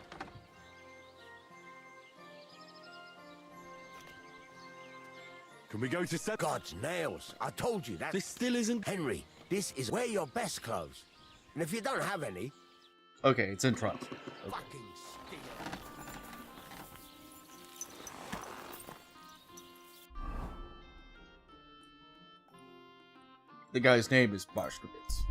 Can we go to Semin? God's nails. I told you that. This still isn't... Henry, this is wear your best clothes. And if you don't have any... Okay, it's in front. Okay. Fucking steal. The guy's name is Barshkovitz.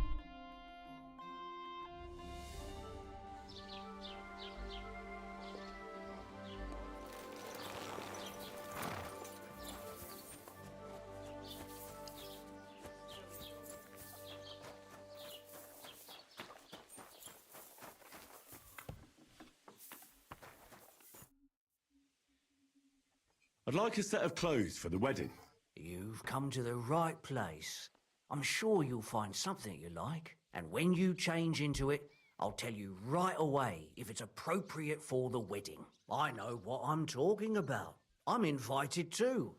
I'd like a set of clothes for the wedding. You've come to the right place. I'm sure you'll find something you like. And when you change into it, I'll tell you right away if it's appropriate for the wedding. I know what I'm talking about. I'm invited too.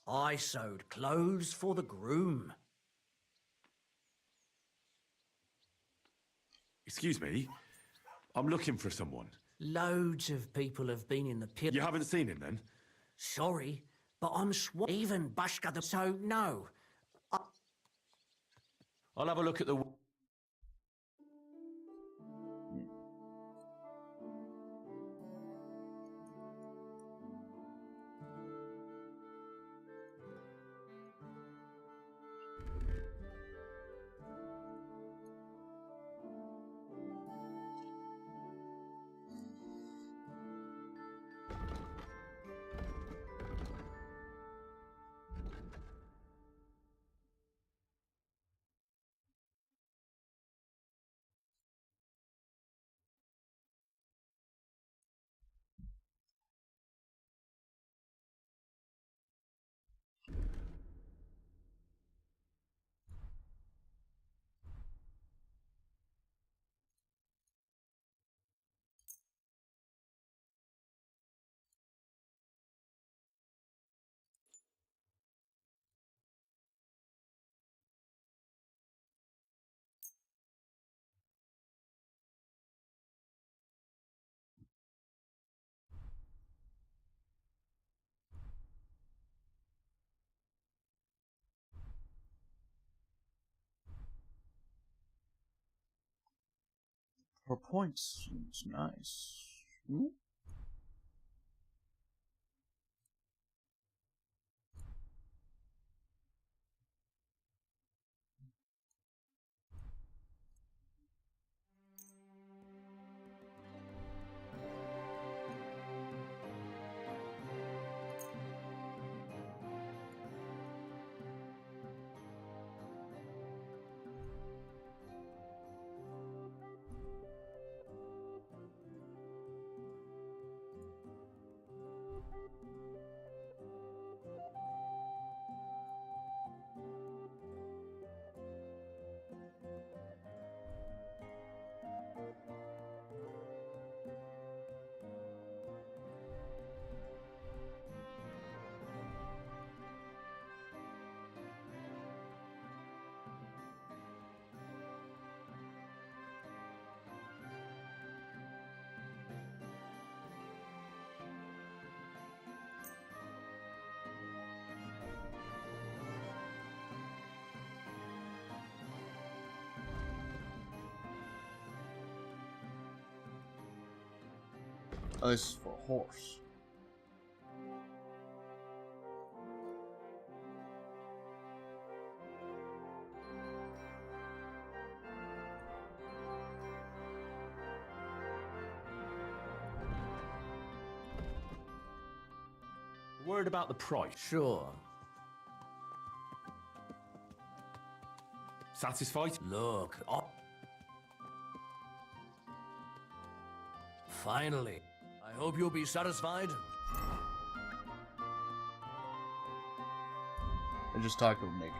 I sewed clothes for the groom. Excuse me? I'm looking for someone. Loads of people have been in the pit. You haven't seen him then? Sorry, but I'm even Bashka the... So, no. I'll have a look at the... For points seems nice. Ooh. Oh, this is for a horse. Word about the price. Sure. Satisfied? Look, finally. I hope you'll be satisfied. I just talked about making.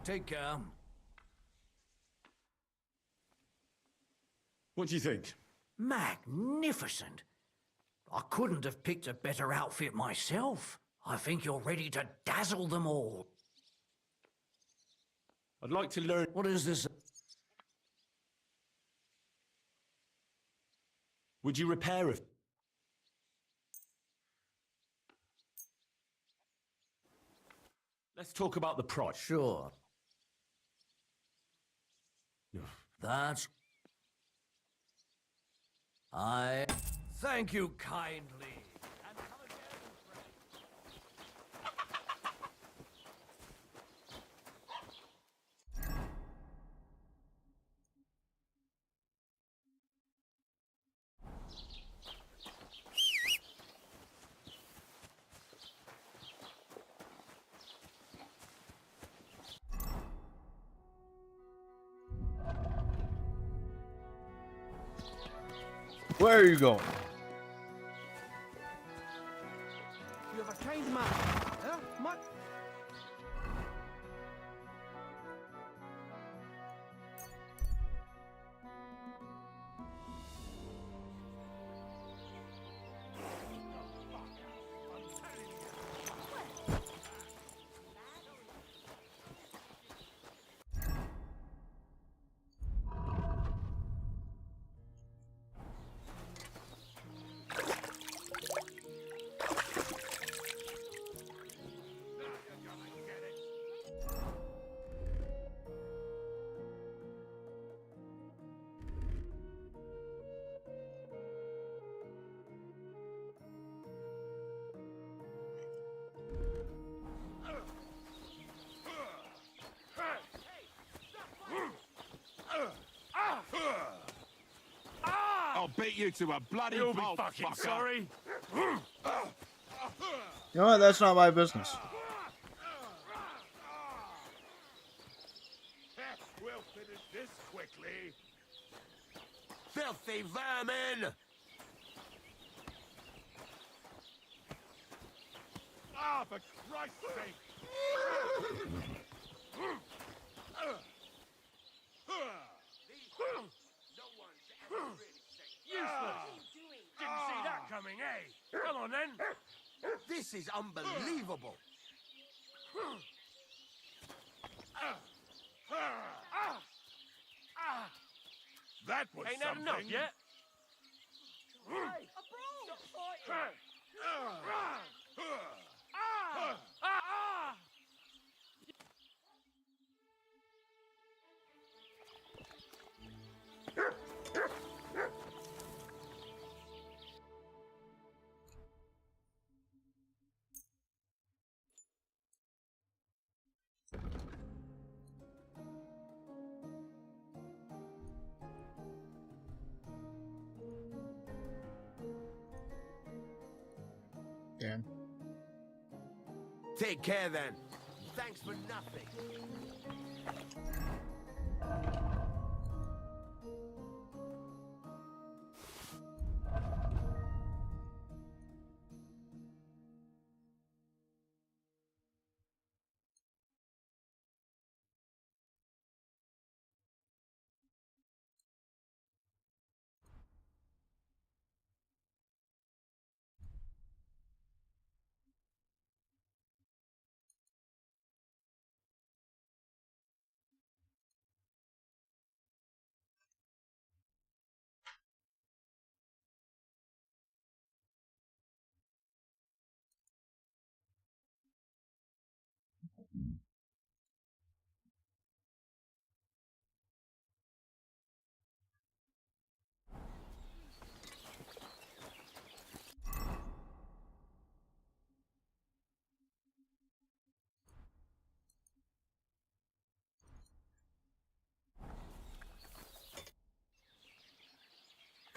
Take care. What do you think? Magnificent. I couldn't have picked a better outfit myself. I think you're ready to dazzle them all. I'd like to learn... What is this? Would you repair it? Let's talk about the price. Sure. That's... Thank you kindly. Where are you going? You have a kind man, huh? I'll beat you to a bloody You'll be pulp, fucking fucker. sorry. You know what? That's not my business. We'll finish this quickly. Filthy vermin! Ah, for Christ's sake! Useless! Didn't see that coming, eh? Come on, then! This is unbelievable. That was Ain't that something. enough yet? Dan. Take care then. Thanks for nothing.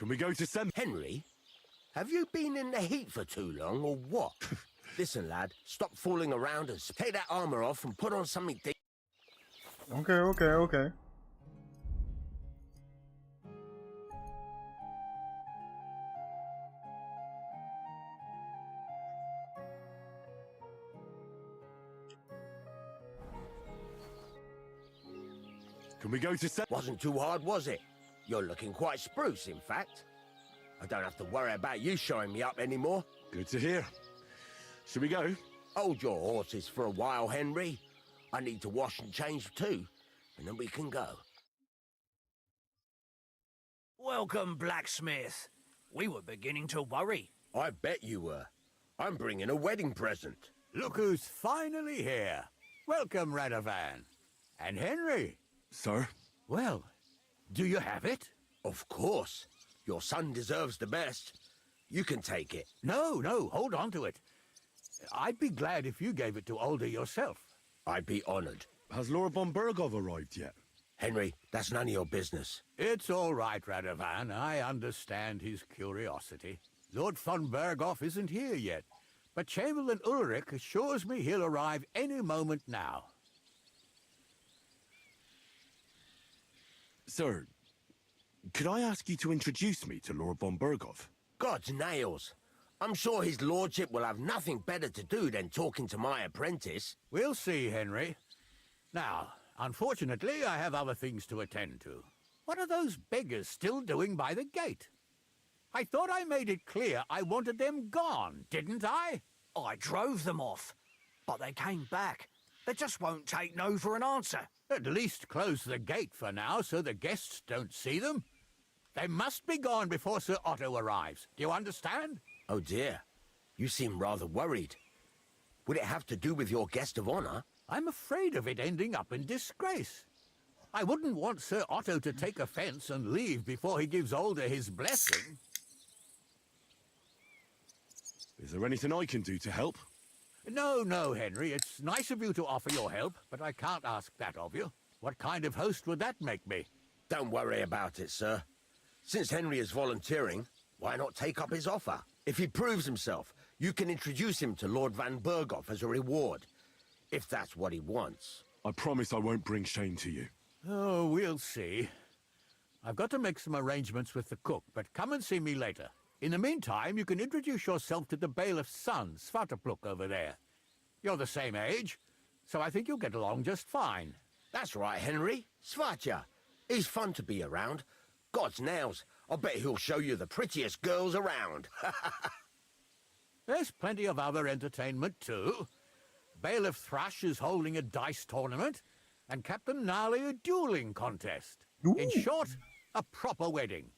Can we go to Sem... Henry, have you been in the heat for too long, or what? Listen, lad, stop fooling around and take that armor off and put on something deep. Okay. Can we go to Sem... Wasn't too hard, was it? You're looking quite spruce, in fact. I don't have to worry about you showing me up anymore. Good to hear. Shall we go? Hold your horses for a while, Henry. I need to wash and change too, and then we can go. Welcome, blacksmith. We were beginning to worry. I bet you were. I'm bringing a wedding present. Look who's finally here. Welcome, Radovan. And Henry. Sir? Well, do you have it? Of course. Your son deserves the best. You can take it. No, hold on to it. I'd be glad if you gave it to Alder yourself. I'd be honored. Has Lord von Bergov arrived yet? Henry, that's none of your business. It's all right, Radovan. I understand his curiosity. Lord von Bergov isn't here yet, but Chamberlain Ulrich assures me he'll arrive any moment now. Sir, could I ask you to introduce me to Lord von Bergov? God's nails. I'm sure his lordship will have nothing better to do than talking to my apprentice. We'll see, Henry. Now, unfortunately, I have other things to attend to. What are those beggars still doing by the gate? I thought I made it clear I wanted them gone, didn't I? I drove them off, but they came back. They just won't take no for an answer. At least close the gate for now so the guests don't see them. They must be gone before Sir Otto arrives. Do you understand? Oh dear. You seem rather worried. Would it have to do with your guest of honor? I'm afraid of it ending up in disgrace. I wouldn't want Sir Otto to take offense and leave before he gives Alder his blessing. Is there anything I can do to help? No, Henry. It's nice of you to offer your help, but I can't ask that of you. What kind of host would that make me? Don't worry about it, sir. Since Henry is volunteering, why not take up his offer? If he proves himself, you can introduce him to Lord Van Berghoff as a reward, if that's what he wants. I promise I won't bring shame to you. Oh, we'll see. I've got to make some arrangements with the cook, but come and see me later. In the meantime, you can introduce yourself to the bailiff's son, Svatopluk, over there. You're the same age, so I think you'll get along just fine. That's right, Henry. Svatja. He's fun to be around. God's nails, I bet he'll show you the prettiest girls around. There's plenty of other entertainment, too. Bailiff Thrush is holding a dice tournament, and Captain Gnarly a dueling contest. Ooh. In short, a proper wedding.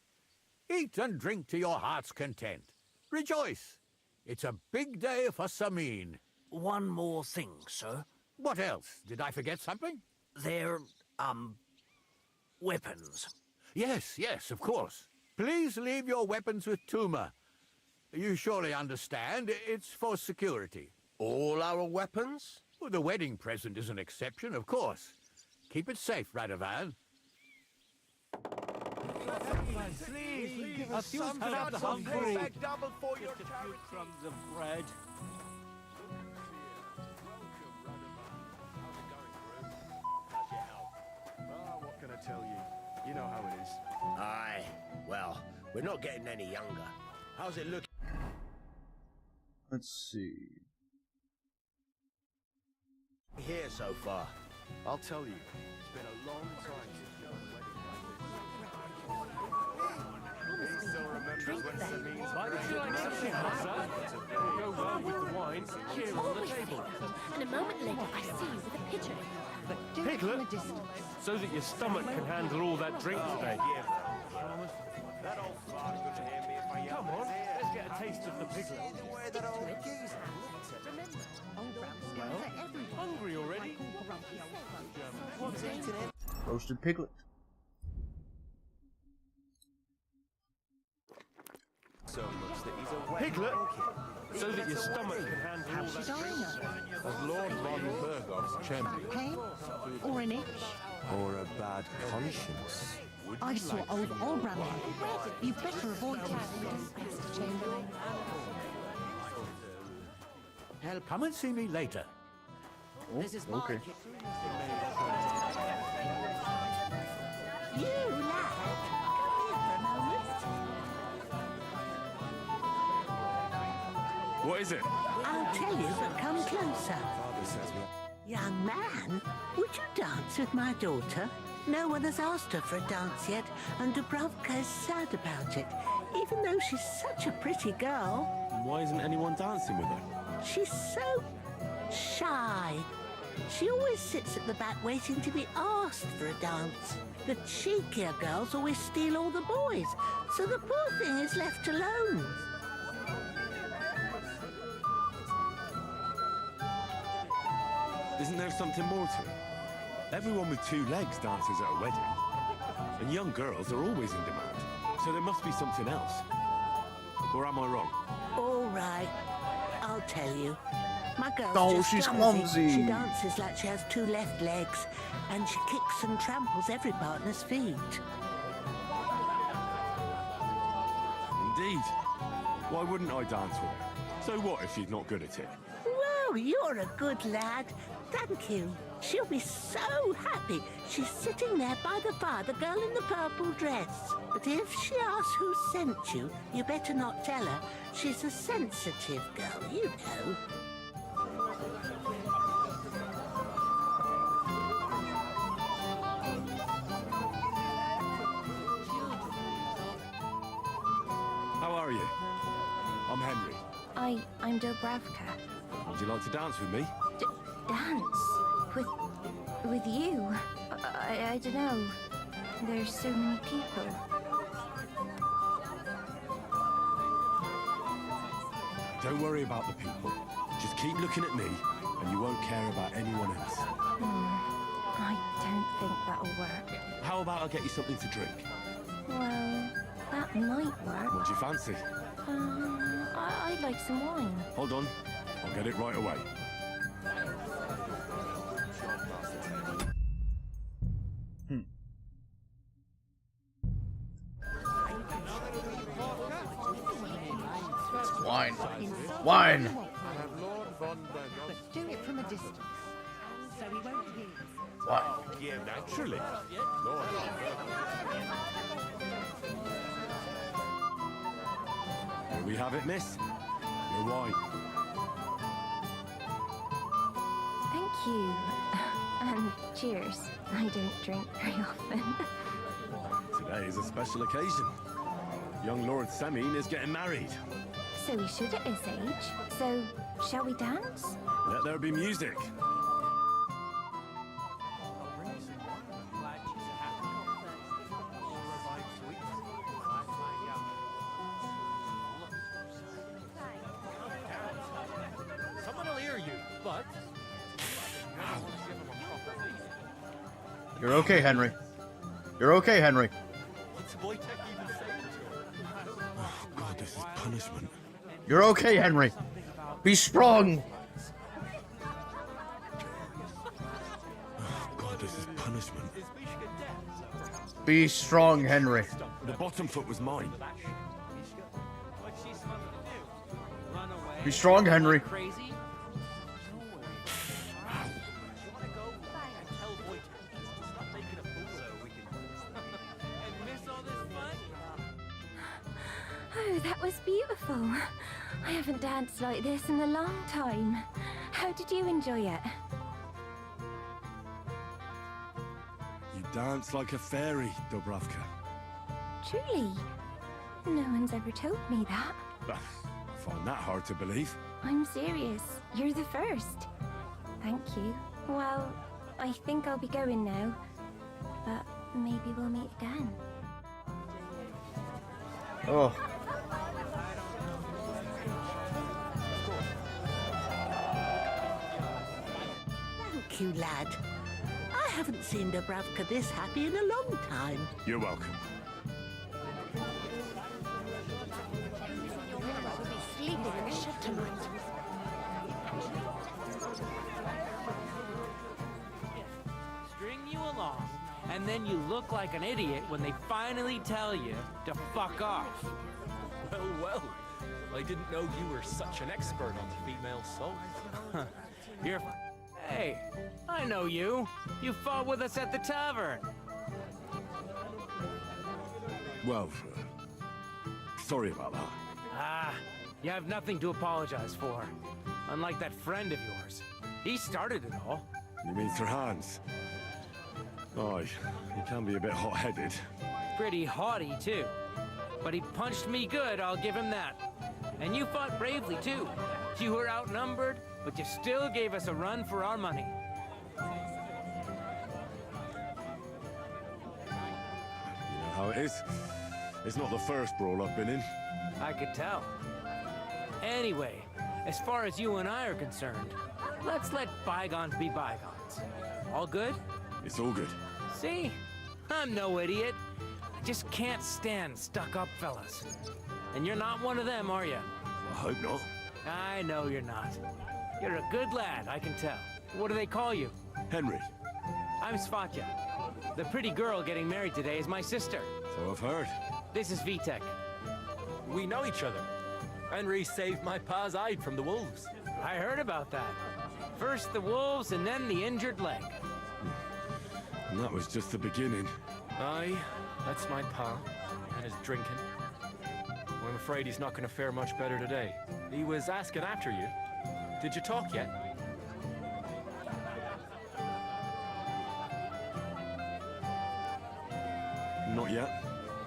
Eat and drink to your heart's content. Rejoice. It's a big day for Samin. One more thing, sir. What else? Did I forget something? They're, weapons. Yes, of course. Please leave your weapons with Tuma. You surely understand, it's for security. All our weapons? Well, the wedding present is an exception, of course. Keep it safe, Radovan. Please, a few crumbs of bread. Double for your just a few crumbs of bread. What can I tell you? You know how it is. Aye. Well, we're not getting any younger. How's it look? Let's see. Here so far. I'll tell you, it's been a long time since your wedding. He still remembers when Samin's Why would you like something hot, sir? It'll go well with the wine here on the table. And a moment later, I see you with a pitcher in your hand. But Piglet, so that your stomach can handle all that drink today. That old fart couldn't hear me if I yelled Come on, in his ear. let's get a taste of the piglet. Stick to it. Hungry already? What's eating him? Roasted piglet. So much that he's awake. Piglet, so that your stomach can handle all that drink. As Lord von Bergov's champion. Pain? Or an itch? Or a bad conscience. I saw old Olbram. You better avoid him, Mr. Chamberlain. Hell, come and see me later. Oh, okay. You, lad, come here for a moment. What is it? I'll tell you, but come closer. Young man, would you dance with my daughter? No one has asked her for a dance yet, and Dubravka is sad about it. even though she's such a pretty girl. Why isn't anyone dancing with her? She's so shy. She always sits at the back waiting to be asked for a dance. The cheekier girls always steal all the boys, so the poor thing is left alone. Isn't there something more to it? Everyone with 2 legs dances at a wedding. And young girls are always in demand. So there must be something else. Or am I wrong? All right, I'll tell you. My girl's Oh, just she's clumsy. clumsy. She dances like she has 2 left legs, and she kicks and tramples every partner's feet. Indeed. Why wouldn't I dance with her? So what if she's not good at it? Well, you're a good lad. Thank you. She'll be so happy. She's sitting there by the fire, the girl in the purple dress. But if she asks who sent you, you better not tell her. She's a sensitive girl, you know. How are you? I'm Henry. I'm Dobravka. Would you like to dance with me? Dance? With you? I don't know. There's so many people. Don't worry about the people. Just keep looking at me, and you won't care about anyone else. I don't think that'll work. How about I get you something to drink? Well, that might work. What do you fancy? I'd like some wine. Hold on. I'll get it right away. Wine. Wine! But do it from a distance, so he won't hear. Wine. Yeah, naturally. Here we have it, miss. Your wine. Thank you. And cheers. I don't drink very often. Today is a special occasion. Young Lord Semine is getting married. So he should at his age. So, shall we dance? Let there be music. Someone will hear you, but... You're okay, Henry. You're okay, Henry. What's Wojtek even saying to her? Oh, God, this is punishment. You're okay, Henry. Be strong. Oh, God, this is punishment. Be strong, Henry. The bottom foot was mine. Be strong, Henry. Crazy? Oh, that was beautiful. I haven't danced like this in a long time. How did you enjoy it? You dance like a fairy, Dobravka. Truly? No one's ever told me that. I find that hard to believe. I'm serious. You're the first. Thank you. Well, I think I'll be going now. But maybe we'll meet again. Oh. Thank you, lad. I haven't seen Dobravka this happy in a long time. You're welcome. Sleeping in the shed tonight. String you along, and then you look like an idiot when they finally tell you to fuck off. Well, well. I didn't know you were such an expert on the female soul. You're... Hey, I know you. You fought with us at the tavern. Well, sorry about that. Ah, you have nothing to apologize for. Unlike that friend of yours. He started it all. You mean Sir Hans? Aye, he can be a bit hot-headed. Pretty haughty, too. But he punched me good, I'll give him that. And you fought bravely, too. You were outnumbered, but you still gave us a run for our money. You know how it is. It's not the first brawl I've been in. I could tell. Anyway, as far as you and I are concerned, let's let bygones be bygones. All good? It's all good. See? I'm no idiot. I just can't stand stuck-up fellas. And you're not one of them, are you? I hope not. I know you're not. You're a good lad, I can tell. What do they call you? Henry. I'm Svatja. The pretty girl getting married today is my sister. So I've heard. This is Vitek. We know each other. Henry saved my pa's hide from the wolves. I heard about that. First the wolves and then the injured leg. And that was just the beginning. Aye, that's my pa. And his drinking. I'm afraid he's not going to fare much better today. He was asking after you. Did you talk yet? Not yet.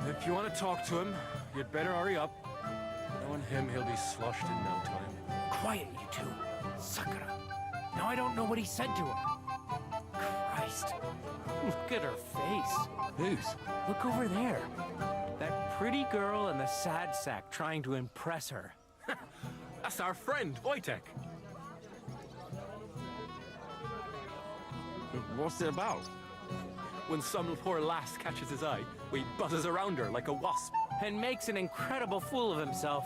If you want to talk to him, you'd better hurry up. Knowing him, he'll be sloshed in no time. Quiet, you two. Sakura. Now I don't know what he said to her. Christ. Look at her face. Whose? Look over there. That pretty girl in the sad sack trying to impress her. That's our friend, Wojtek. What's it about? When some poor lass catches his eye, we buzzes around her like a wasp. And makes an incredible fool of himself.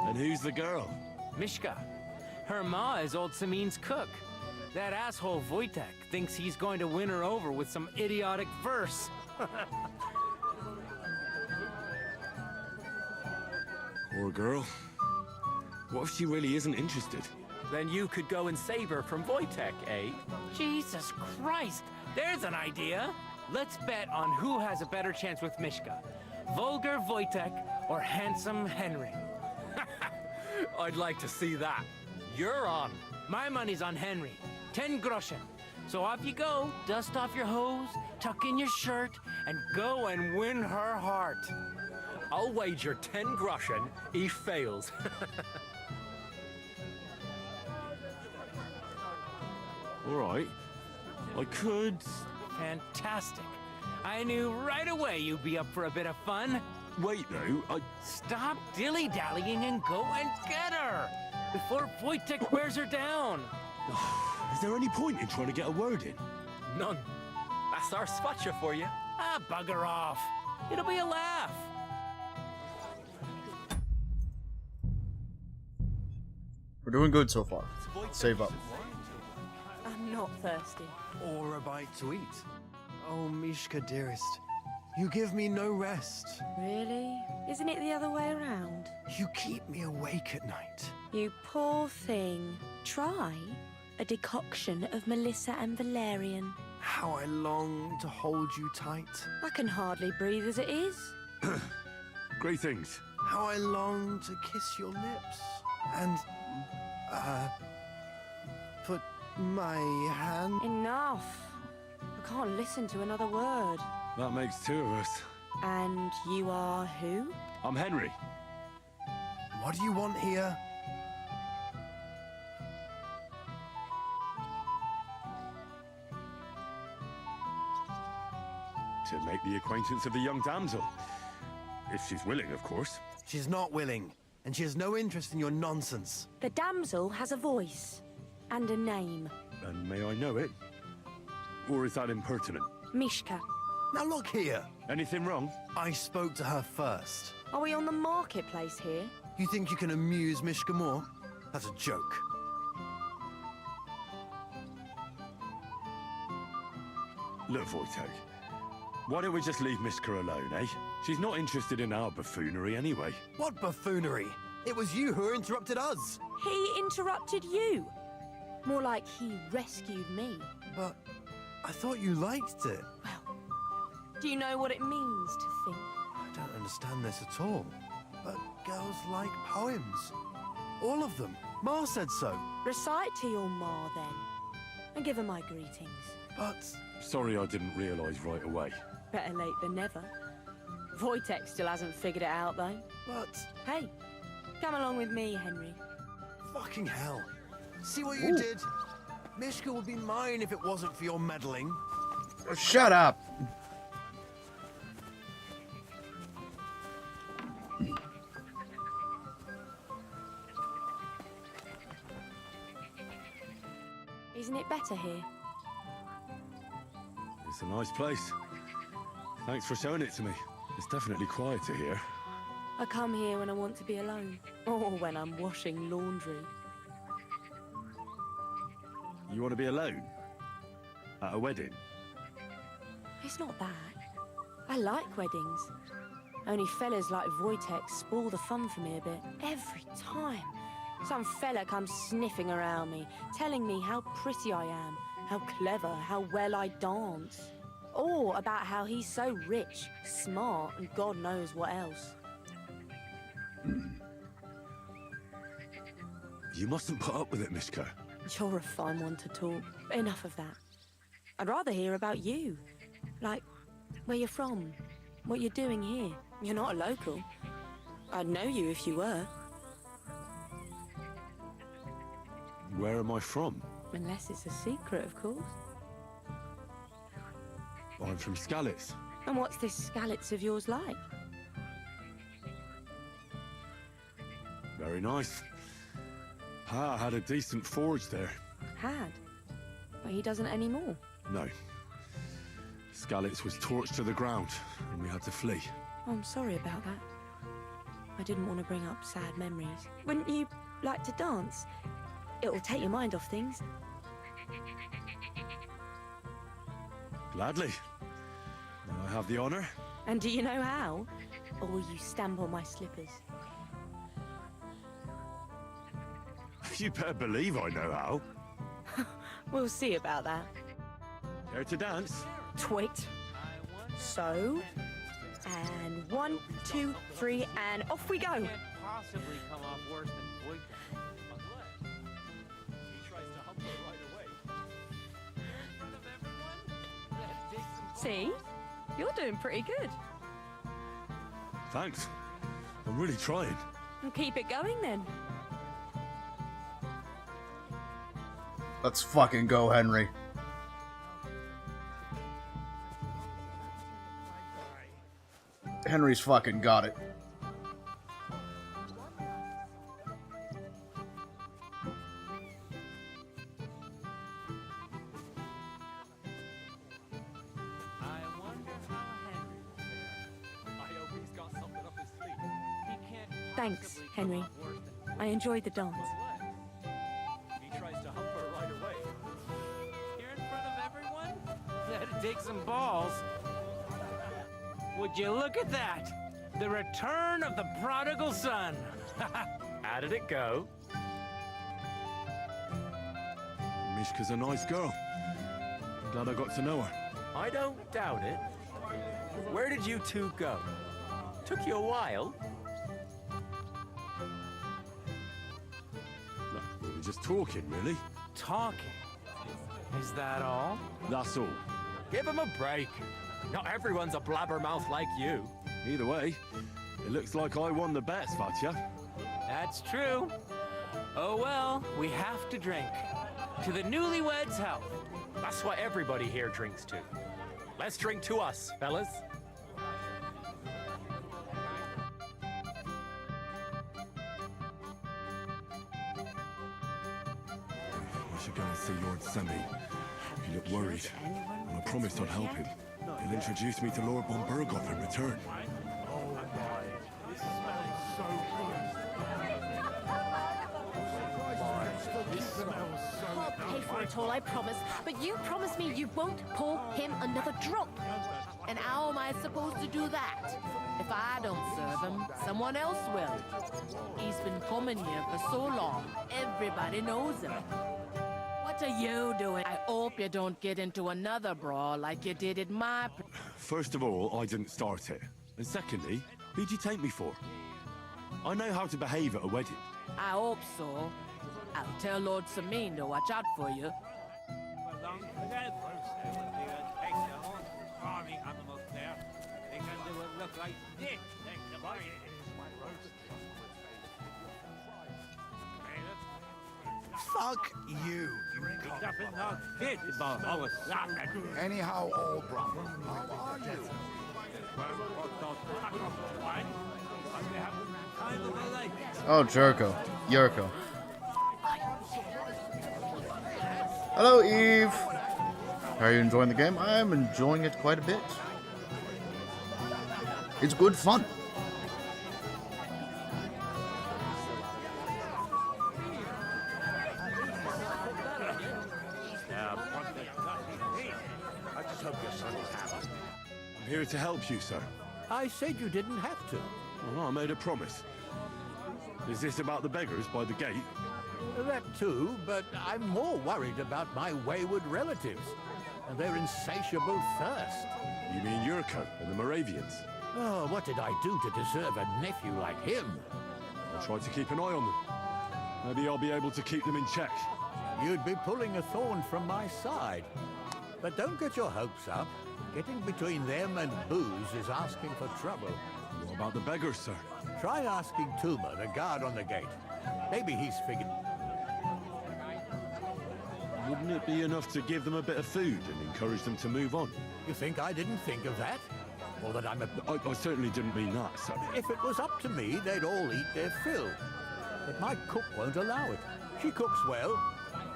And who's the girl? Mishka. Her ma is old Samin's cook. That asshole Wojtek thinks he's going to win her over with some idiotic verse. Poor girl. What if she really isn't interested? Then you could go and save her from Wojtek, eh? Jesus Christ! There's an idea! Let's bet on who has a better chance with Mishka. Vulgar Wojtek or handsome Henry. I'd like to see that. You're on. My money's on Henry. 10 groschen. So off you go, dust off your hose, tuck in your shirt, and go and win her heart. I'll wager 10 groschen he fails. All right. I could... Fantastic. I knew right away you'd be up for a bit of fun. Wait, though, Stop dilly-dallying and go and get her! Before Wojtek wears her down! Is there any point in trying to get a word in? None. That's our Svatja for you. Ah, bugger off. It'll be a laugh. We're doing good so far. Save up. I'm not thirsty. Or a bite to eat. Oh, Mishka, dearest. You give me no rest. Really? Isn't it the other way around? You keep me awake at night. You poor thing. Try a decoction of Melissa and Valerian. How I long to hold you tight. I can hardly breathe as it is. Great things. How I long to kiss your lips. And, put my hand... Enough. I can't listen to another word. That makes two of us. And you are who? I'm Henry. What do you want here? To make the acquaintance of the young damsel. If she's willing, of course. She's not willing, and she has no interest in your nonsense. The damsel has a voice and a name. And may I know it? Or is that impertinent? Mishka. Now look here. Anything wrong? I spoke to her first. Are we on the marketplace here? You think you can amuse Mishka more? That's a joke. Look, Wojtek. Why don't we just leave Mishka alone, eh? She's not interested in our buffoonery anyway. What buffoonery? It was you who interrupted us. He interrupted you. More like he rescued me. But I thought you liked it. Well, do you know what it means to think? I don't understand this at all. But girls like poems. All of them. Ma said so. Recite to your ma, then. And give her my greetings. But... Sorry I didn't realise right away. Better late than never. Wojtek still hasn't figured it out, though. What? Hey, come along with me, Henry. Fucking hell. See what you did? Mishka would be mine if it wasn't for your meddling. Oh, shut up! Isn't it better here? It's a nice place. Thanks for showing it to me. It's definitely quieter here. I come here when I want to be alone. Or when I'm washing laundry. You want to be alone? At a wedding? It's not that. I like weddings. Only fellas like Wojtek spoil the fun for me a bit. Every time. Some fella comes sniffing around me, telling me how pretty I am, how clever, how well I dance. Or about how he's so rich, smart, and God knows what else. You mustn't put up with it, Mishka. You're a fine one to talk. Enough of that. I'd rather hear about you. Like, where you're from, what you're doing here. You're not a local. I'd know you if you were. Where am I from? Unless it's a secret, of course. I'm from Skalitz. And what's this Skalitz of yours like? Very nice. Pa had a decent forge there. Had. But he doesn't anymore. No. Skalitz was torched to the ground, and we had to flee. Oh, I'm sorry about that. I didn't want to bring up sad memories. Wouldn't you like to dance? It'll take your mind off things. Gladly. May I have the honor? And do you know how? Or will you stamp on my slippers? You better believe I know how. We'll see about that. Care to dance? Twit. So. And 1, 2, 3, and off we go. Can't possibly come off worse than Wojtek. See? You're doing pretty good. Thanks. I'm really trying. Well, keep it going then. Let's fucking go, Henry. Henry's fucking got it. Thanks, Henry. I enjoyed the dance. He tries to hump her right away. Here in front of everyone? That'd take some balls. Would you look at that? The return of the prodigal son. How did it go? Mishka's a nice girl. I'm glad I got to know her. I don't doubt it. Where did you two go? Took you a while? We were just talking, really. Talking? Is that all? That's all. Give him a break. Not everyone's a blabbermouth like you. Either way, it looks like I won the bet, Svatya. That's true. Oh well, we have to drink. To the newlyweds' health. That's what everybody here drinks to. Let's drink to us, fellas. I should go and see Lord Semi. He looked worried, and I promised I'd help him. He'll introduce me to Lord von Burgoff in return. Oh my, this smells so good. This smells so I'll pay for it all, I promise. But you promise me you won't pour him another drop. And how am I supposed to do that? If I don't serve him, someone else will. He's been coming here for so long, everybody knows him. What are you doing? I hope you don't get into another brawl like you did at my... First of all, I didn't start it. And secondly, who'd you take me for? I know how to behave at a wedding. I hope so. I'll tell Lord Samin to watch out for you. look like this next to my Fuck you, Anyhow, old brother, how are you? Oh, Jericho. Jericho. Hello, Eve. How are you enjoying the game? I am enjoying it quite a bit. It's good fun. I just hope your son is happy. I'm here to help you, sir. I said you didn't have to. Well, I made a promise. Is this about the beggars by the gate? That too, but I'm more worried about my wayward relatives and their insatiable thirst. You mean Yurko and the Moravians? Oh, what did I do to deserve a nephew like him? I'll try to keep an eye on them. Maybe I'll be able to keep them in check. You'd be pulling a thorn from my side. But don't get your hopes up. Getting between them and booze is asking for trouble. What about the beggars, sir? Try asking Tuma, the guard on the gate. Maybe he's figured... Wouldn't it be enough to give them a bit of food and encourage them to move on? You think I didn't think of that? Or that I'm a... I certainly didn't mean that, sir. If it was up to me, they'd all eat their fill. But my cook won't allow it. She cooks well,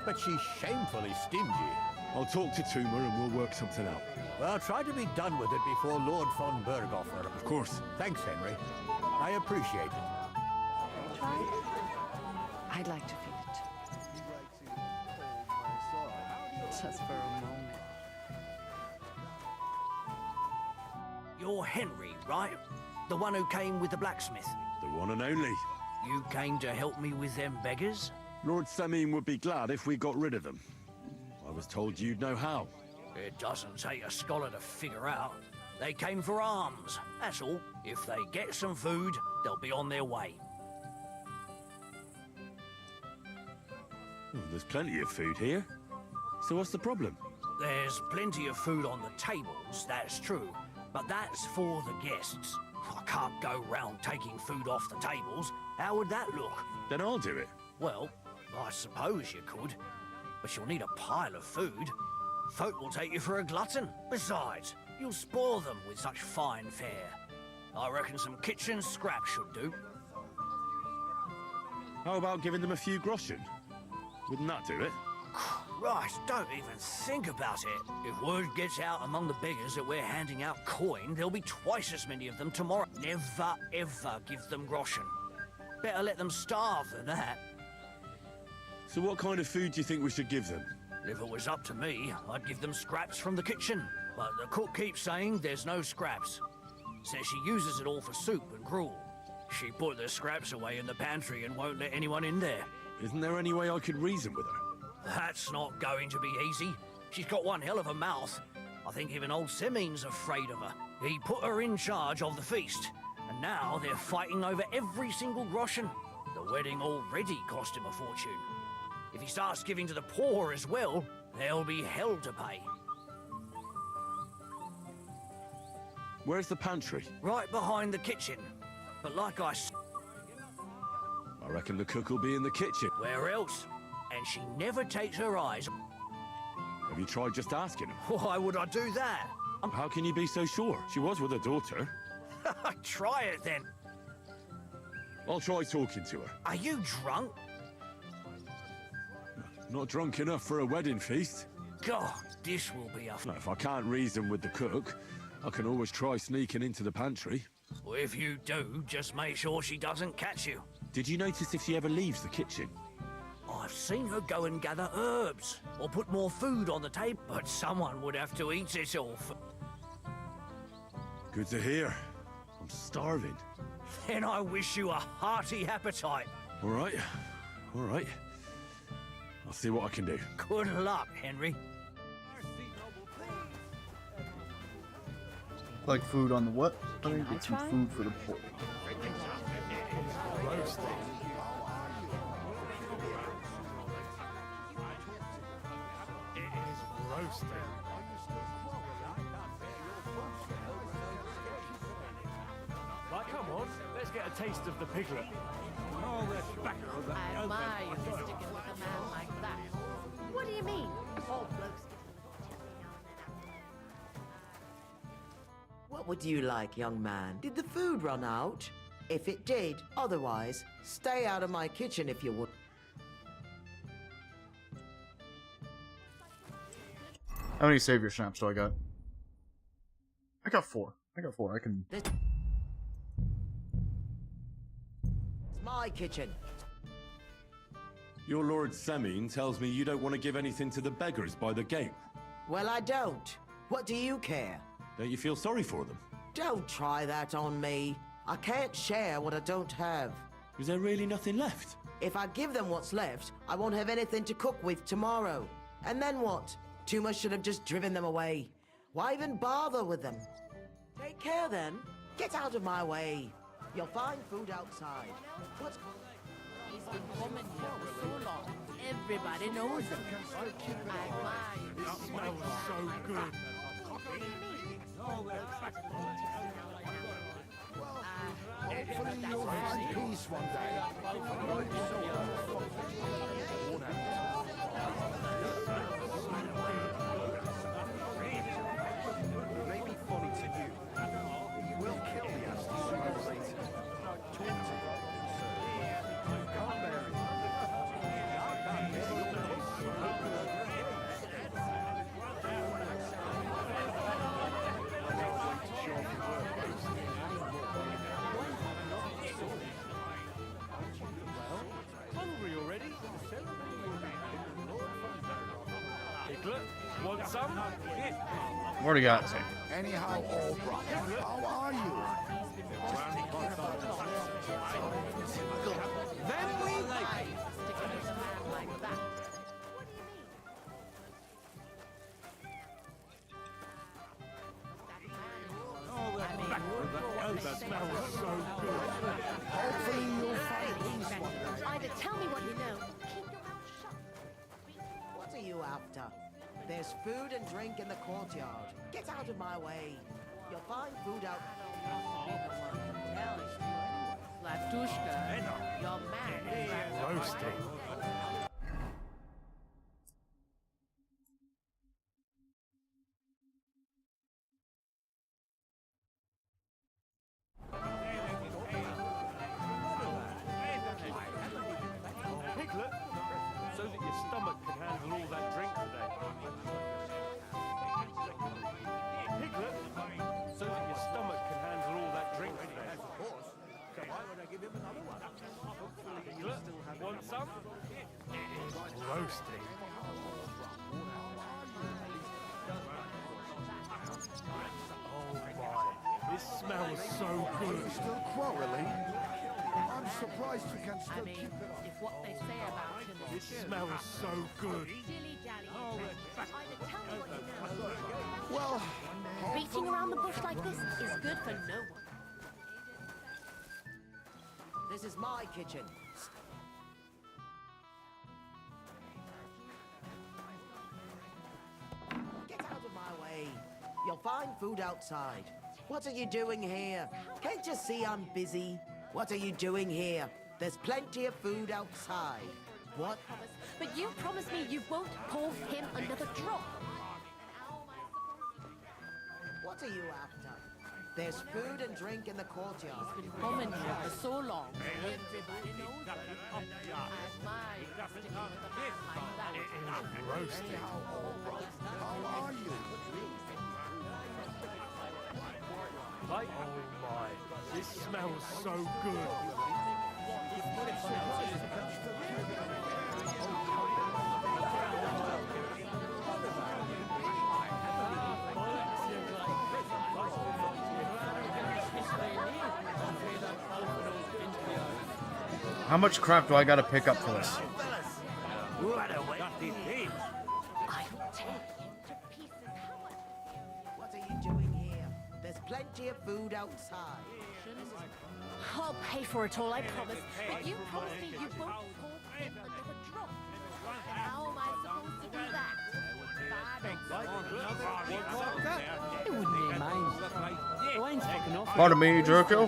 but she's shamefully stingy. I'll talk to Tuma and we'll work something out. Well, try to be done with it before Lord von Berghofer. Of course. Thanks, Henry. I appreciate it. I'd like to feel it. Just for a moment. You're Henry, right? The one who came with the blacksmith. The one and only. You came to help me with them beggars? Lord Semine would be glad if we got rid of them. I was told you'd know how. It doesn't take a scholar to figure out. They came for alms, that's all. If they get some food, they'll be on their way. Well, there's plenty of food here. So what's the problem? There's plenty of food on the tables, that's true. But that's for the guests. I can't go round taking food off the tables. How would that look? Then I'll do it. Well, I suppose you could. But you'll need a pile of food. Folk will take you for a glutton. Besides, you'll spoil them with such fine fare. I reckon some kitchen scraps should do. How about giving them a few groschen? Wouldn't that do it? Christ, don't even think about it. If word gets out among the beggars that we're handing out coin, there'll be twice as many of them tomorrow. Never, ever give them groschen. Better let them starve than that. So what kind of food do you think we should give them? If it was up to me, I'd give them scraps from the kitchen. But the cook keeps saying there's no scraps. Says she uses it all for soup and gruel. She put the scraps away in the pantry and won't let anyone in there. Isn't there any way I could reason with her? That's not going to be easy. She's got one hell of a mouth. I think even old Semine's afraid of her. He put her in charge of the feast, and now they're fighting over every single groschen. The wedding already cost him a fortune. If he starts giving to the poor as well, there'll be hell to pay. Where's the pantry? Right behind the kitchen. But like I reckon the cook will be in the kitchen. Where else? And she never takes her eyes. Have you tried just asking her? Why would I do that? How can you be so sure? She was with her daughter. Try it then. I'll try talking to her. Are you drunk? Not drunk enough for a wedding feast. God, this will be a... If I can't reason with the cook, I can always try sneaking into the pantry. Well, if you do, just make sure she doesn't catch you. Did you notice if she ever leaves the kitchen? I've seen her go and gather herbs, or put more food on the table, but someone would have to eat it all. Good to hear. I'm starving. Then I wish you a hearty appetite. All right. I'll see what I can do. Good luck, Henry. Like food on the what? I think it's some food for the poor. Roasting. It is roasting. a taste of the piglet. All respect for the I admire you for sticking with a man like that. What do you mean? All blokes What would you like, young man? Did the food run out? If it did, otherwise, stay out of my kitchen if you would. How many savior snaps do I got? I got 4. I can... It's my kitchen. Your Lord Semin tells me you don't want to give anything to the beggars by the gate. Well, I don't. What do you care? Don't you feel sorry for them? Don't try that on me. I can't share what I don't have. Is there really nothing left? If I give them what's left, I won't have anything to cook with tomorrow. And then what? Tuma should have just driven them away. Why even bother with them? Take care then. Get out of my way. You'll find food outside. What's... He's been coming here for so long. Everybody knows him. I admire you. It smells so good. All respect. Hopefully you'll find peace one day. It may be funny to you, but you will kill the Aston sooner or later. Talk to him. You can't bear it. Hungry already? Piglet, want some? What do you got? Anyhow, Albright, how are you? Then we like sticking with a man like that. All respect for the elder smells so good. Hopefully you'll find peace one day. Either tell me what you know, keep your mouth shut. What are you after? There's food and drink in the courtyard. Get out of my way. You'll find food out... Latushka, your man is Roasting. Piglet, so that your stomach can handle all that drink today. Piglet, so that your stomach can handle all that drink today. Of course. So why would I give him another one? Piglet, want some? Roasting. Oh my, this smells so good. Still quarreling? I'm surprised you can still keep it up. if what they say about him is This true. smells so good. Dilly-dally. Either tell me what you know. Well, Beating around the bush like this is good for no one. This is my kitchen. Get out of my way. You'll find food outside. What are you doing here? Can't you see I'm busy? What are you doing here? There's plenty of food outside. What? But you promised me you won't pour him another drop. What are you after? There's food and drink in the courtyard. Coming here for so long. Everybody knows him. I admire you for sticking with a man like that. Roasting. how are you? Like, oh my, this smells so good. How much crap do I gotta pick up for this? What a wet this is. What are you doing here? There's plenty of food outside. I'll pay for it all, I promise. But you promised me you won't pour him another drop. How am I supposed to do that? It wouldn't be mine. The wine's fucking off. Pardon me, Jerko.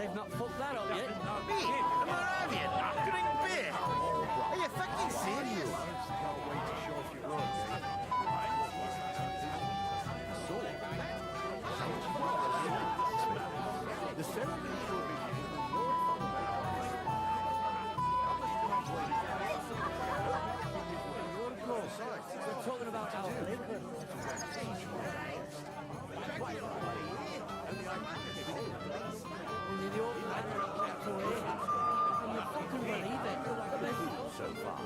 They've not fucked that up yet. Me? The Moravian? Drink beer? Are you fucking serious? The ceremony will be We're talking about our liquor. Only the old man kept away. Can you fucking believe it? so far.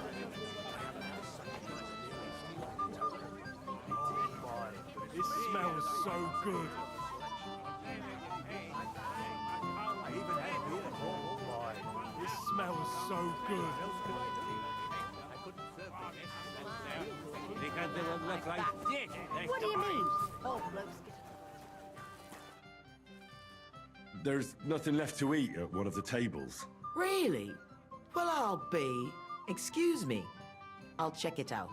This smells so good. This smells so good. Because they don't look like this. What do you mean? There's nothing left to eat at one of the tables. Really? Well, I'll be. Excuse me. I'll check it out.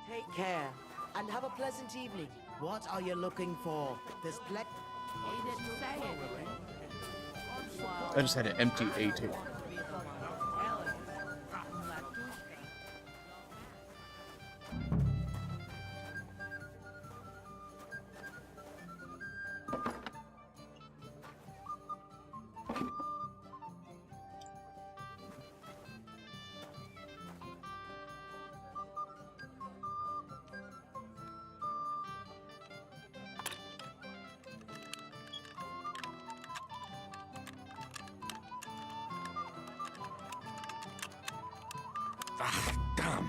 Take care and have a pleasant evening. What are you looking for? There's plenty. He didn't say anything. I just had to empty a table. Ah, damn.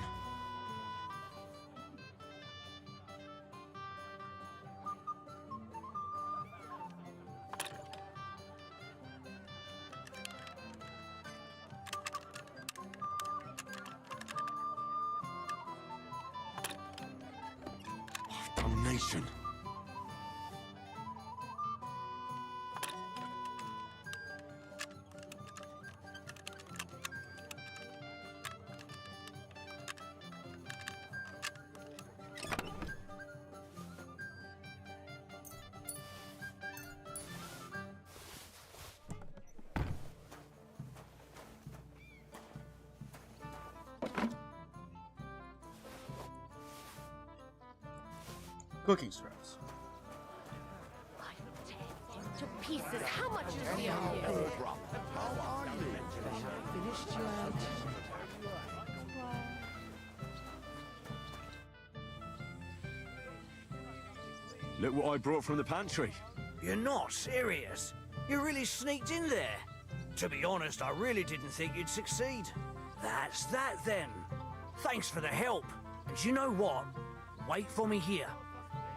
Damnation. Cooking scraps. To pieces. How much is he on you? How are you? They haven't finished yet. Look what I brought from the pantry. You're not serious? You really sneaked in there? To be honest, I really didn't think you'd succeed. That's that then. Thanks for the help. And you know what? Wait for me here.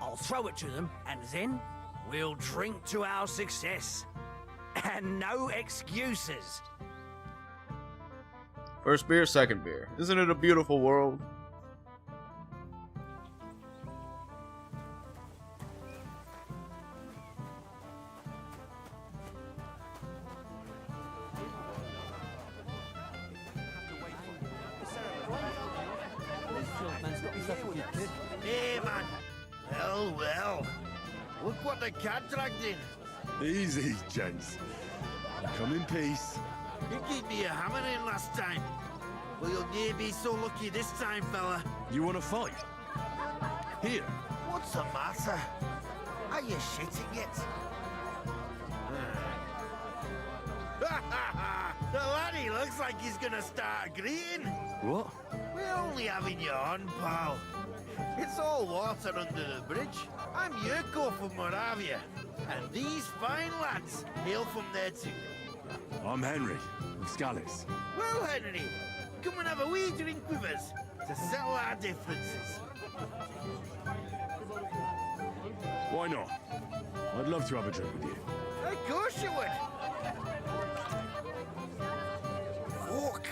I'll throw it to them, and then we'll drink to our success. And no excuses. First beer, second beer. Isn't it a beautiful world? Hey, man. Well. Look what the cat dragged in. Easy, gents. Come in peace. You gave me a hammer in last time. Well, you'll near be so lucky this time, fella. You want to fight? Here. What's the matter? Are you shitting it? The laddie looks like he's gonna start agreeing. What? We're only having you on, pal. It's all water under the bridge. I'm Yurko from Moravia, and these fine lads hail from there too. I'm Henry, of Scallis. Well, Henry, come and have a wee drink with us to settle our differences. Why not? I'd love to have a drink with you. Of course you would. Fuck.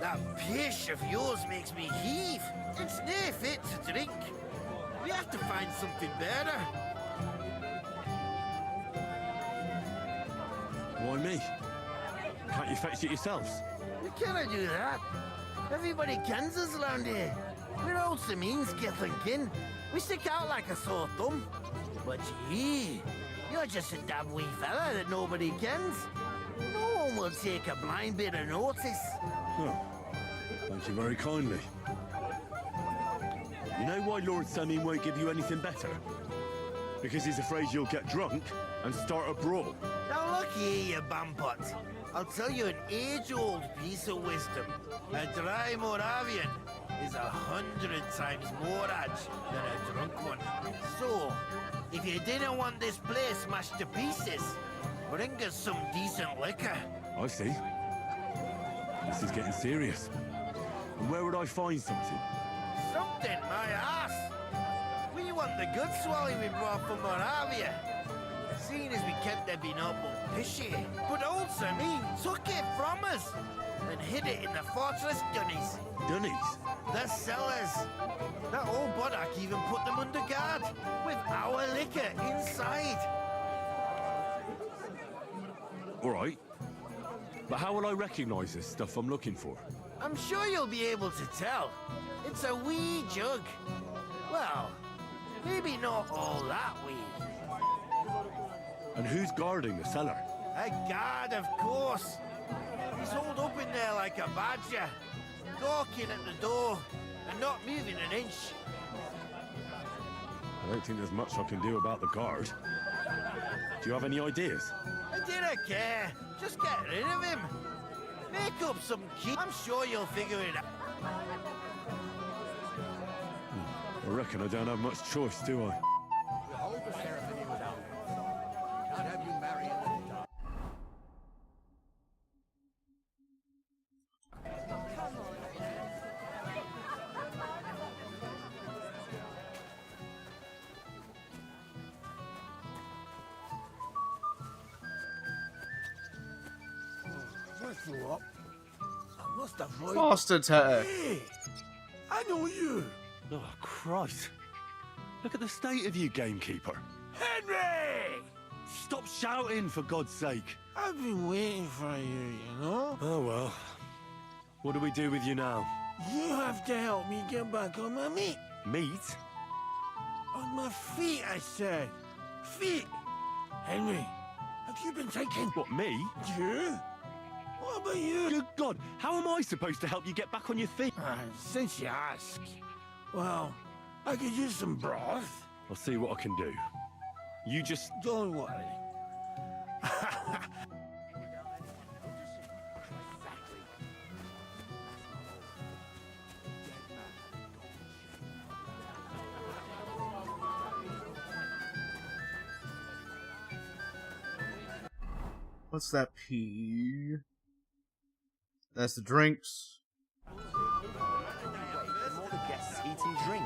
That pish of yours makes me heave. It's near fit to drink. We have to find something better. Why me? Can't you fetch it yourselves? We cannot do that. Everybody kens us around here. We're all Saminsky thinking. We stick out like a sore thumb. But ye, You're just a damn wee fella that nobody kens. No one will take a blind bit of notice. Oh, thank you very kindly. You know why Lord Semin won't give you anything better? Because he's afraid you'll get drunk and start a brawl. Now look here, you bampot. I'll tell you an age-old piece of wisdom. A dry Moravian is 100 times more edge than a drunk one. So, if you didn't want this place smashed to pieces, bring us some decent liquor. I see. This is getting serious. And where would I find something? Something, my ass! We want the good swally we brought from Moravia. Seeing as we kept there being awful fishy. But old Semin took it from us and hid it in the fortress dunnies. Dunnies? The cellars. That old Boddock even put them under guard with our liquor inside. All right. But how will I recognize this stuff I'm looking for? I'm sure you'll be able to tell. It's a wee jug. Well, maybe not all that wee. And who's guarding the cellar? A guard, of course. He's holed up in there like a badger, gawking at the door and not moving an inch. I don't think there's much I can do about the guard. Do you have any ideas? I didn't care. Just get rid of him. Make up some key. I'm sure you'll figure it out. I reckon I don't have much choice, do I? We'll hold the ceremony without him. Can't have you marry in the dark. I threw up. I must have voided. Foster Tech. Hey, I know you. Oh, Christ. Look at the state of you, gamekeeper. Henry! Stop shouting, for God's sake. I've been waiting for you, you know? Oh, well. What do we do with you now? You have to help me get back on my feet. Meat? On my feet, I said. Feet. Henry, have you been taken? What, me? You? What about you? Good God, how am I supposed to help you get back on your feet? Since you ask. Well, I could use some broth. I'll see what I can do. You just... Don't worry. What's that P? That's the drinks. All the guests eat and drink.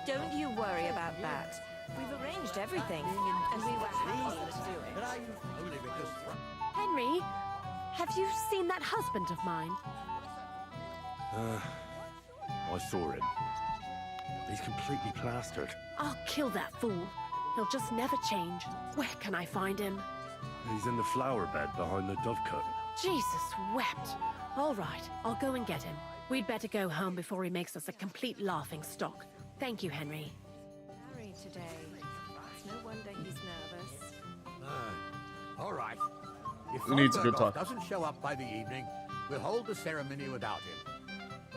Don't you worry about that. We've arranged everything, and we were happy to do it. Henry, have you seen that husband of mine? I saw him. He's completely plastered. I'll kill that fool. He'll just never change. Where can I find him? He's in the flower bed behind the dovecot. Jesus wept. All right, I'll go and get him. We'd better go home before he makes us a complete laughing stock. Thank you, Henry. Harry today. It's no wonder he's nervous. All right. If He needs a good Thorberg talk. doesn't show up by the evening, we'll hold the ceremony without him.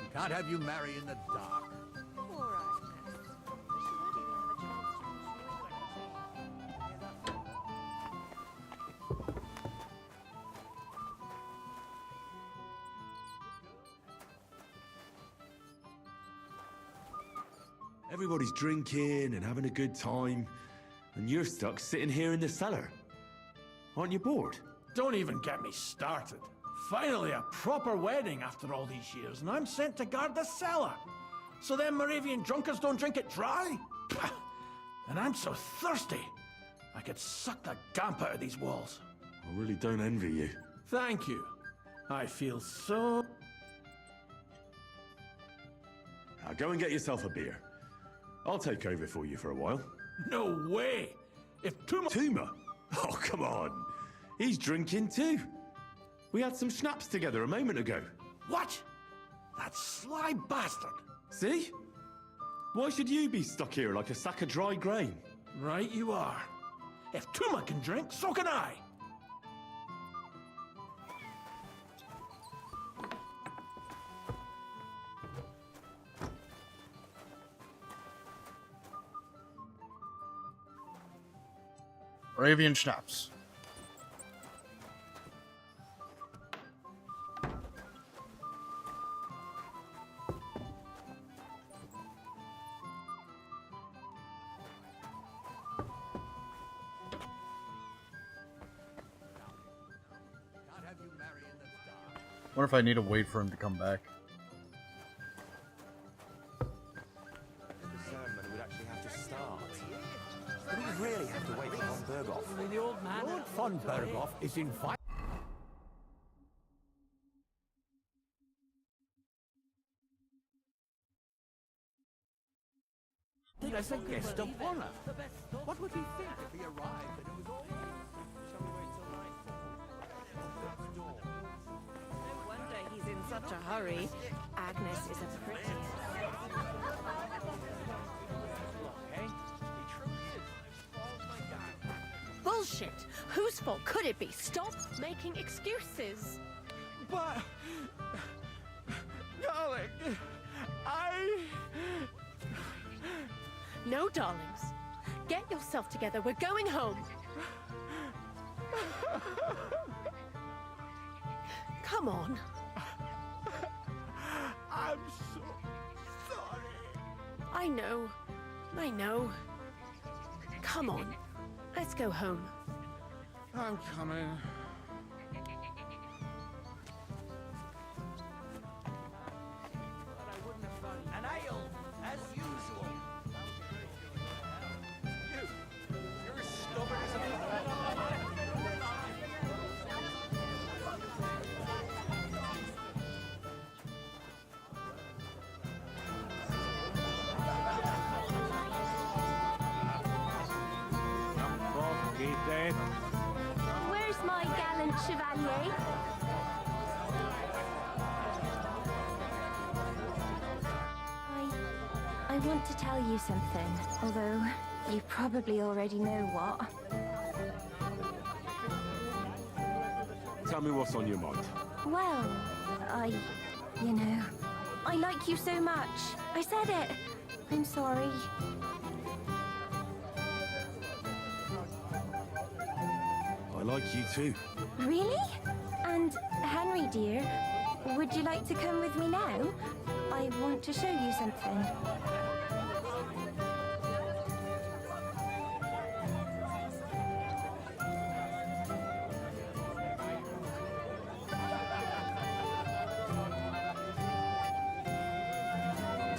We can't have you marry in the dark. All right, Max. She won't even have a chance Everybody's drinking and having a good time, and you're stuck sitting here in the cellar. Aren't you bored? Don't even get me started. Finally, a proper wedding after all these years, and I'm sent to guard the cellar. So them Moravian drunkards don't drink it dry? Pah! And I'm so thirsty, I could suck the damp out of these walls. I really don't envy you. Thank you. I feel so... Now go and get yourself a beer. I'll take over for you for a while. No way! If Tuma? Oh, come on. He's drinking too. We had some schnapps together a moment ago. What? That sly bastard! See? Why should you be stuck here like a sack of dry grain? Right you are. If Tuma can drink, so can I. Moravian schnapps. Wonder if I need to wait for him to come back. The ceremony would actually have to start. Do we really have to wait for Von Berghoff? The old man. Lord von Berghoff is invited. As a guest of honor. What would he think if he arrived and it was all... Shall we wait till nightfall? No wonder he's in such a hurry. Agnes is a pretty. Bullshit! Whose fault could it be? Stop making excuses! But... Darling, No, darlings. Get yourself together. We're going home. Come on. I'm so sorry. I know. I know. Come on. Let's go home. I'm coming. An ale, as usual. You're as stubborn as a Where's my gallant chevalier? I want to tell you something, although you probably already know what. Tell me what's on your mind. Well, you know, I like you so much. I said it. I'm sorry. I like you too. Really? And Henry, dear, would you like to come with me now? I want to show you something.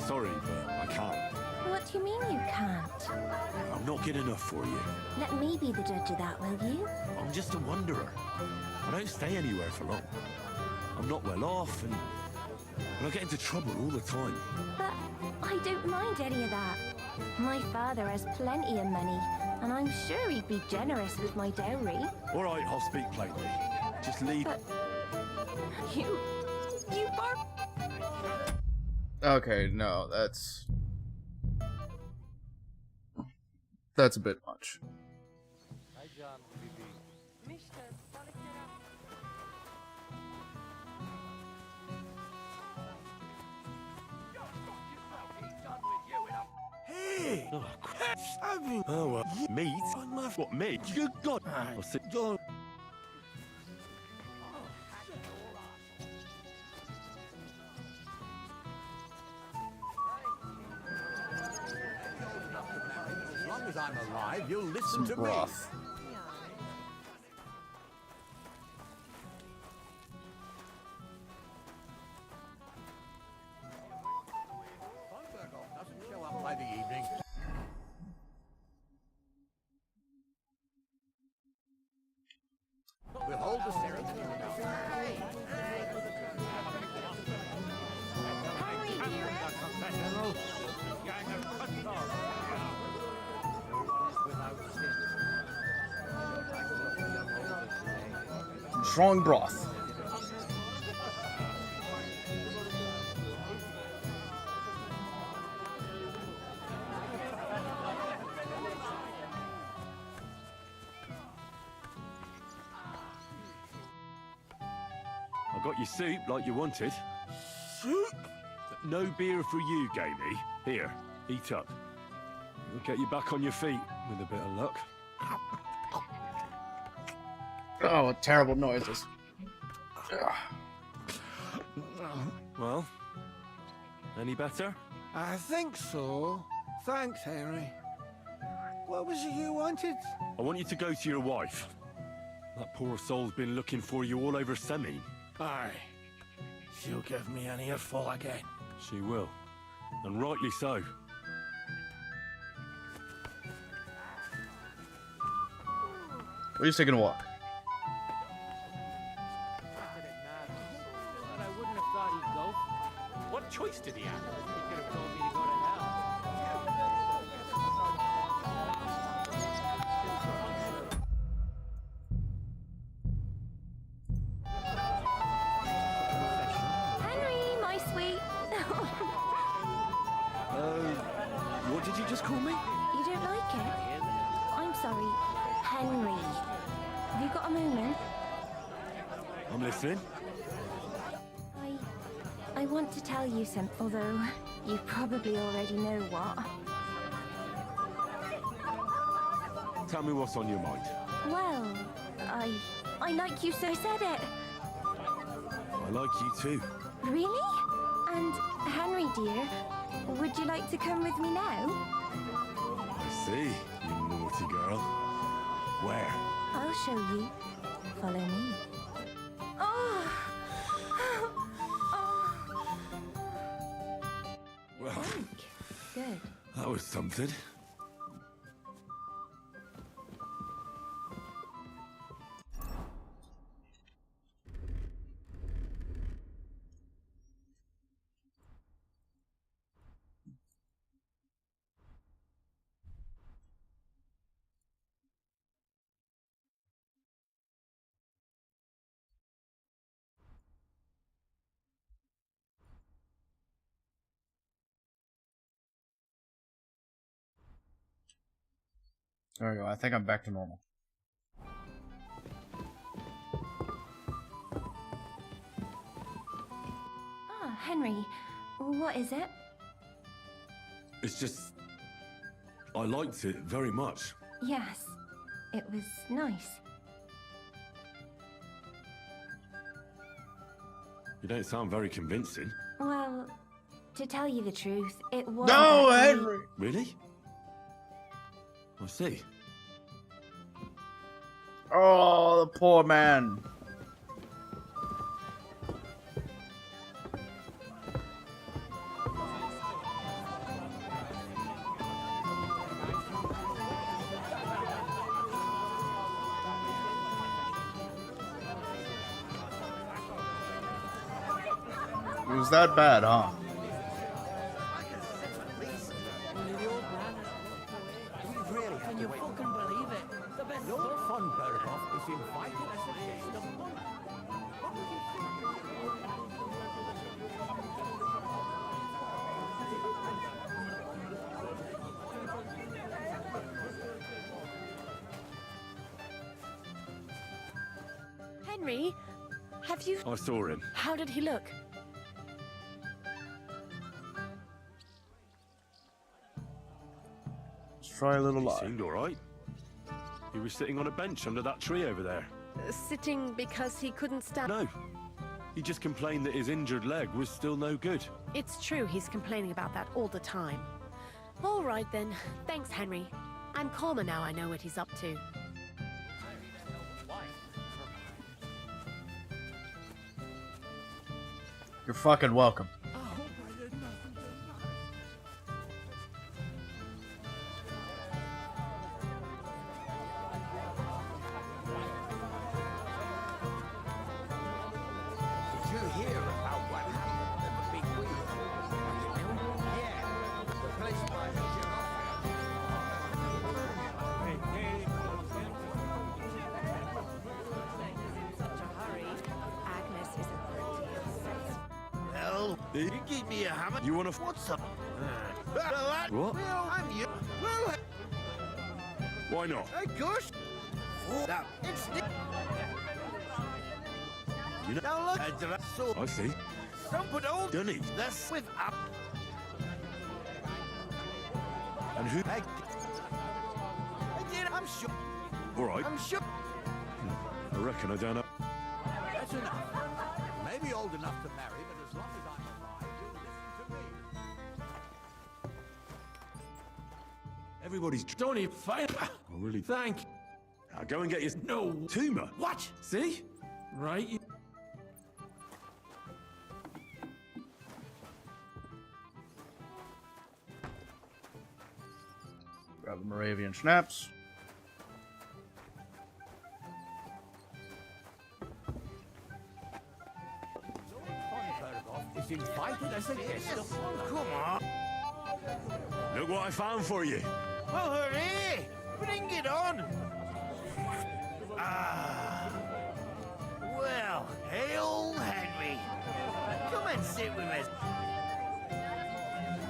Sorry, but I can't. What do you mean you can't? I'm not good enough for you. Let me be the judge of that, will you? I'm just a wanderer. I don't stay anywhere for long. I'm not well off, and I get into trouble all the time. But I don't mind any of that. My father has plenty of money, and I'm sure he'd be generous with my dowry. All right, I'll speak plainly. Just leave. But you bark. Okay, no, that's a bit much. Hey! Oh, crap. Oh, well, meat? What, meat? You got... I'll sit... As long as I'm alive, you'll listen Some to broth. me. Von Berghoff doesn't show up by the evening. We'll hold the ceremony Strong broth. I got your soup like you wanted. Soup? No beer for you, Gamey. Here, eat up. We'll get you back on your feet, with a bit of luck. Oh, what terrible noises. Well, any better? I think so. Thanks, Henry. What was it you wanted? I want you to go to your wife. That poor soul's been looking for you all over Semi. Aye. She'll give me an earful again. She will. And rightly so. We're just taking a walk. But I wouldn't have thought he'd go. What choice did he have? He could have told me to go to hell. Henry, my sweet. What did you just call me? You don't like it? I'm sorry. Henry. Have you got a moment? I'm listening. I want to tell you something, although you probably already know what. Tell me what's on your mind. Well, I like you, so I said it. I like you too. Really? And Henry, dear, would you like to come with me now? I see, you naughty girl. Where? I'll show you. Follow me. Oh! Well, Good. that was something. There we go. I think I'm back to normal. Ah, Henry, what is it? It's just... I liked it very much. Yes, it was nice. You don't sound very convincing. Well, to tell you the truth, it was. No, Henry! Really? I see. Oh, the poor man. It was that bad, huh? Can you fucking believe it? The best no fun bird off is invited us to taste of fun. Henry, have you... I saw him. How did he look? Let's try a little He lie. seemed all right. He was sitting on a bench under that tree over there. Sitting because he couldn't stand... No. He just complained that his injured leg was still no good. It's true, he's complaining about that all the time. All right then. Thanks, Henry. I'm calmer now I know what he's up to. You're fucking welcome. Did you hear about what happened at the big wheel? Yeah, the place by the Agnes is Well, you give me a hammer. You wanna... What's up? What? Well, I'm you. Well, Why not? of course. Now, it's... You know, Now look, I see. don't put old Dunny. this with up. And who? I did. I'm sure. All right. I'm sure. I reckon I don't know. That's enough. Maybe old enough to marry, but as long as I'm alive, you'll listen to me. Everybody's. Don't even fight. I really. Thank. Now go and get your No. tumour. What? See? Right. Grab the Moravian schnapps. Is invited as a guest of honor. Come on. Look what I found for you. Well, hooray! Bring it on. Ah. Well, hail Henry. Come and sit with us.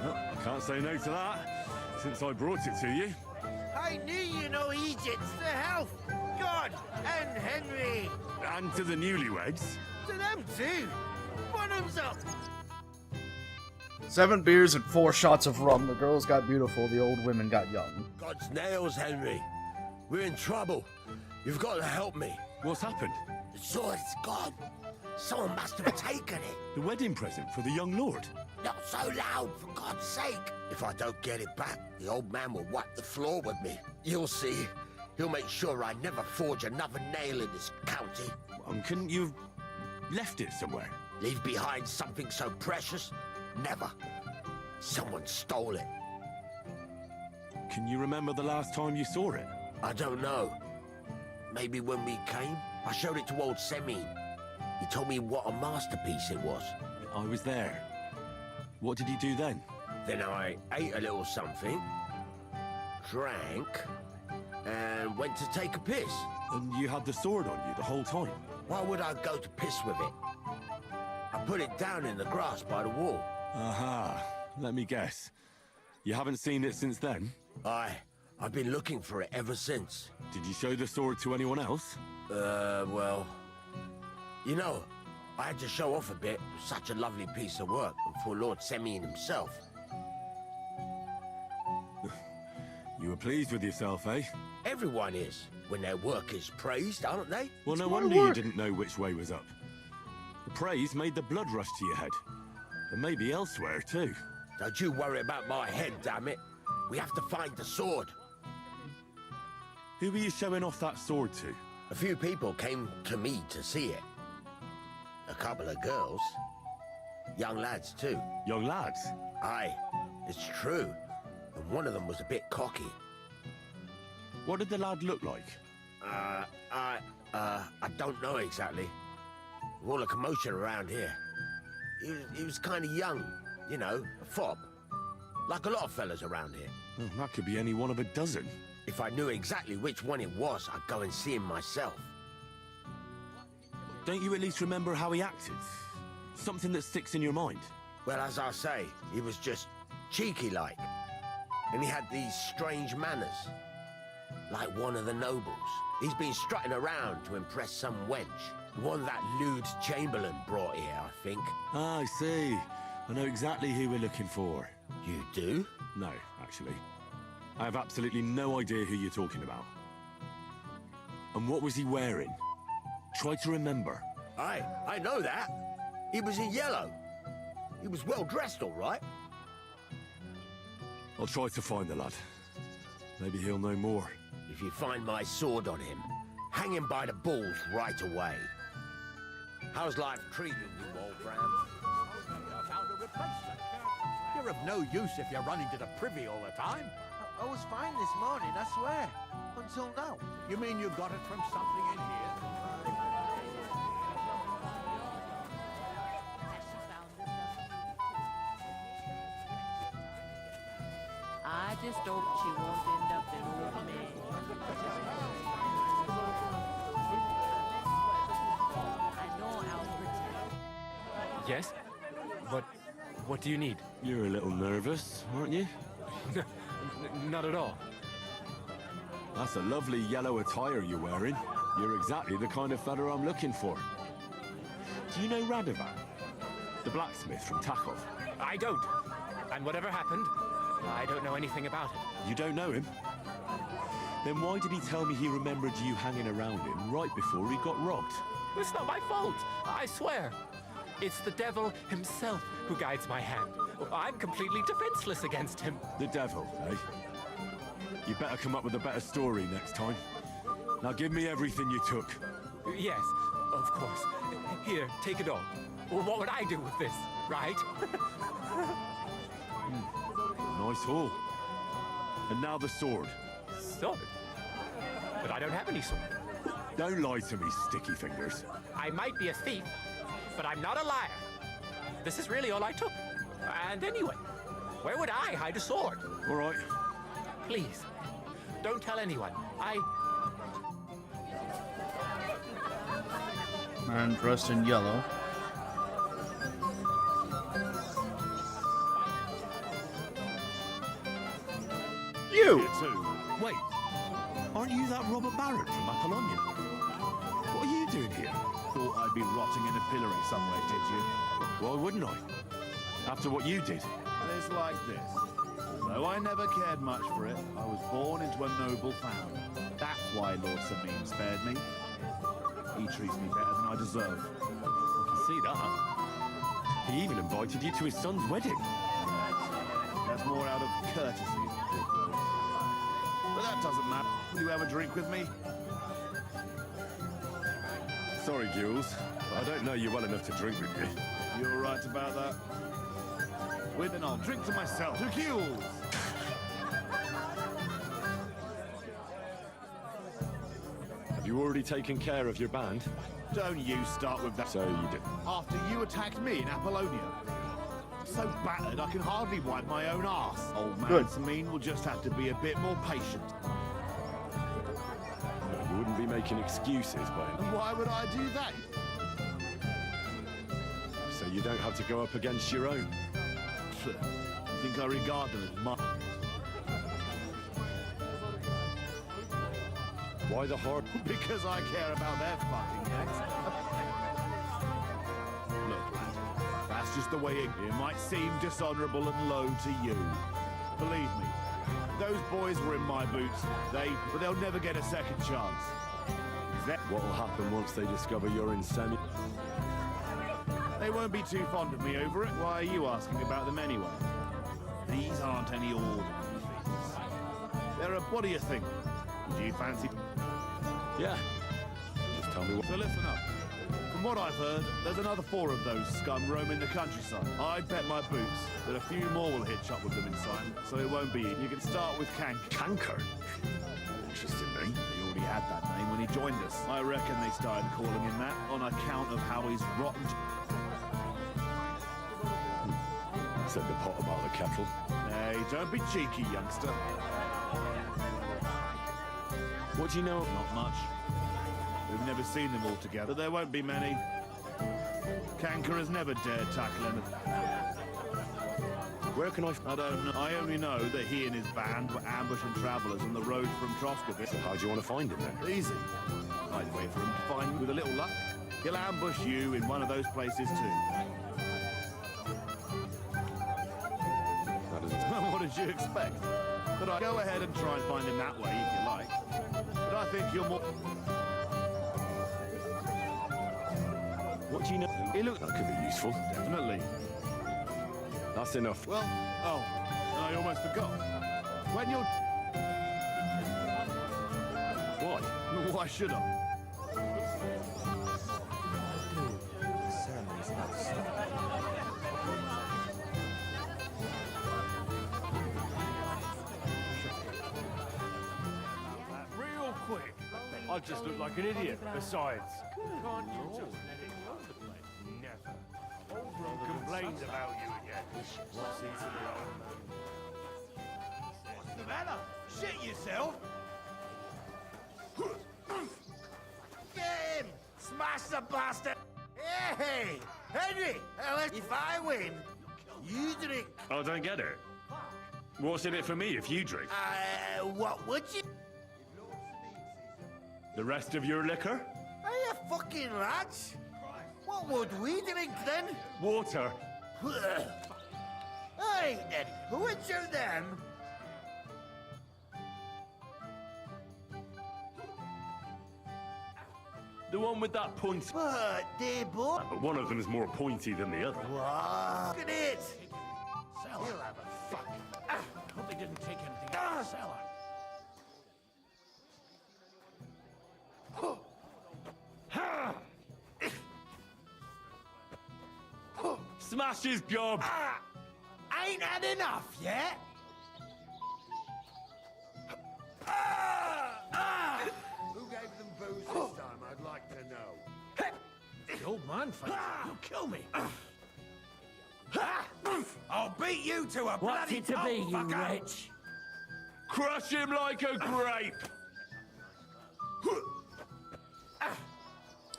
Well, I can't say no to that, since I brought it to you. I knew you know Egypt to health, God, and Henry. And to the newlyweds. To them too. Bottoms up. 7 beers and 4 shots of rum. The girls got beautiful, the old women got young. God's nails, Henry. We're in trouble. You've got to help me. What's happened? The sword's gone. Someone must have taken it. The wedding present for the young lord. Not so loud, for God's sake. If I don't get it back, the old man will wipe the floor with me. You'll see. He'll make sure I never forge another nail in this county. Couldn't you have left it somewhere? Leave behind something so precious? Never. Someone stole it. Can you remember the last time you saw it? I don't know. Maybe when we came, I showed it to old Semine. He told me what a masterpiece it was. I was there. What did he do then? Then I ate a little something, drank, and went to take a piss. And you had the sword on you the whole time? Why would I go to piss with it? I put it down in the grass by the wall. Aha. Let me guess. You haven't seen it since then? I've been looking for it ever since. Did you show the sword to anyone else? Well... You know, I had to show off a bit. It was such a lovely piece of work, and for Lord Semine himself. You were pleased with yourself, eh? Everyone is, when their work is praised, aren't they? Well, no wonder you didn't know which way was up. The praise made the blood rush to your head. And maybe elsewhere, too. Don't you worry about my head, damn it. We have to find the sword. Who were you showing off that sword to? A few people came to me to see it. A couple of girls. Young lads, too. Young lads? Aye, it's true. And one of them was a bit cocky. What did the lad look like? I don't know exactly. With all the commotion around here. He was kind of young, you know, a fob. Like a lot of fellas around here. Oh, that could be any one of a dozen. If I knew exactly which one it was, I'd go and see him myself. Don't you at least remember how he acted? Something that sticks in your mind? Well, as I say, he was just cheeky-like. And he had these strange manners. Like one of the nobles. He's been strutting around to impress some wench. One that lewd Chamberlain brought here, I think. Ah, I see. I know exactly who we're looking for. You do? No, actually. I have absolutely no idea who you're talking about. And what was he wearing? Try to remember. I know that. He was in yellow. He was well dressed, all right. I'll try to find the lad. Maybe he'll know more. If you find my sword on him, hang him by the balls right away. How's life treating you, old Bram? Found a replacement. You're of no use if you're running to the privy all the time. I was fine this morning, I swear. Until now. You mean you got it from something in here? I just hope she won't end up an old man. I know I'll protect. Yes? But what do you need? You're a little nervous, aren't you? Not at all. That's a lovely yellow attire you're wearing. You're exactly the kind of fella I'm looking for. Do you know Radovan? The blacksmith from Takov? I don't. And whatever happened, I don't know anything about it. You don't know him? Then why did he tell me he remembered you hanging around him right before he got robbed? It's not my fault, I swear. It's the devil himself who guides my hand. I'm completely defenseless against him. The devil, eh? You better come up with a better story next time. Now give me everything you took. Yes, of course. Here, take it all. Well, what would I do with this, right? Nice haul. And now the sword. Sword? But I don't have any sword. Don't lie to me, sticky fingers. I might be a thief, but I'm not a liar. This is really all I took. And anyway, where would I hide a sword? All right. Please, don't tell anyone. Man dressed in yellow. You! Here too. Wait, aren't you that Robert Barrett from Apollonia? What are you doing here? Thought I'd be rotting in a pillory somewhere, did you? Why wouldn't I? After what you did. It's like this. Although I never cared much for it, I was born into a noble family. That's why Lord Sameen spared me. He treats me better than I deserve. I can see that. He even invited you to his son's wedding. That's more out of courtesy. But that doesn't matter. Do you have a drink with me? Sorry, Jules. I don't know you well enough to drink with you. You're right about that. Well, then I'll drink to myself. To Jules! Have you already taken care of your band? Don't you start with that. So you did. After you attacked me in Apollonia. So battered I can hardly wipe my own arse. Old man Sameen will just have to be a bit more patient. You wouldn't be making excuses by him. And why would I do that? So you don't have to go up against your own. You think I regard them as much? Why the heart? Because I care about their fucking necks. Look, lad, that's just the way it might seem dishonorable and low to you. Believe me, those boys were in my boots, but they'll never get a second chance. What'll happen once they discover you're insanity? They won't be too fond of me over it. Why are you asking about them anyway? These aren't any ordinary things. They're a... What do you think? Do you fancy... Yeah. Just tell me what... So listen up. From what I've heard, there's another 4 of those scum roaming the countryside. I'd bet my boots that a few more will hitch up with them in time, so it won't be... You can start with Canker? Interesting name. He already had that name when he joined us. I reckon they started calling him that on account of how he's rotten... Said the pot about the kettle. Hey, don't be cheeky, youngster. What do you know? Not much. We've never seen them all together. But there won't be many. Canker has never dared tackle anything. Where can I don't know. I only know that he and his band were ambushing travellers on the road from Troskovitz. So how do you want to find him then? Easy. I'd wait for him to find me with a little luck. He'll ambush you in one of those places too. What did you expect? But I'll go ahead and try and find him that way if you like. But I think you're more... What do you know? He looks... That could be useful. Definitely. That's enough. Well, I almost forgot. When you're... Why? Why should I? The ceremony's about to start. Quick. I just look like an idiot. Besides, can't you just let it go to the place? Never. Old complains about you again. What's he to the old man? What's the matter? Shit yourself? Get him! Smash the bastard! Hey! Henry! If I win, you drink. I don't get it. What's in it for me if you drink? What would you? The rest of your liquor? Are you fucking rats? What would we drink then? Water. Hey, then, which of them? The one with that point. But they both. But one of them is more pointy than the other. What? Look at it. Cellar. He'll have a fuck. Hope they didn't take anything out of the cellar. Smash his gob! Ain't had enough yet? Who gave them booze this time, I'd like to know. The old man fights. He'll kill me. I'll beat you to a What's bloody it to pulp, be, you fucker. wretch? Crush him like a grape!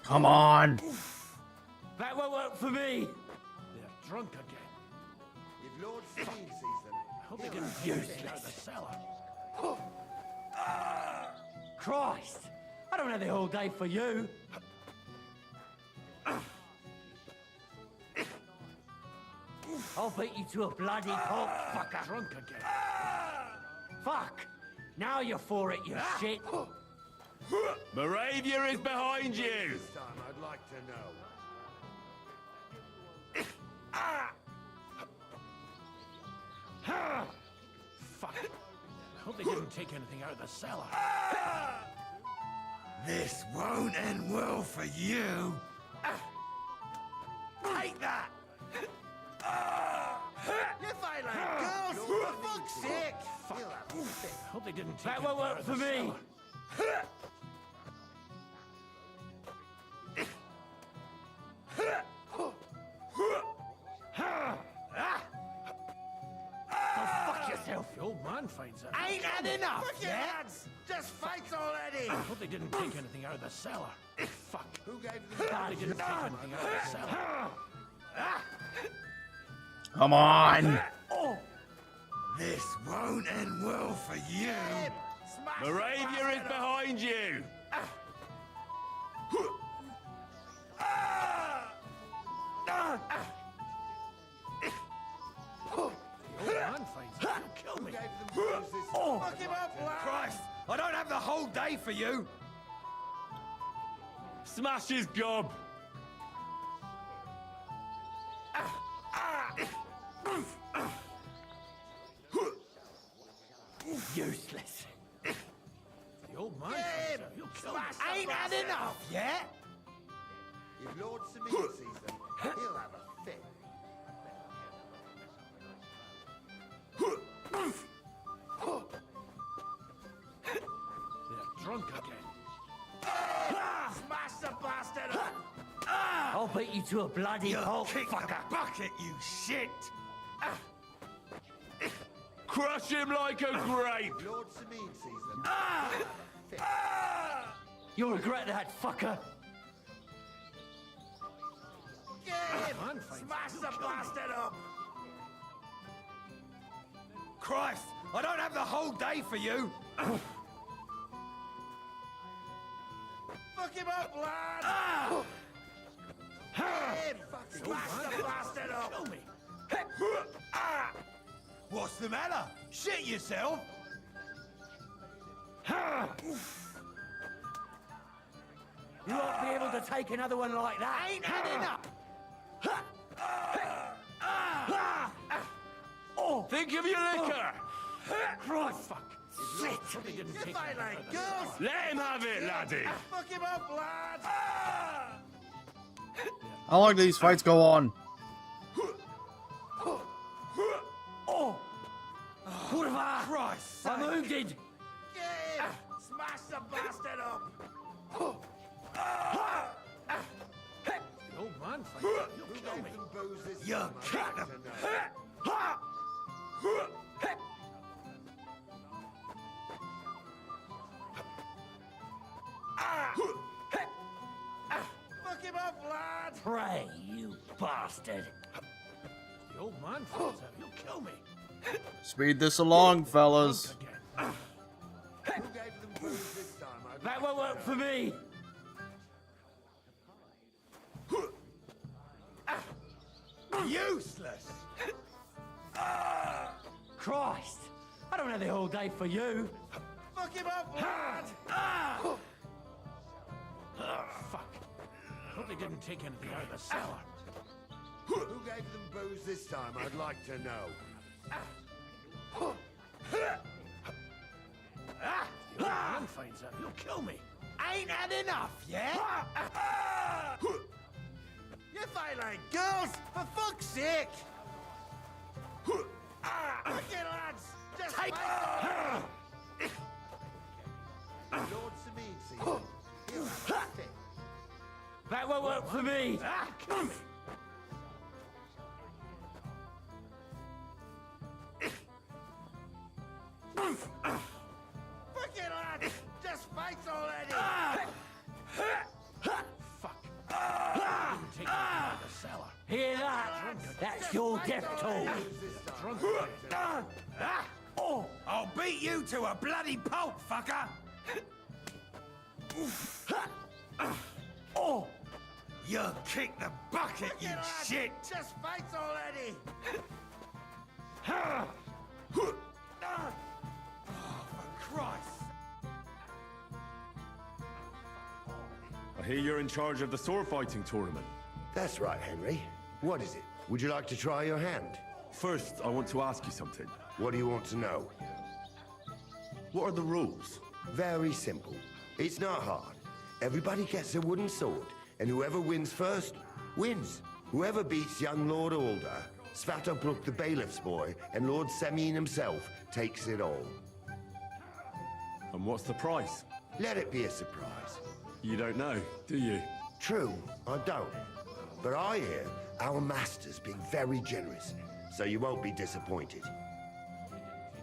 Come on! That won't work for me. They're drunk again. If Lord Speed sees them, I hope they didn't take anything out of the cellar. Christ! I don't have the whole day for you. I'll beat you to a bloody pulp, fucker. Drunk again. Fuck! Now you're for it, you shit. Moravia is behind you! this time I'd like to know. Fuck. I hope they didn't take anything out of the cellar. This won't end well for you. Take that. If I like girls, for fuck's sake. Fuck. I hope they didn't take That won't anything out work of for the me. cellar. Go fuck yourself. The old man finds out. Ain't had enough yet? Just fight already. I hope they didn't take anything out of the cellar. Fuck. Who gave them I hope they didn't take anything out of the cellar. Come on! This won't end well for you. Moravia is behind you! The old man finds out. He'll kill me. Fuck him up, lad. Christ, I don't have the whole day for you. Smash his gob! Useless. The old man finds out. He'll kill me. Ain't had enough yet? If Lord Samir sees them, he'll have a fit. They're drunk again. Smash the bastard up. I'll beat you to a bloody pulp, Kick the fucker. bucket, you shit. Crush him like a grape! If Lord Samir sees them, he'll have a fit. You'll regret that, fucker. Get him. Man finds Smash out. the He'll kill me. bastard up. Christ, I don't have the whole day for you. Fuck him up, lad. Get him. Smash the bastard up. Kill me. What's the matter? Shit yourself. You won't be able to take another one like that. Ain't had enough. Think of your liquor! Christ, Fuck. shit. Hope they didn't If take I anything out like of the girls, cellar. Let him have it, laddie! fuck him up, lad. How long do these fights go on? What have I? Christ, I'm wounded. Get him. Smash the bastard up. The old man finds out. He'll Who kill gave me. them booze this You time, I'd kick like them. to know. Fuck him up, lad. Pray, you bastard. The old man finds out. He'll kill me. Speed this along, fellas. Again. Who gave them booze this time, I'd That like won't to work know. for me. Useless! Christ! I don't have the whole day for you. Fuck him up, lad! Fuck. Hope they didn't take anything out of the cellar. Who gave them booze this time, I'd like to know. If the old man finds out, he'll kill me. Ain't had enough, yeah? You violate girls, for fuck's sake! Look it, lads! Just take Lord Samin, That won't work for me. Kill me. Fuck it, lads! Just fight already! Fuck. Didn't take anything out of the cellar. Hear that? That's your death toll. Oh, I'll beat you to a bloody pulp, fucker! Oh! You kicked the bucket, you shit! Just fight already! Oh, for Christ! I hear you're in charge of the sword fighting tournament. That's right, Henry. What is it? Would you like to try your hand? First, I want to ask you something. What do you want to know? What are the rules? Very simple. It's not hard. Everybody gets a wooden sword, and whoever wins first, wins. Whoever beats young Lord Alder, Svatopluk the bailiff's boy, and Lord Semyon himself takes it all. And what's the price? Let it be a surprise. You don't know, do you? True, I don't. But I hear our master's being very generous, so you won't be disappointed.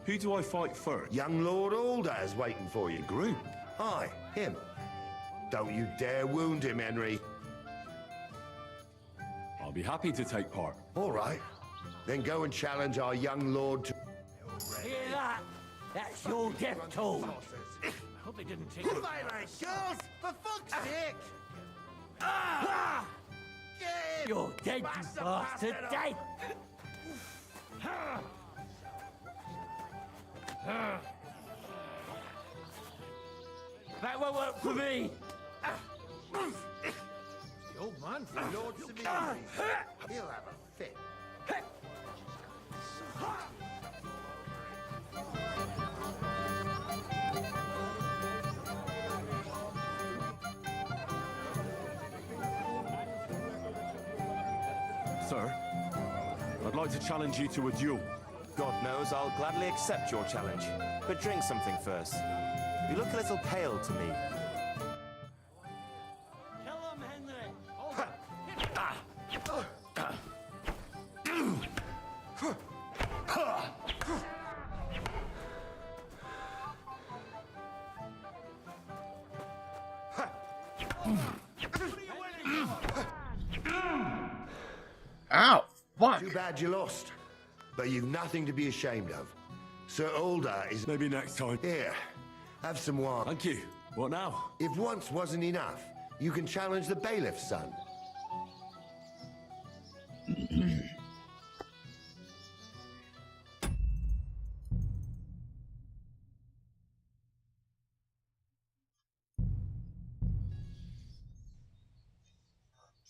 Who do I fight first? Young Lord Alder's waiting for you. Group? Aye, him. Don't you dare wound him, Henry. I'll be happy to take part. All right. Then go and challenge our young lord to... Hear that? That's your death toll. I hope they didn't take You anything violate girls, for fuck's sake! Get him! You're dead, you bastard. Dead! That won't work for me. The old man from Lord Samin, he'll have a fit. Sir, I'd like to challenge you to a duel. God knows I'll gladly accept your challenge. But drink something first. You look a little pale to me. Kill him, Henry. Ow! Fuck! Too bad you lost. But you've nothing to be ashamed of. Sir Alder is... Maybe next time. Here, have some wine. Thank you. What now? If once wasn't enough, you can challenge the bailiff's son.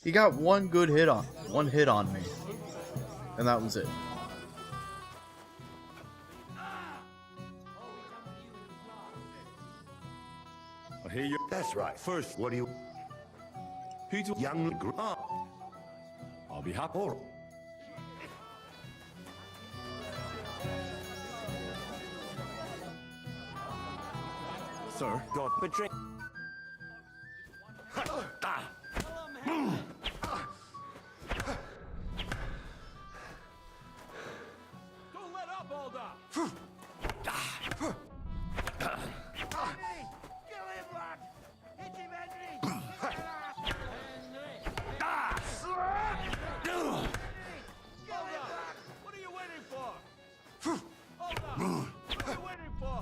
He got one hit on me. And that was it. I hear you. That's right. First, What do you... who do Young... I'll be happy. All... Sir, God, but drink... Don't let up, Alda! Kill him, lad! Hit him, Henry! What are you waiting for? Alda! What are you waiting for?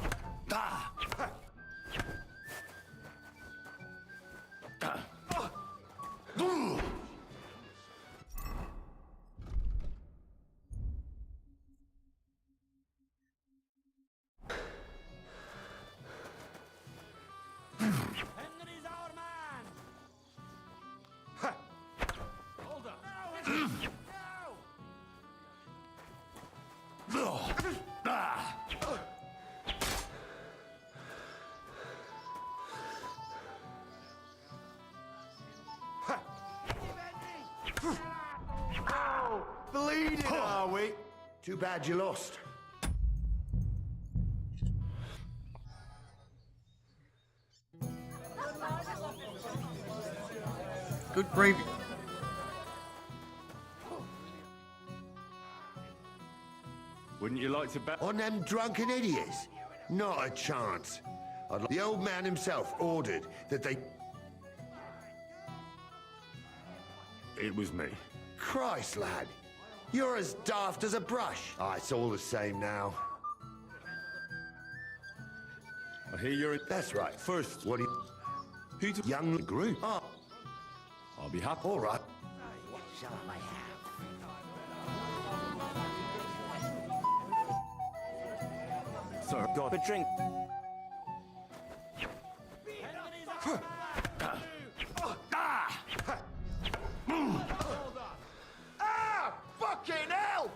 Bleeding, are we? Too bad you lost. Good gravy. Wouldn't you like to bet on them drunken idiots? Not a chance. The old man himself ordered that they... It was me. Christ, lad. You're as daft as a brush. Ah, it's all the same now. I hear you're in... That's right. First, what do you... Who's young group? Oh. I'll be happy. All right. What shall I have? Sir, got a drink. Fucking hell!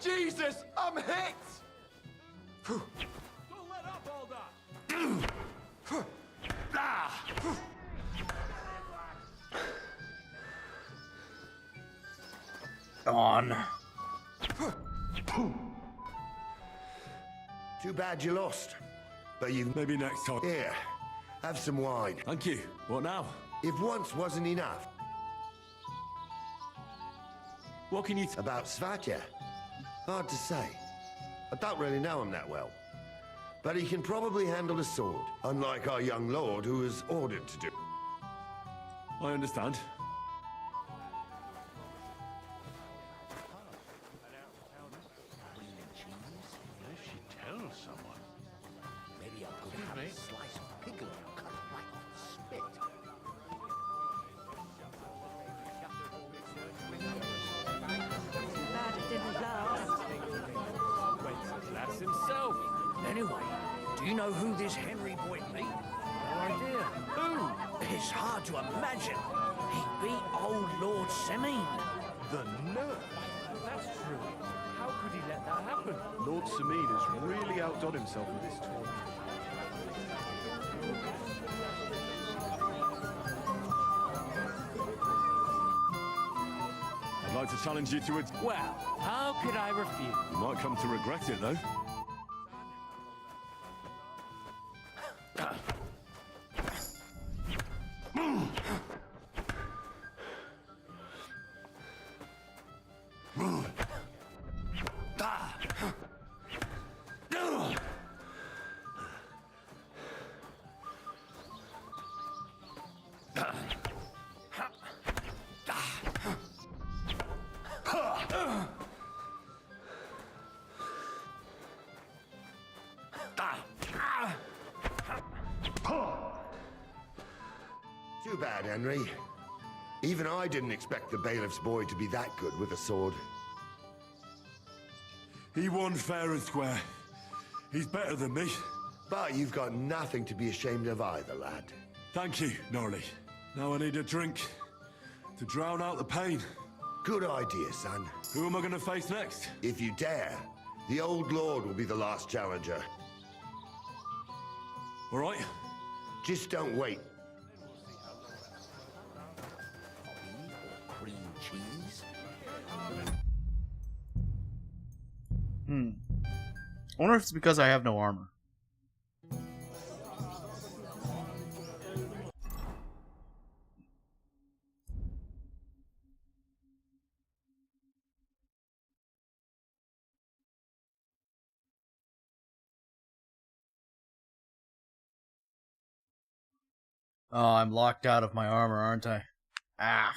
Jesus, I'm hit! Don't let up, Alda! On. Too bad you lost. But you... Maybe next time. Here, have some wine. Thank you. What now? If once wasn't enough. What can you... About Svatya? Hard to say. I don't really know him that well. But he can probably handle a sword, unlike our young lord who was ordered to do. I understand. Maybe I could have a slice of pickle cut right off the spit. Bad it didn't last. That's himself. Anyway, do you know who this Henry boy beat? No idea. Who? It's hard to imagine. He beat old Lord Semine. The nerve! That's true. How could he let that happen? Lord Samine has really outdone himself with this tournament. I'd like to challenge you to a... Well, how could I refuse? You might come to regret it, though. Too bad, Henry. Even I didn't expect the bailiff's boy to be that good with a sword. He won fair and square. He's better than me. But you've got nothing to be ashamed of either, lad. Thank you, Norley. Now I need a drink to drown out the pain. Good idea, son. Who am I going to face next? If you dare, the old lord will be the last challenger. All right. Just don't wait. Cream cheese? I wonder if it's because I have no armor. Oh, I'm locked out of my armor, aren't I? Ah.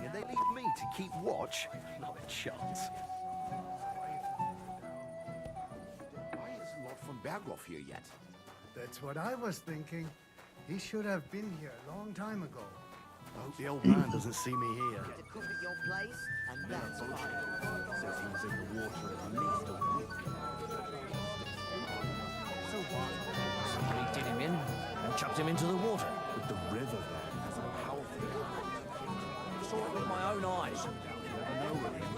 And they leave me to keep watch? Not a chance. Why isn't Lord von Berghoff here yet? That's what I was thinking. He should have been here a long time ago. I hope the old man doesn't see me here. To cook at your place, and that's fine. Says he was in the water at least a week. So what? Somebody did him in and chucked him into the water. But the river there has a powerful current. Saw it with my own eyes. You never know with him.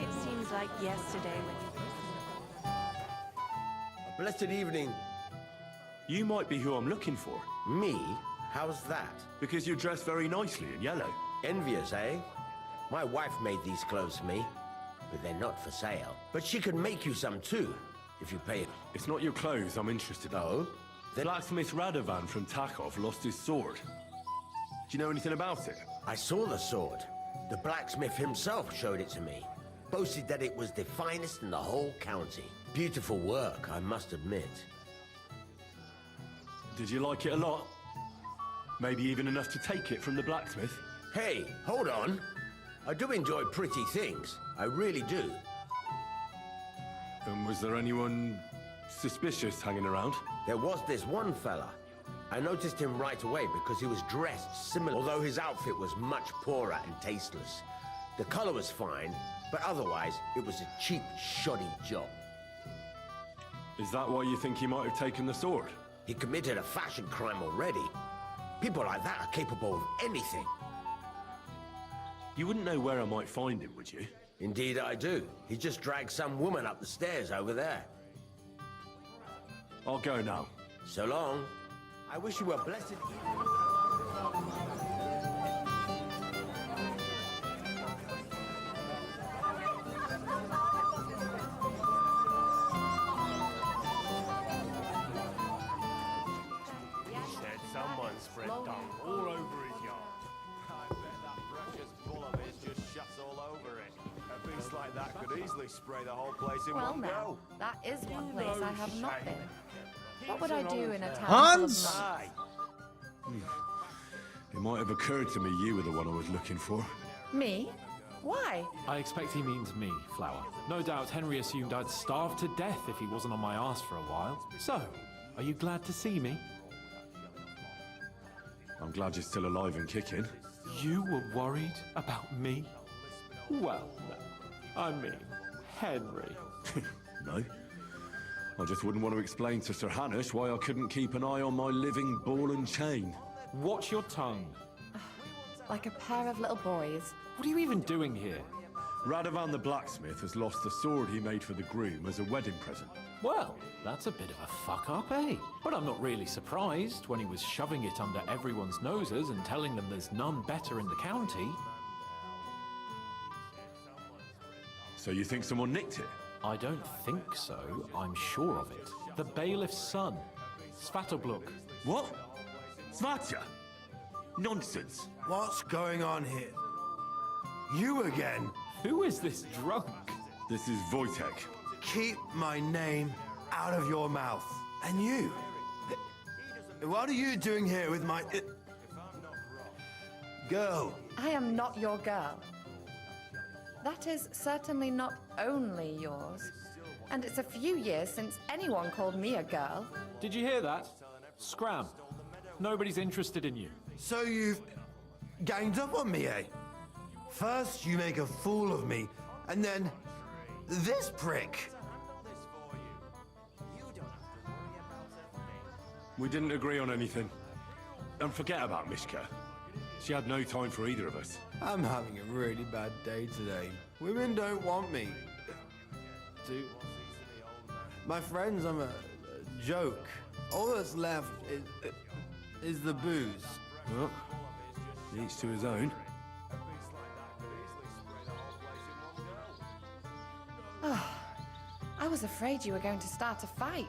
It seems like yesterday when you... A blessed evening. You might be who I'm looking for. Me? How's that? Because you're dressed very nicely in yellow. Envious, eh? My wife made these clothes for me, but they're not for sale. But she could make you some too, if you pay it. It's not your clothes I'm interested in. Oh? The blacksmith Radovan from Takov lost his sword. Do you know anything about it? I saw the sword. The blacksmith himself showed it to me. Boasted that it was the finest in the whole county. Beautiful work, I must admit. Did you like it a lot? Maybe even enough to take it from the blacksmith? Hey, hold on. I do enjoy pretty things. I really do. And was there anyone suspicious hanging around? There was this one fella. I noticed him right away because he was dressed similar, although his outfit was much poorer and tasteless. The color was fine, but otherwise it was a cheap, shoddy job. Is that why you think he might have taken the sword? He committed a fashion crime already. People like that are capable of anything. You wouldn't know where I might find him, would you? Indeed I do. He just dragged some woman up the stairs over there. I'll go now. So long. I wish you a blessed evening. Said someone spread dung all over his yard. I bet that precious bull of his just shuts all over it. A beast like that could easily spray the whole place in Well one now, go. that is one place I have not been. What would I do in a town Hans? full of monks? It might have occurred to me you were the one I was looking for. Me? Why? I expect he means me, Flower. No doubt Henry assumed I'd starve to death if he wasn't on my arse for a while. So, are you glad to see me? I'm glad you're still alive and kicking. You were worried about me? Well, no. I mean, Henry. No. I just wouldn't want to explain to Sir Hanush why I couldn't keep an eye on my living ball and chain. Watch your tongue. Like a pair of little boys. What are you even doing here? Radovan the blacksmith has lost the sword he made for the groom as a wedding present. Well, that's a bit of a fuck up, eh? But I'm not really surprised when he was shoving it under everyone's noses and telling them there's none better in the county. So you think someone nicked it? I don't think so. I'm sure of it. The bailiff's son, Svatobluk. What? Svatya? Nonsense. What's going on here? You again? Who is this drunk? This is Wojtek. Keep my name out of your mouth. And you? What are you doing here with my... girl? I am not your girl. That is certainly not only yours. And it's a few years since anyone called me a girl. Did you hear that? Scram. Nobody's interested in you. So you've ganged up on me, eh? First you make a fool of me, and then this prick. We didn't agree on anything. And forget about Mishka. She had no time for either of us. I'm having a really bad day today. Women don't want me. My friends, I'm a joke. All that's left is the booze. Well, each to his own. Oh, I was afraid you were going to start a fight.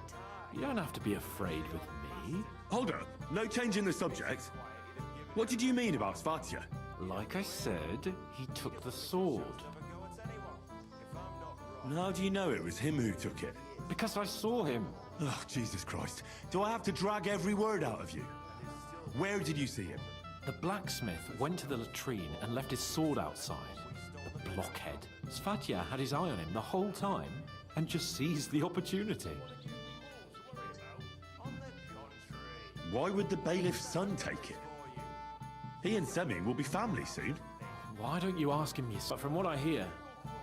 You don't have to be afraid with me. Hold up. No change in the subject. What did you mean about Svatya? Like I said, he took the sword. And how do you know it was him who took it? Because I saw him. Oh, Jesus Christ. Do I have to drag every word out of you? Where did you see him? The blacksmith went to the latrine and left his sword outside. The blockhead. Svatya had his eye on him the whole time and just seized the opportunity. Why would the bailiff's son take it? He and Semyon will be family soon. Why don't you ask him yourself? From what I hear,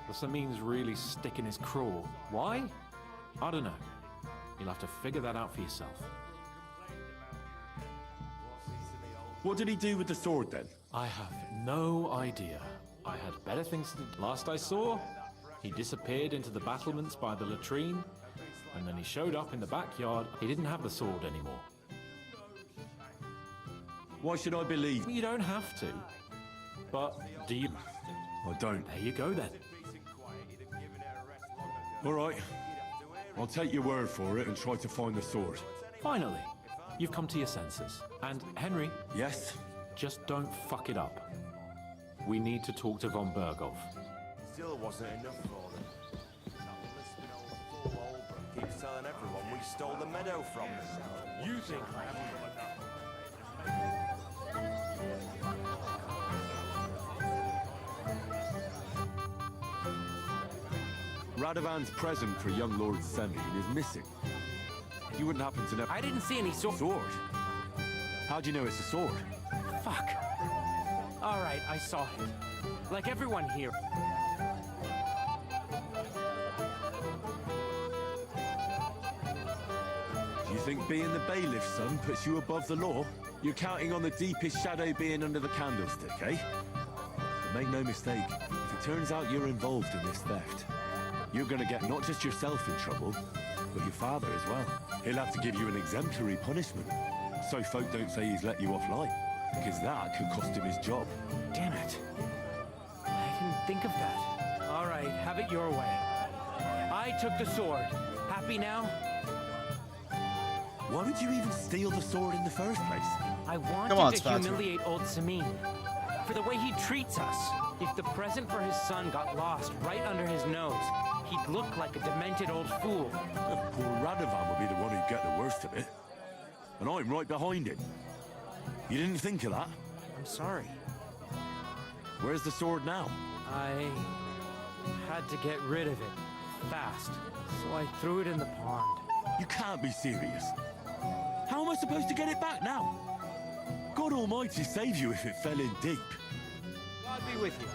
the Semyon's really sticking his craw. Why? I don't know. You'll have to figure that out for yourself. What did he do with the sword then? I have no idea. I had better things to do. Last I saw, he disappeared into the battlements by the latrine, and then he showed up in the backyard. He didn't have the sword anymore. Why should I believe? You don't have to. But do you? I don't. There you go then. All right. I'll take your word for it and try to find the sword. Finally, you've come to your senses. And Henry? Yes? Just don't fuck it up. We need to talk to von Bergov. Still wasn't enough for them. That lisping old fool Albrecht keeps telling everyone we stole the meadow from them. You think I haven't got enough? Radovan's present for young Lord Semyon is missing. You wouldn't happen to know... I didn't see any sword. Sword? How do you know it's a sword? Fuck. All right, I saw it. Like everyone here. You think being the bailiff's son puts you above the law? You're counting on the deepest shadow being under the candlestick, eh? But make no mistake, if it turns out you're involved in this theft, you're gonna get not just yourself in trouble, but your father as well. He'll have to give you an exemplary punishment, so folk don't say he's let you off light, because that could cost him his job. Damn it. I didn't think of that. All right, have it your way. I took the sword. Happy now? Why would you even steal the sword in the first place? I wanted to humiliate old Samin. For the way he treats us. If the present for his son got lost right under his nose, he'd look like a demented old fool. Poor Radovan would be the one who'd get the worst of it. And I'm right behind him. You didn't think of that? I'm sorry. Where's the sword now? I had to get rid of it fast, so I threw it in the pond. You can't be serious. How am I supposed to get it back now? God Almighty save you if it fell in deep. God be with you.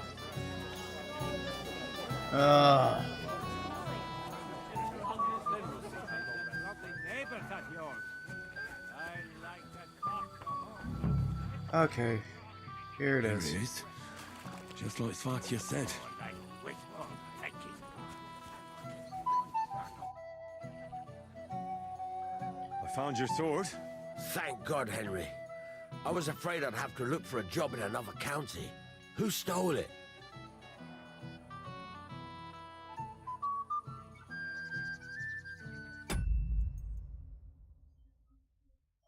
Okay, here it There is. it is. Just like Svatya said. I found your sword. Thank God, Henry. I was afraid I'd have to look for a job in another county. Who stole it?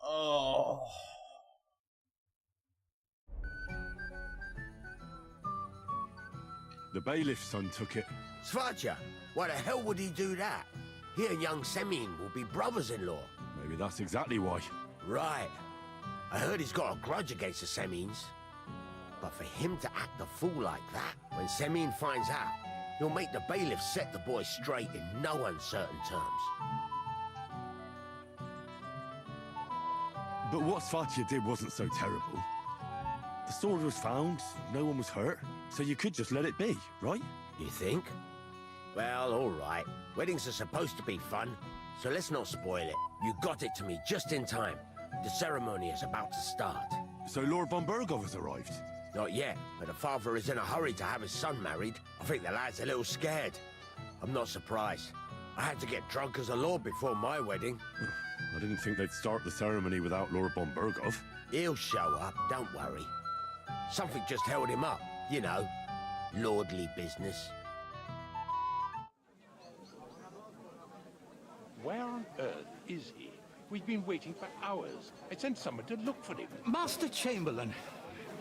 Oh. The bailiff's son took it. Svatya? Why the hell would he do that? He and young Semyon will be brothers-in-law. Maybe that's exactly why. Right. I heard he's got a grudge against the Semyons. But for him to act a fool like that, when Semyon finds out, he'll make the bailiff set the boy straight in no uncertain terms. But what Svatya did wasn't so terrible. The sword was found, no one was hurt, so you could just let it be, right? You think? Well, all right. Weddings are supposed to be fun, so let's not spoil it. You got it to me just in time. The ceremony is about to start. So Lord von Bergov has arrived? Not yet, but the father is in a hurry to have his son married. I think the lad's a little scared. I'm not surprised. I had to get drunk as a lord before my wedding. I didn't think they'd start the ceremony without Lord Bombergov. He'll show up, don't worry. Something just held him up, you know. Lordly business. Where on earth is he? We've been waiting for hours. I sent someone to look for him. Master Chamberlain,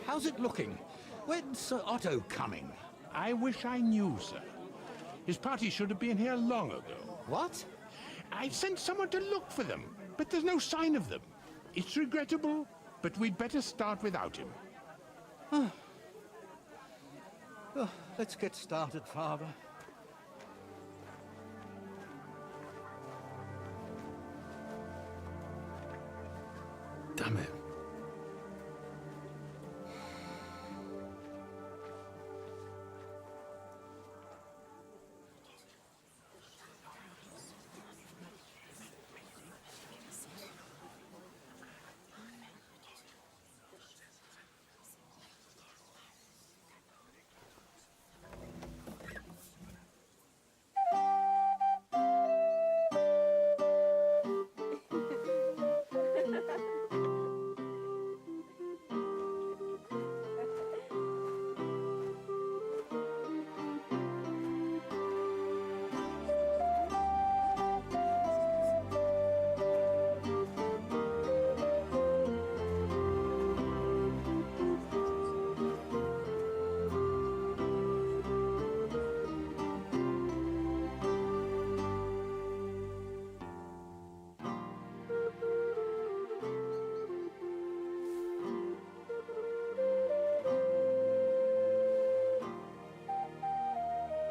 how's it looking? When's Sir Otto coming? I wish I knew, sir. His party should have been here long ago. What? I've sent someone to look for them, but there's no sign of them. It's regrettable, but we'd better start without him. Oh, let's get started, Father. Damn it.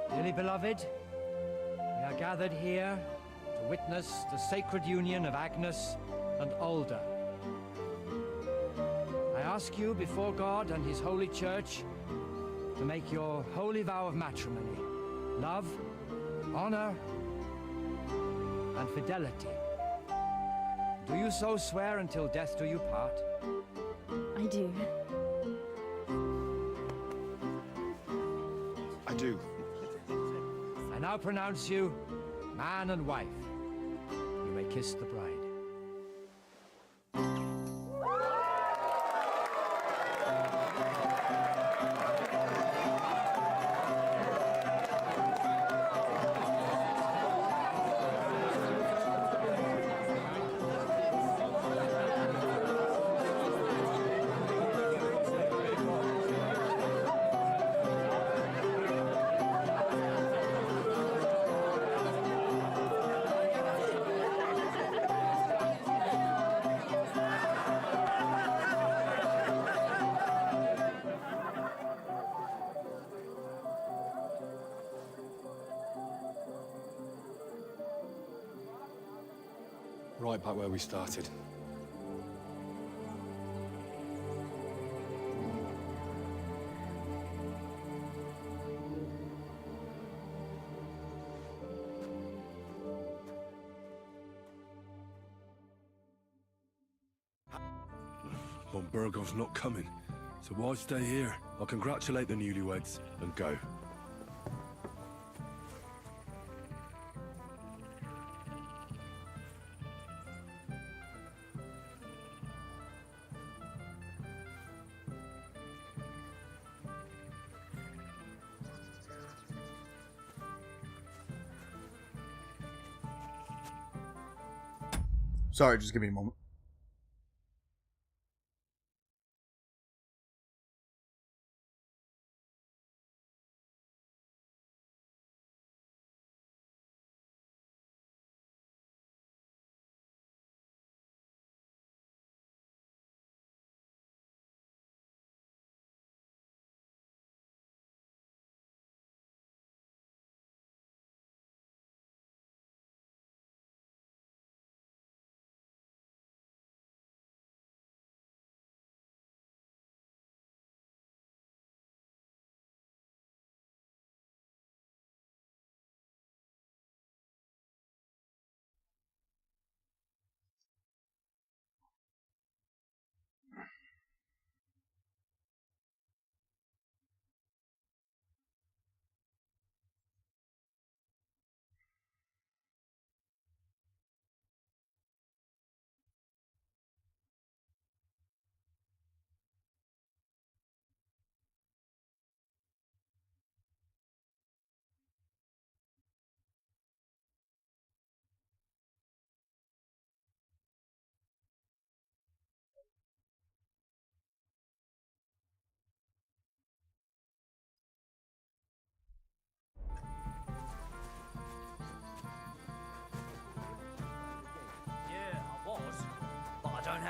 Dearly beloved, we are gathered here to witness the sacred union of Agnes and Alda. I ask you before God and His holy church to make your holy vow of matrimony, love, honor, and fidelity. Do you so swear until death do you part? I do. I do. I now pronounce you man and wife. You may kiss the bride. Right back where we started. Bombergov's not coming, so why stay here? I'll congratulate the newlyweds and go. Sorry, just give me a moment.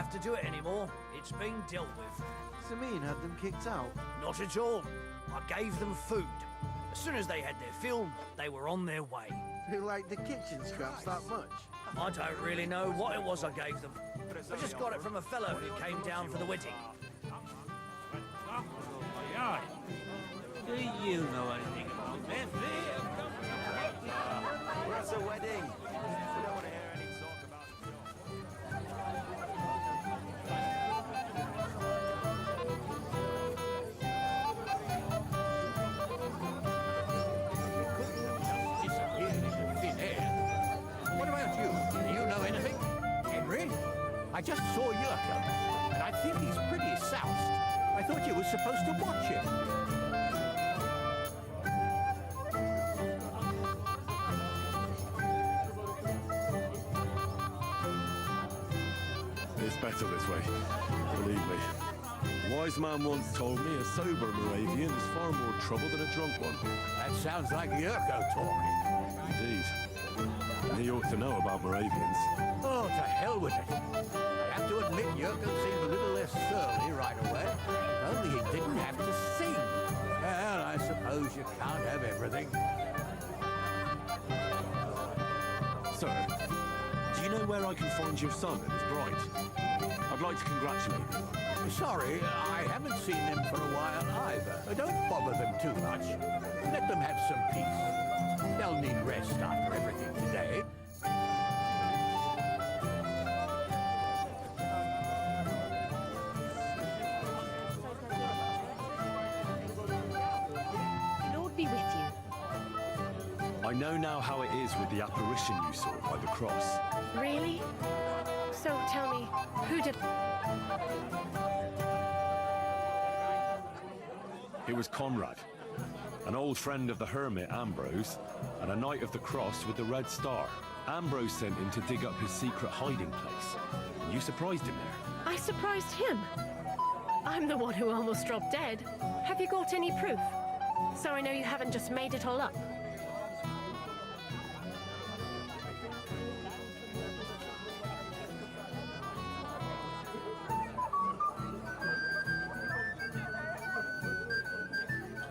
have to do it anymore. It's been dealt with. Samin had them kicked out. Not at all. I gave them food. As soon as they had their fill, they were on their way. You like the kitchen scraps that much? I don't really know what it was I gave them. I just got it from a fellow who came down for the wedding. Do you know anything about this? Where's the wedding? We don't want to hear any talk about What about you? Do you know anything? Henry? I just saw Yurko, and I think he's pretty soused. I thought you were supposed to watch him. It's better this way, believe me. A wise man once told me a sober Moravian is far more trouble than a drunk one. That sounds like Yurko talking. Indeed. And he ought to know about Moravians. Oh, to hell with it. I have to admit, Yurko seemed a little less surly right away. If only he didn't have to sing. Well, I suppose you can't have everything. Sir, do you know where I can find your son and his bride? I'd like to congratulate them. Sorry, I haven't seen them for a while either. Don't bother them too much. Let them have some peace. They'll need rest after everything today. Lord be with you. I know now how it is with the apparition you saw by the cross. Really? So tell me, who did... It was Conrad, an old friend of the hermit Ambrose, and a knight of the cross with the red star. Ambrose sent him to dig up his secret hiding place. You surprised him there. I surprised him. I'm the one who almost dropped dead. Have you got any proof? So I know you haven't just made it all up.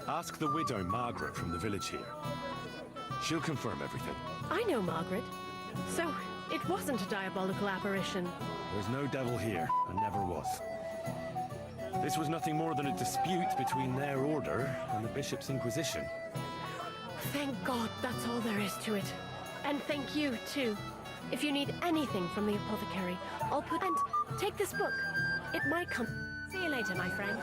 Ask the widow Margaret from the village here. She'll confirm everything. I know Margaret. So, it wasn't a diabolical apparition. There's no devil here, and never was. This was nothing more than a dispute between their order and the bishop's inquisition. Thank God that's all there is to it. And thank you, too. If you need anything from the apothecary, I'll put... And take this book. It might come... See you later, my friend.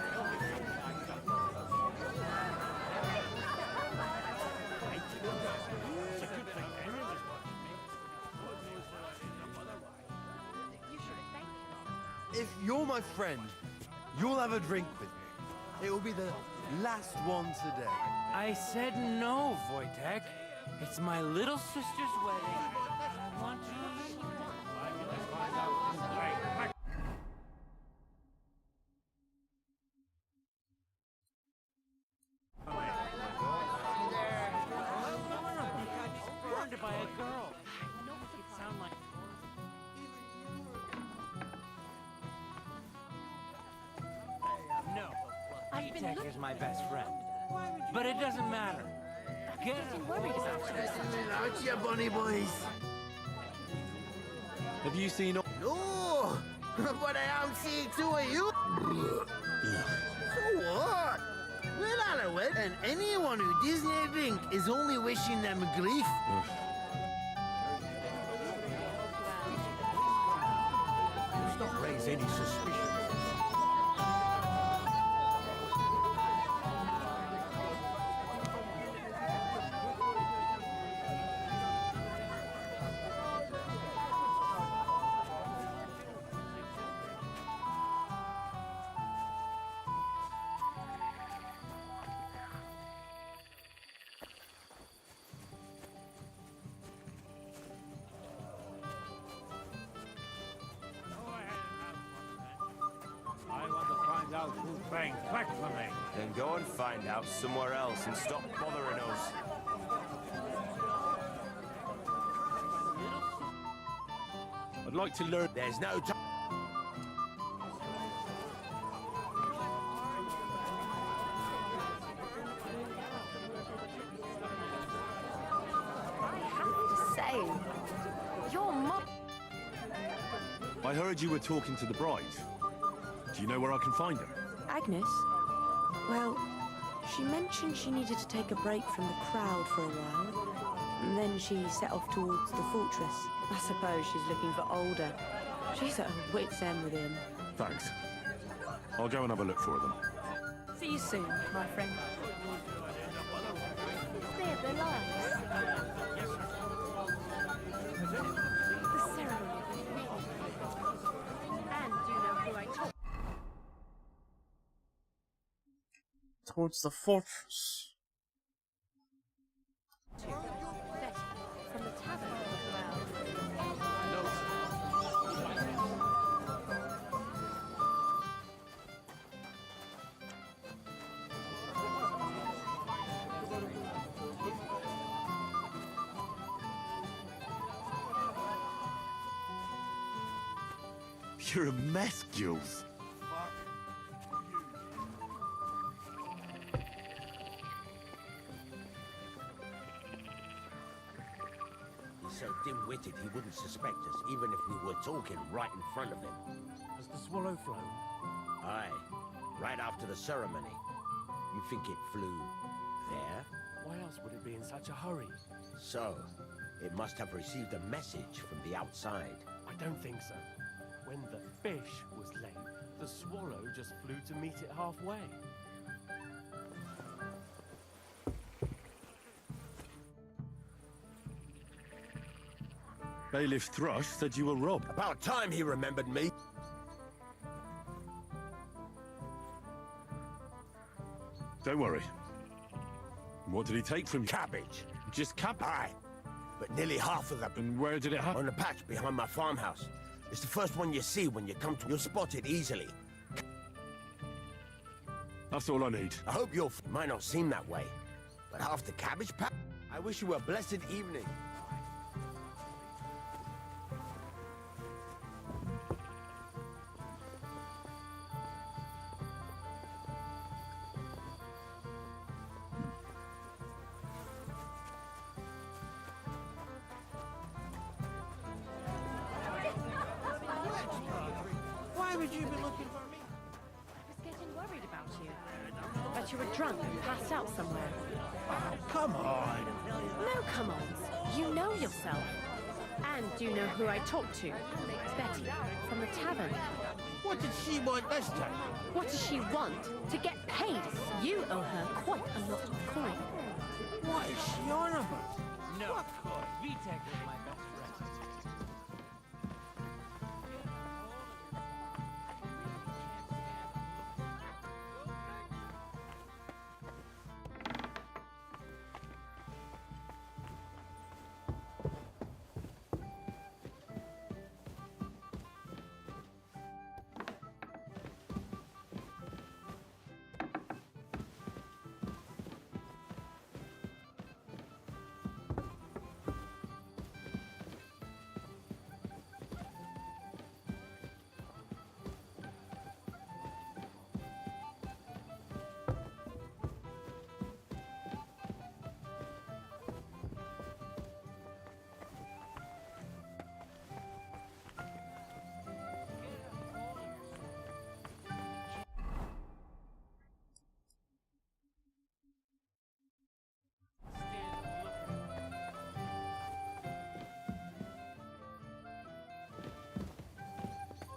If you're my friend, you'll have a drink with me. It will be the last one today. I said no, Wojtek. It's my little sister's wedding. I want you... Burned by a girl. It sound like... No. Wojtek is my best friend. But it doesn't matter. Get worried about you. Out, you bunny boys. Have you seen... No, but I haven't seen two of you. So what? We're not a wed, and anyone who doesn't drink is only wishing them grief. Let's not raise any suspicion. Then go and find out somewhere else and stop bothering us. I'd like to learn... There's no time. I heard you were talking to the bride. Do you know where I can find her? Agnes? Well, she mentioned she needed to take a break from the crowd for a while, and then she set off towards the fortress. I suppose she's looking for Older. She's at her wit's end with him. Thanks. I'll go and have a look for them. See you soon, my friend. Spare their lives. The ceremony. And do you know who I talk Towards the fortress. to? Betty, from the tavern. You're a mess, Jules. He's so dim-witted he wouldn't suspect us, even if we were talking right in front of him. Has the swallow flown? Aye, right after the ceremony. You think it flew there? Why else would it be in such a hurry? So, it must have received a message from the outside. I don't think so. When the fish was late, the swallow just flew to meet it halfway. Bailiff Thrush said you were robbed. About time he remembered me. Don't worry. What did he take from you? Cabbage. Just cabbage? Aye. But nearly half of them. And where did it happen? On the patch behind my farmhouse. It's the first one you see when you come to... You'll spot it easily. That's all I need. I hope you'll... It might not seem that way, but half the cabbage patch... I wish you a blessed evening. Why would you be looking for me? I was getting worried about you. That you were drunk and passed out somewhere. Oh, come on. No come-ons. You know yourself. And do you know who I talked to? Betty, from the tavern. What did she want this time? What does she want? To get paid. You owe her quite a lot of coin. What is she on about? No, Vitek is my best friend.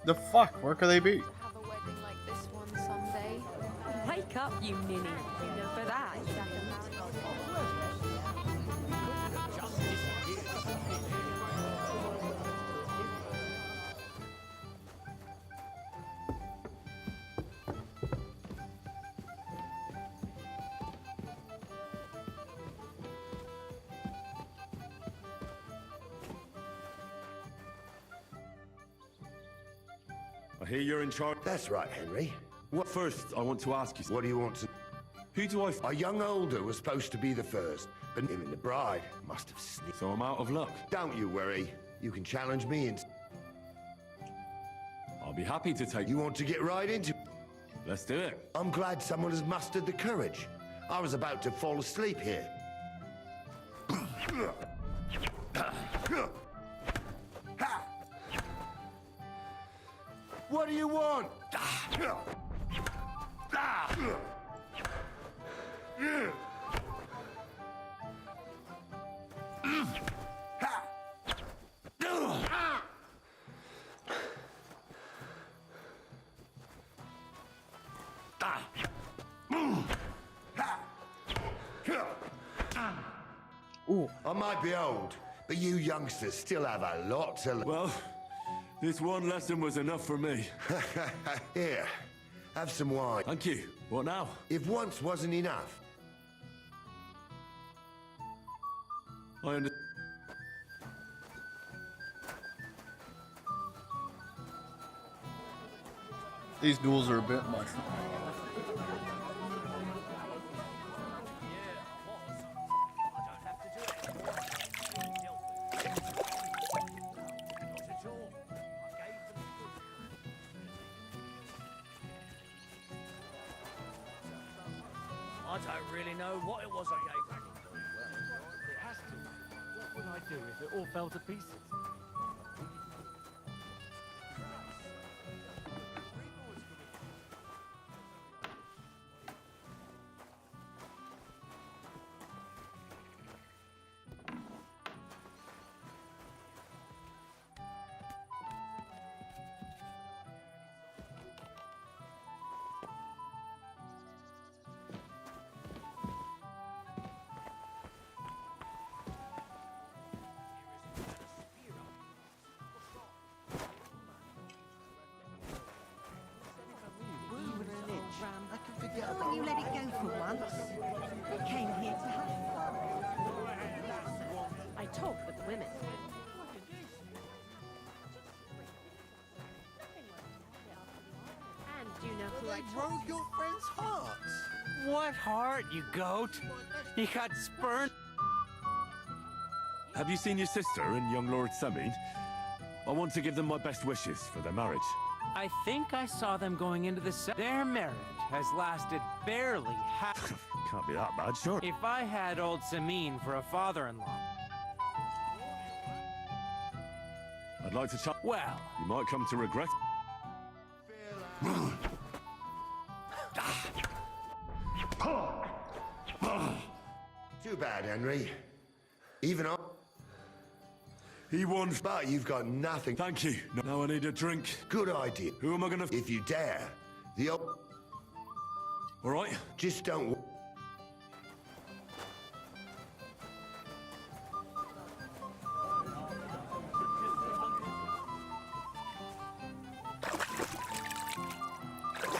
The fuck? Where could they be? Have a wedding like this one someday. Wake up, you ninny. You know for that, second. I hear you're in charge. That's right, Henry. What first, I want to ask you... What do you want to... Who do I... A young Older was supposed to be the first, but him and the bride must have sneaked. So I'm out of luck. Don't you worry. You can challenge me and... I'll be happy to take... You want to get right into... Let's do it. I'm glad someone has mustered the courage. I was about to fall asleep here. What do you want? Ooh. I might be old, but you youngsters still have a lot to learn. Well, this one lesson was enough for me. Here, have some wine. Thank you. What now? If once wasn't enough. I understand. These duels are a bit much. I don't really know what it was I gave back. It has to. What would I do if it all fell to pieces? Why won't you let it go for once? I came here to have fun. I talk with women. And do you know who I broke your friend's heart. What heart, you goat? He got spurned. Have you seen your sister and young Lord Semin? I want to give them my best wishes for their marriage. I think I saw them going into the Their marriage has lasted barely half. Can't be that bad, sure. If I had old Samin for a father-in-law. I'd like to chat. Well, you might come to regret. Too bad, Henry. Even I... He won. But you've got nothing. Thank you. Now I need a drink. Good idea. Who am I gonna... If you dare. The old... All right. Just don't...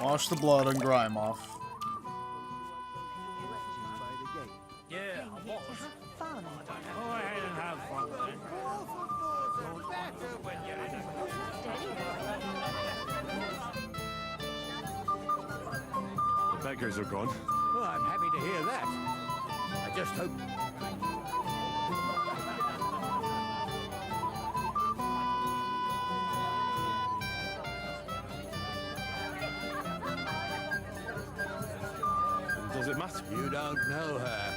Wash the blood and grime off. Yeah, I was. Fun. Go ahead and have fun. The beggars are gone. Well, I'm happy to hear that. I just hope... Does it matter? You don't know her.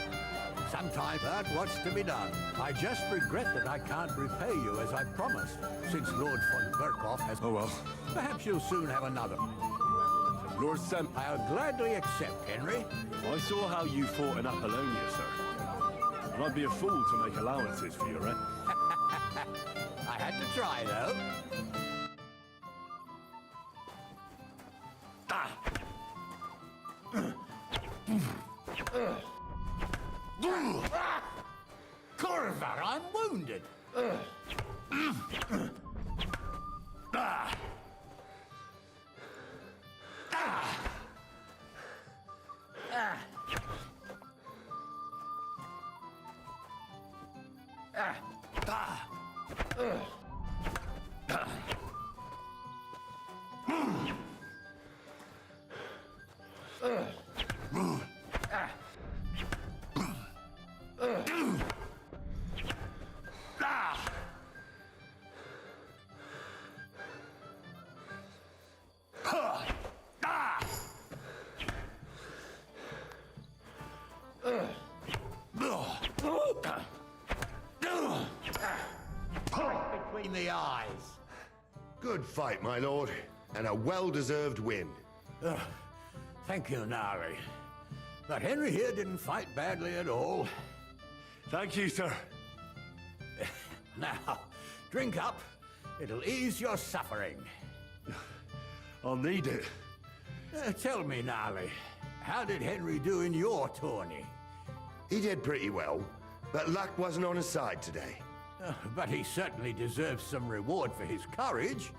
Sometimes that's what's to be done. I just regret that I can't repay you as I promised, since Lord von Berkhoff has... Oh well. Perhaps you'll soon have another. Lord Sem... I'll gladly accept, Henry. I saw how you fought in Apollonia, sir. And I'd be a fool to make allowances for your... I had to try, though. Corvar, I'm wounded. Between the eyes. Good fight, my lord. and a well-deserved win. Thank you, Nari. But Henry here didn't fight badly at all. Thank you, sir. Now, drink up. It'll ease your suffering. I'll need it. Tell me, Nari, how did Henry do in your tourney? He did pretty well, but luck wasn't on his side today. But he certainly deserves some reward for his courage,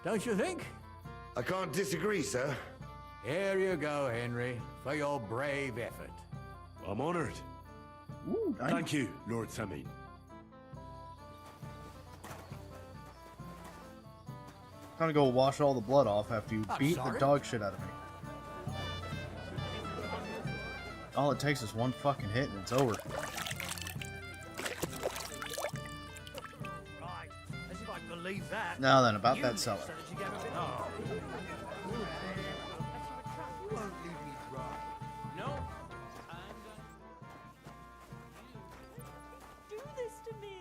don't you think? I can't disagree, sir. Here you go, Henry, for your brave effort. I'm honored. Ooh, nice. Thank you, Lord Samin. Time to go wash all the blood off after you beat the dog shit out of me. All it takes is one fucking hit and it's over. Right, as if I can believe that. Now then, about that cellar. No. Do this to me.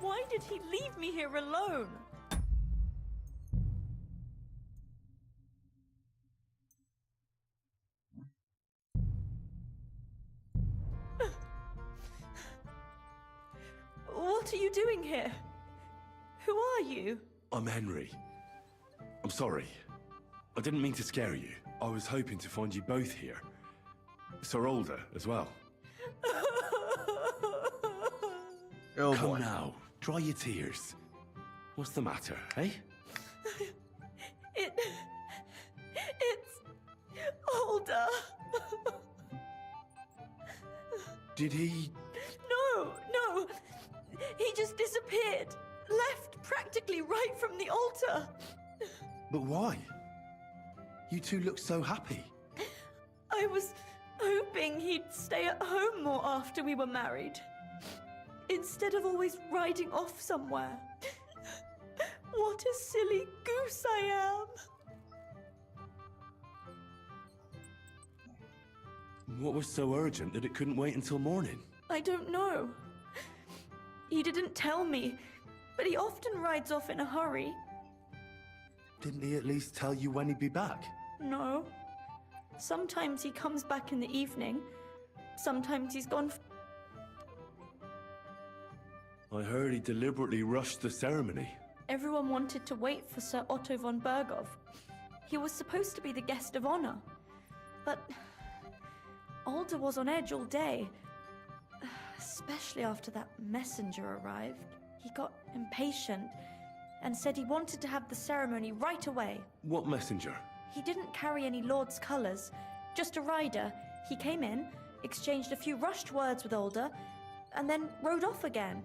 Why did he leave me here alone? What are you doing here? Who are you? I'm Henry. I'm sorry. I didn't mean to scare you. I was hoping to find you both here. Sir Older as well. Oh, Come boy. now, dry your tears. What's the matter, eh? It's Older. Did he... No. He just disappeared. Left practically right from the altar. But why? You two look so happy. I was hoping he'd stay at home more after we were married. Instead of always riding off somewhere. What a silly goose I am. What was so urgent that it couldn't wait until morning? I don't know. He didn't tell me, but he often rides off in a hurry. Didn't he at least tell you when he'd be back? No. Sometimes he comes back in the evening. Sometimes he's gone. I heard he deliberately rushed the ceremony. Everyone wanted to wait for Sir Otto von Bergov. He was supposed to be the guest of honor. But Alder was on edge all day. Especially after that messenger arrived. He got impatient and said he wanted to have the ceremony right away. What messenger? He didn't carry any lord's colours, just a rider. He came in, exchanged a few rushed words with Alder, and then rode off again.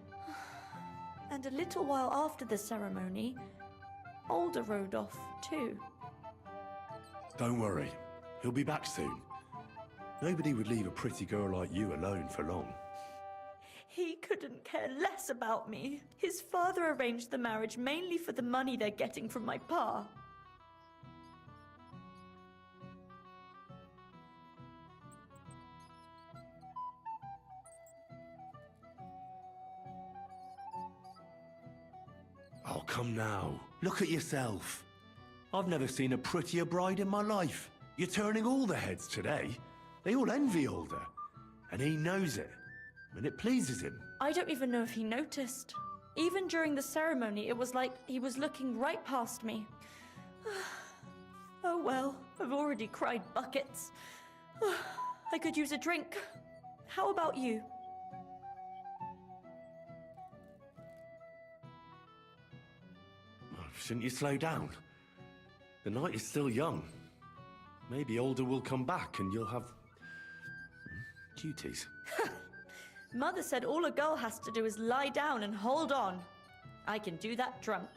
And a little while after the ceremony, Alder rode off too. Don't worry. He'll be back soon. Nobody would leave a pretty girl like you alone for long. He couldn't care less about me. His father arranged the marriage mainly for the money they're getting from my pa. Oh, come now. Look at yourself. I've never seen a prettier bride in my life. You're turning all the heads today. They all envy Alder. And he knows it. And it pleases him. I don't even know if he noticed. Even during the ceremony, it was like he was looking right past me. Oh well, I've already cried buckets. I could use a drink. How about you? Shouldn't you slow down? The night is still young. Maybe Alder will come back and you'll have... duties. Mother said all a girl has to do is lie down and hold on. I can do that drunk.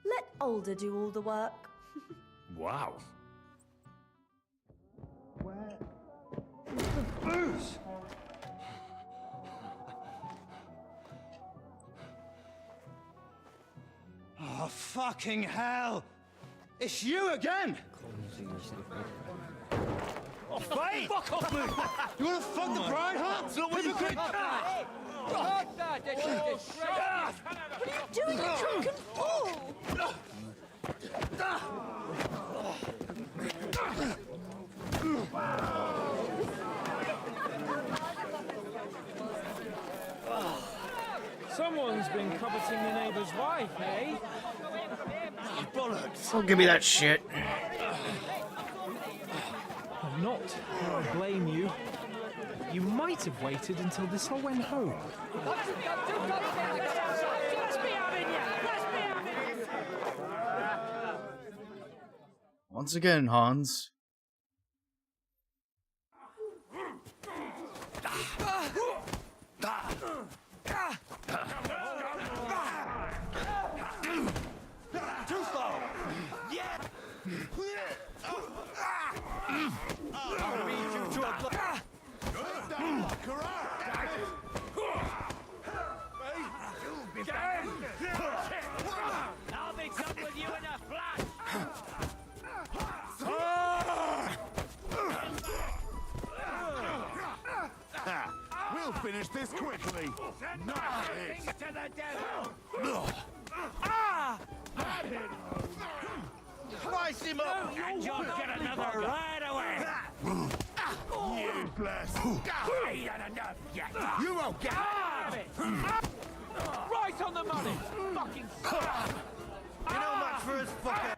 Let Alder do all the work. Wow. Bruce! Oh, fucking hell! It's you again! Oh, fight! Fuck off, mate! You wanna fuck the bride, huh? Hypocrite! What are you doing, you drunken fool? Oh, give me that shit. I'm not. I blame you. You might have waited until this all went home. Once again, Hans. Too slow! Yeah! I'll beat you to a I'll be done with you in a flash! We'll finish this quickly. Nothing to the devil! Slice him up! And you'll get another right away! Useless. Ain't had enough yet! You won't get it! Right on the money! Fucking You know much for us fucker!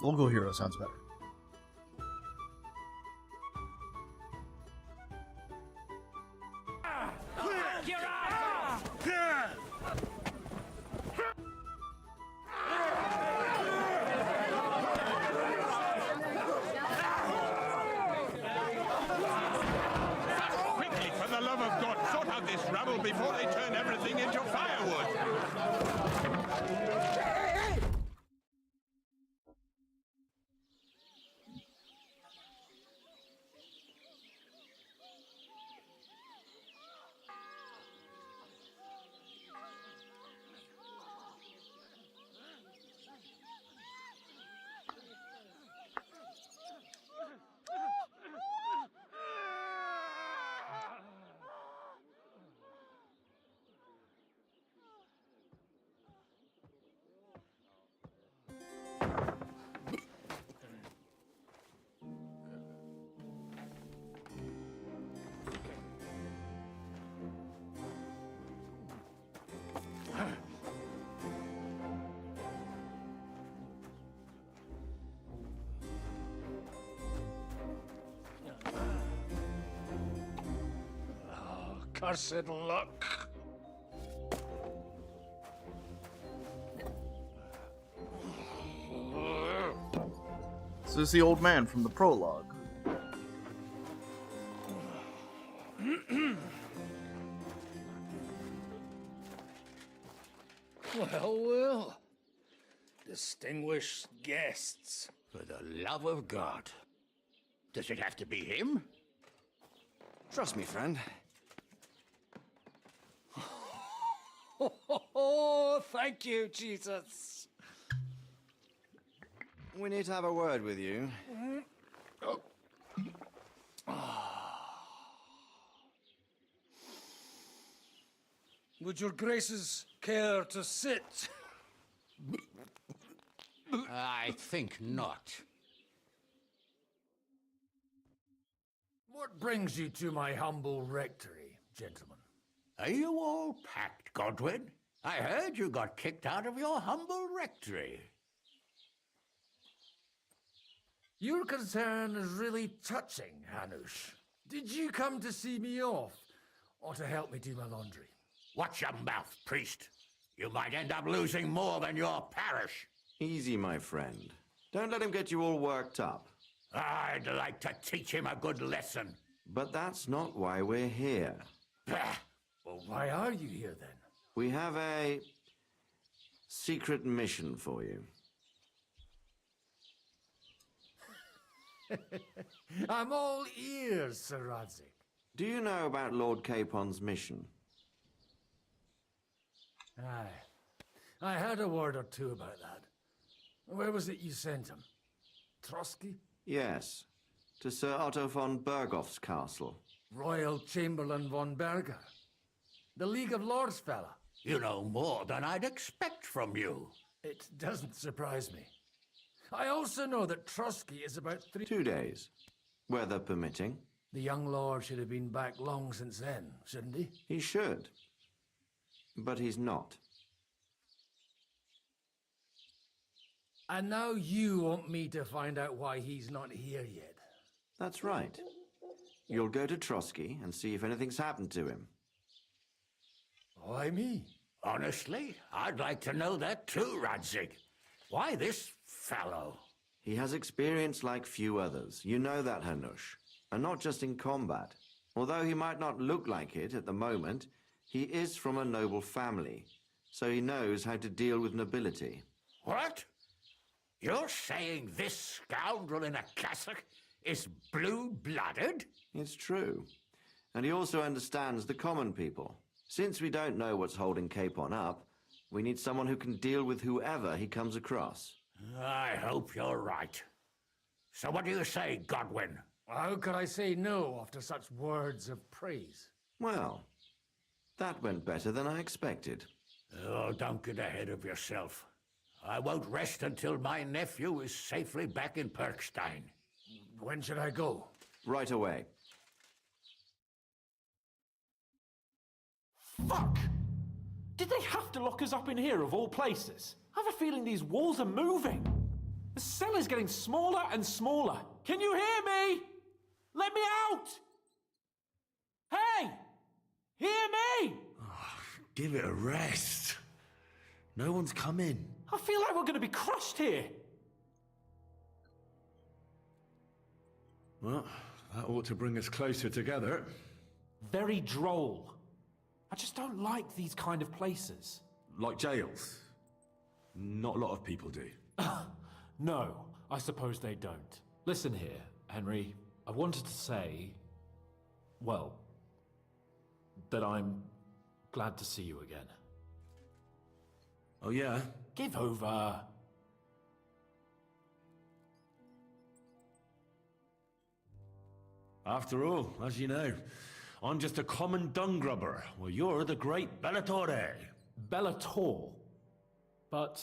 Local hero sounds better. Quickly, for the love of God, sort out this rabble before they turn everything into firewood! Cursed luck. This is the old man from the prologue. Well. Distinguished guests. For the love of God. Does it have to be him? Trust me, friend. Oh, thank you, Jesus. We need to have a word with you. Would your graces care to sit? I think not. What brings you to my humble rectory, gentlemen? Are you all packed, Godwin? I heard you got kicked out of your humble rectory. Your concern is really touching, Hanush. Did you come to see me off, or to help me do my laundry? Watch your mouth, priest. You might end up losing more than your parish. Easy, my friend. Don't let him get you all worked up. I'd like to teach him a good lesson. But that's not why we're here. Well, why are you here, then? We have a secret mission for you. I'm all ears, Sir Rodzik. Do you know about Lord Capon's mission? Aye. I heard a word or two about that. Where was it you sent him? Trotsky? Yes, to Sir Otto von Bergoff's castle. Royal Chamberlain von Berger. The League of Lords fella. You know more than I'd expect from you. It doesn't surprise me. I also know that Trotsky is about 2 days, weather permitting. The young lord should have been back long since then, shouldn't he? He should, but he's not. And now you want me to find out why he's not here yet. That's right. You'll go to Trotsky and see if anything's happened to him. Why me? Honestly, I'd like to know that too, Radzig. Why this fellow? He has experience like few others. You know that, Hanush. And not just in combat. Although he might not look like it at the moment, he is from a noble family, so he knows how to deal with nobility. What? You're saying this scoundrel in a cassock is blue-blooded? It's true. And he also understands the common people. Since we don't know what's holding Capon up, we need someone who can deal with whoever he comes across. I hope you're right. So what do you say, Godwin? How could I say no after such words of praise? Well, that went better than I expected. Oh, don't get ahead of yourself. I won't rest until my nephew is safely back in Perkstein. When should I go? Right away. Fuck! Did they have to lock us up in here of all places? I have a feeling these walls are moving. The cell is getting smaller and smaller. Can you hear me? Let me out! Hey! Hear me! Give it a rest. No one's coming. I feel like we're going to be crushed here. Well, that ought to bring us closer together. Very droll. I just don't like these kind of places. Like jails. Not a lot of people do. No, I suppose they don't. Listen here, Henry. I wanted to say, well, that I'm glad to see you again. Oh, yeah? Give over. After all, as you know, I'm just a common dung grubber, while you're the great Bellatore. Bellator? But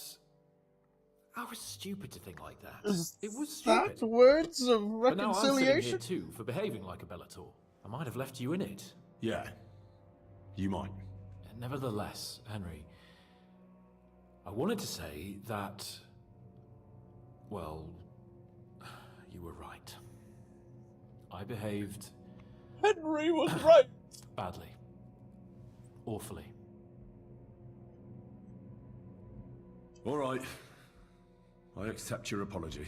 I was stupid to think like that. It was stupid. That words of But now I'm sitting here reconciliation? too for behaving like a Bellator. I might have left you in it. Yeah, you might. Nevertheless, Henry, I wanted to say that, well, you were right. I behaved... Henry was right! Badly. Awfully. All right. I accept your apology.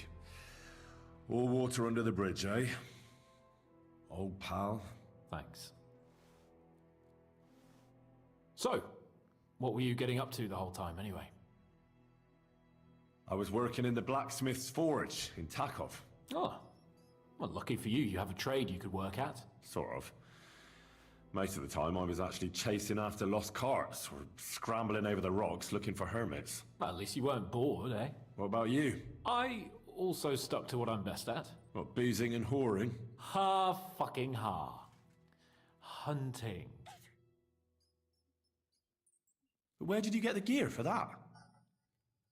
All water under the bridge, eh? Old pal. Thanks. So, what were you getting up to the whole time, anyway? I was working in the blacksmith's forge in Takov. Oh. Well, lucky for you, you have a trade you could work at. Sort of. Most of the time I was actually chasing after lost carts or scrambling over the rocks looking for hermits. Well, at least you weren't bored, eh? What about you? I also stuck to what I'm best at. What, boozing and whoring? Fucking hunting. But where did you get the gear for that?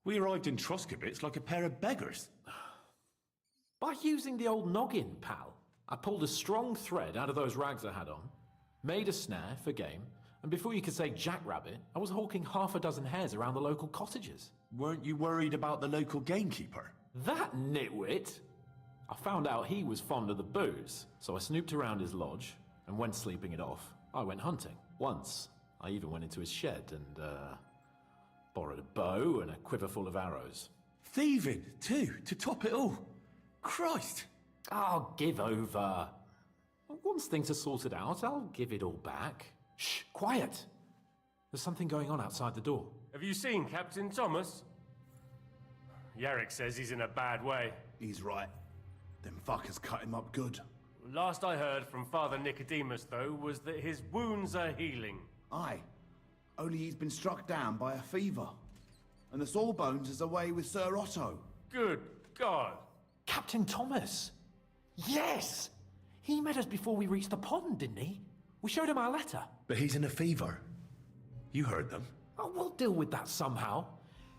We arrived in Troskowitz like a pair of beggars. By using the old noggin, pal. I pulled a strong thread out of those rags I had on, made a snare for game, and before you could say jackrabbit, I was hawking half a dozen hares around the local cottages. Weren't you worried about the local gamekeeper? That nitwit! I found out he was fond of the booze, so I snooped around his lodge, and when sleeping it off, I went hunting. Once, I even went into his shed and, borrowed a bow and a quiver full of arrows. Thieving, too, to top it all. Christ! Oh, give over. Once things are sorted out, I'll give it all back. Shh, quiet. There's something going on outside the door. Have you seen Captain Thomas? Yarrick says he's in a bad way. He's right. Them fuckers cut him up good. Last I heard from Father Nicodemus, though, was that his wounds are healing. Aye. Only he's been struck down by a fever. And the Sawbones is away with Sir Otto. Good God. Captain Thomas! Yes! He met us before we reached the pond, didn't he? We showed him our letter. But he's in a fever. You heard them. Oh, we'll deal with that somehow.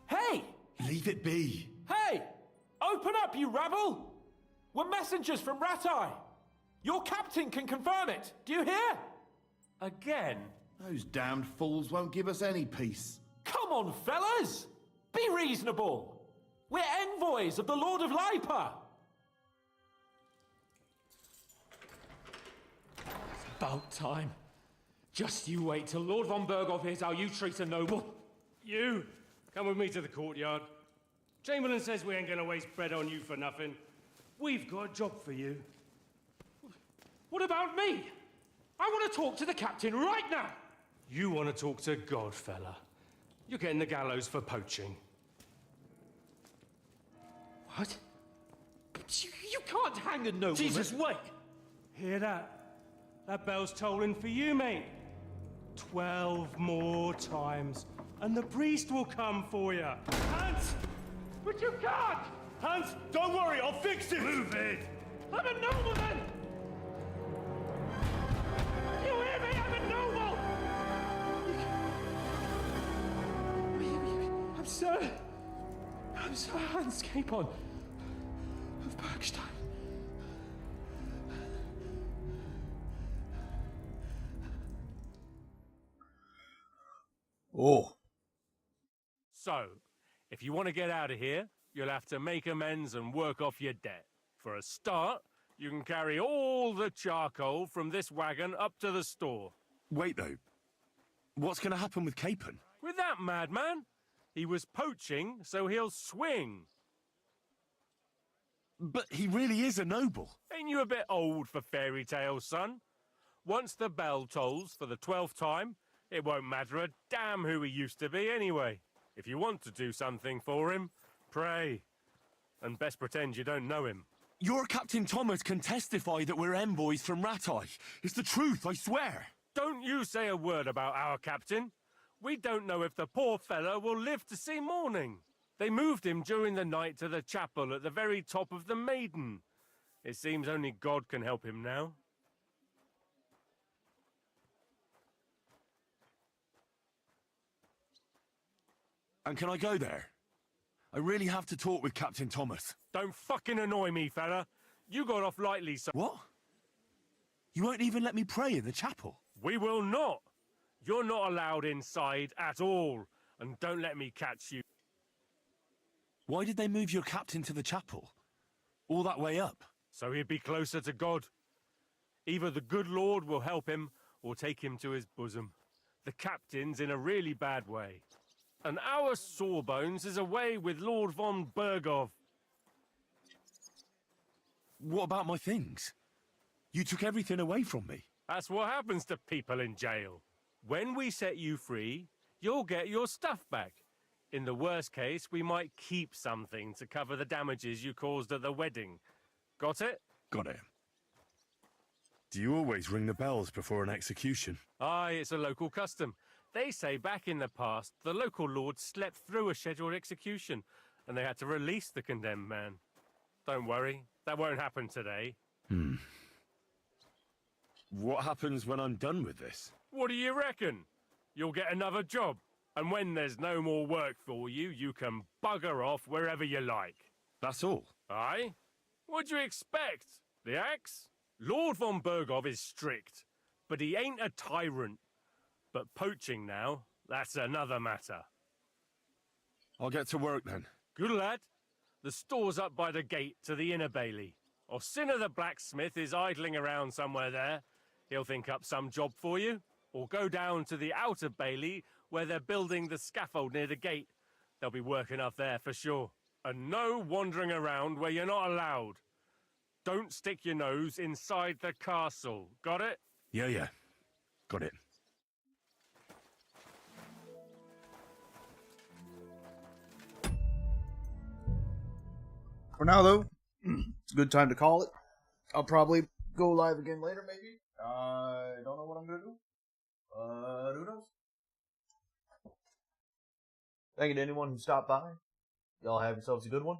Hey! Leave it be. Hey! Open up, you rabble! We're messengers from Ratai. Your captain can confirm it. Do you hear? Again? Those damned fools won't give us any peace. Come on, fellas! Be reasonable. We're envoys of the Lord of Lipa. It's about time. Just you wait till Lord von Berghoff hears how you treat a noble. You, come with me to the courtyard. Chamberlain says we ain't gonna waste bread on you for nothing. We've got a job for you. What about me? I want to talk to the captain right now. You want to talk to God, fella. You're getting the gallows for poaching. What? But you can't hang a nobleman. Jesus, wait! Hear that? That bell's tolling for you, mate. 12 more times, and the priest will come for you. Hans! But you can't! Hans, don't worry, I'll fix it! Move it! I'm a nobleman! You hear me? I'm a noble! I'm Sir Hans Capon of Bergstein. Oh. So, if you want to get out of here, you'll have to make amends and work off your debt. For a start, you can carry all the charcoal from this wagon up to the store. Wait, though. What's going to happen with Capon? With that madman? He was poaching, so he'll swing. But he really is a noble. Ain't you a bit old for fairy tales, son? Once the bell tolls for the 12th time, it won't matter a damn who he used to be anyway. If you want to do something for him, pray. And best pretend you don't know him. Your Captain Thomas can testify that we're envoys from Ratai. It's the truth, I swear. Don't you say a word about our captain. We don't know if the poor fellow will live to see morning. They moved him during the night to the chapel at the very top of the Maiden. It seems only God can help him now. And can I go there? I really have to talk with Captain Thomas. Don't fucking annoy me, fella. You got off lightly, so... What? You won't even let me pray in the chapel? We will not. You're not allowed inside at all. And don't let me catch you. Why did they move your captain to the chapel? All that way up? So he'd be closer to God. Either the good Lord will help him, or take him to his bosom. The captain's in a really bad way. And our Sawbones is away with Lord von Berghoff. What about my things? You took everything away from me. That's what happens to people in jail. When we set you free, you'll get your stuff back. In the worst case, we might keep something to cover the damages you caused at the wedding. Got it? Got it. Do you always ring the bells before an execution? Aye, it's a local custom. They say back in the past, the local lord slept through a scheduled execution, and they had to release the condemned man. Don't worry, that won't happen today. What happens when I'm done with this? What do you reckon? You'll get another job, and when there's no more work for you, you can bugger off wherever you like. That's all? Aye? What do you expect? The axe? Lord von Berghoff is strict, but he ain't a tyrant. But poaching now, that's another matter. I'll get to work then. Good lad. The store's up by the gate to the inner bailey. Orsina the blacksmith is idling around somewhere there. He'll think up some job for you. Or go down to the outer bailey where they're building the scaffold near the gate. They'll be working up there for sure. And no wandering around where you're not allowed. Don't stick your nose inside the castle. Got it? Yeah. Got it. For now, though, it's a good time to call it. I'll probably go live again later, maybe. I don't know what I'm gonna do. Who knows? Thank you to anyone who stopped by. Y'all have yourselves a good one.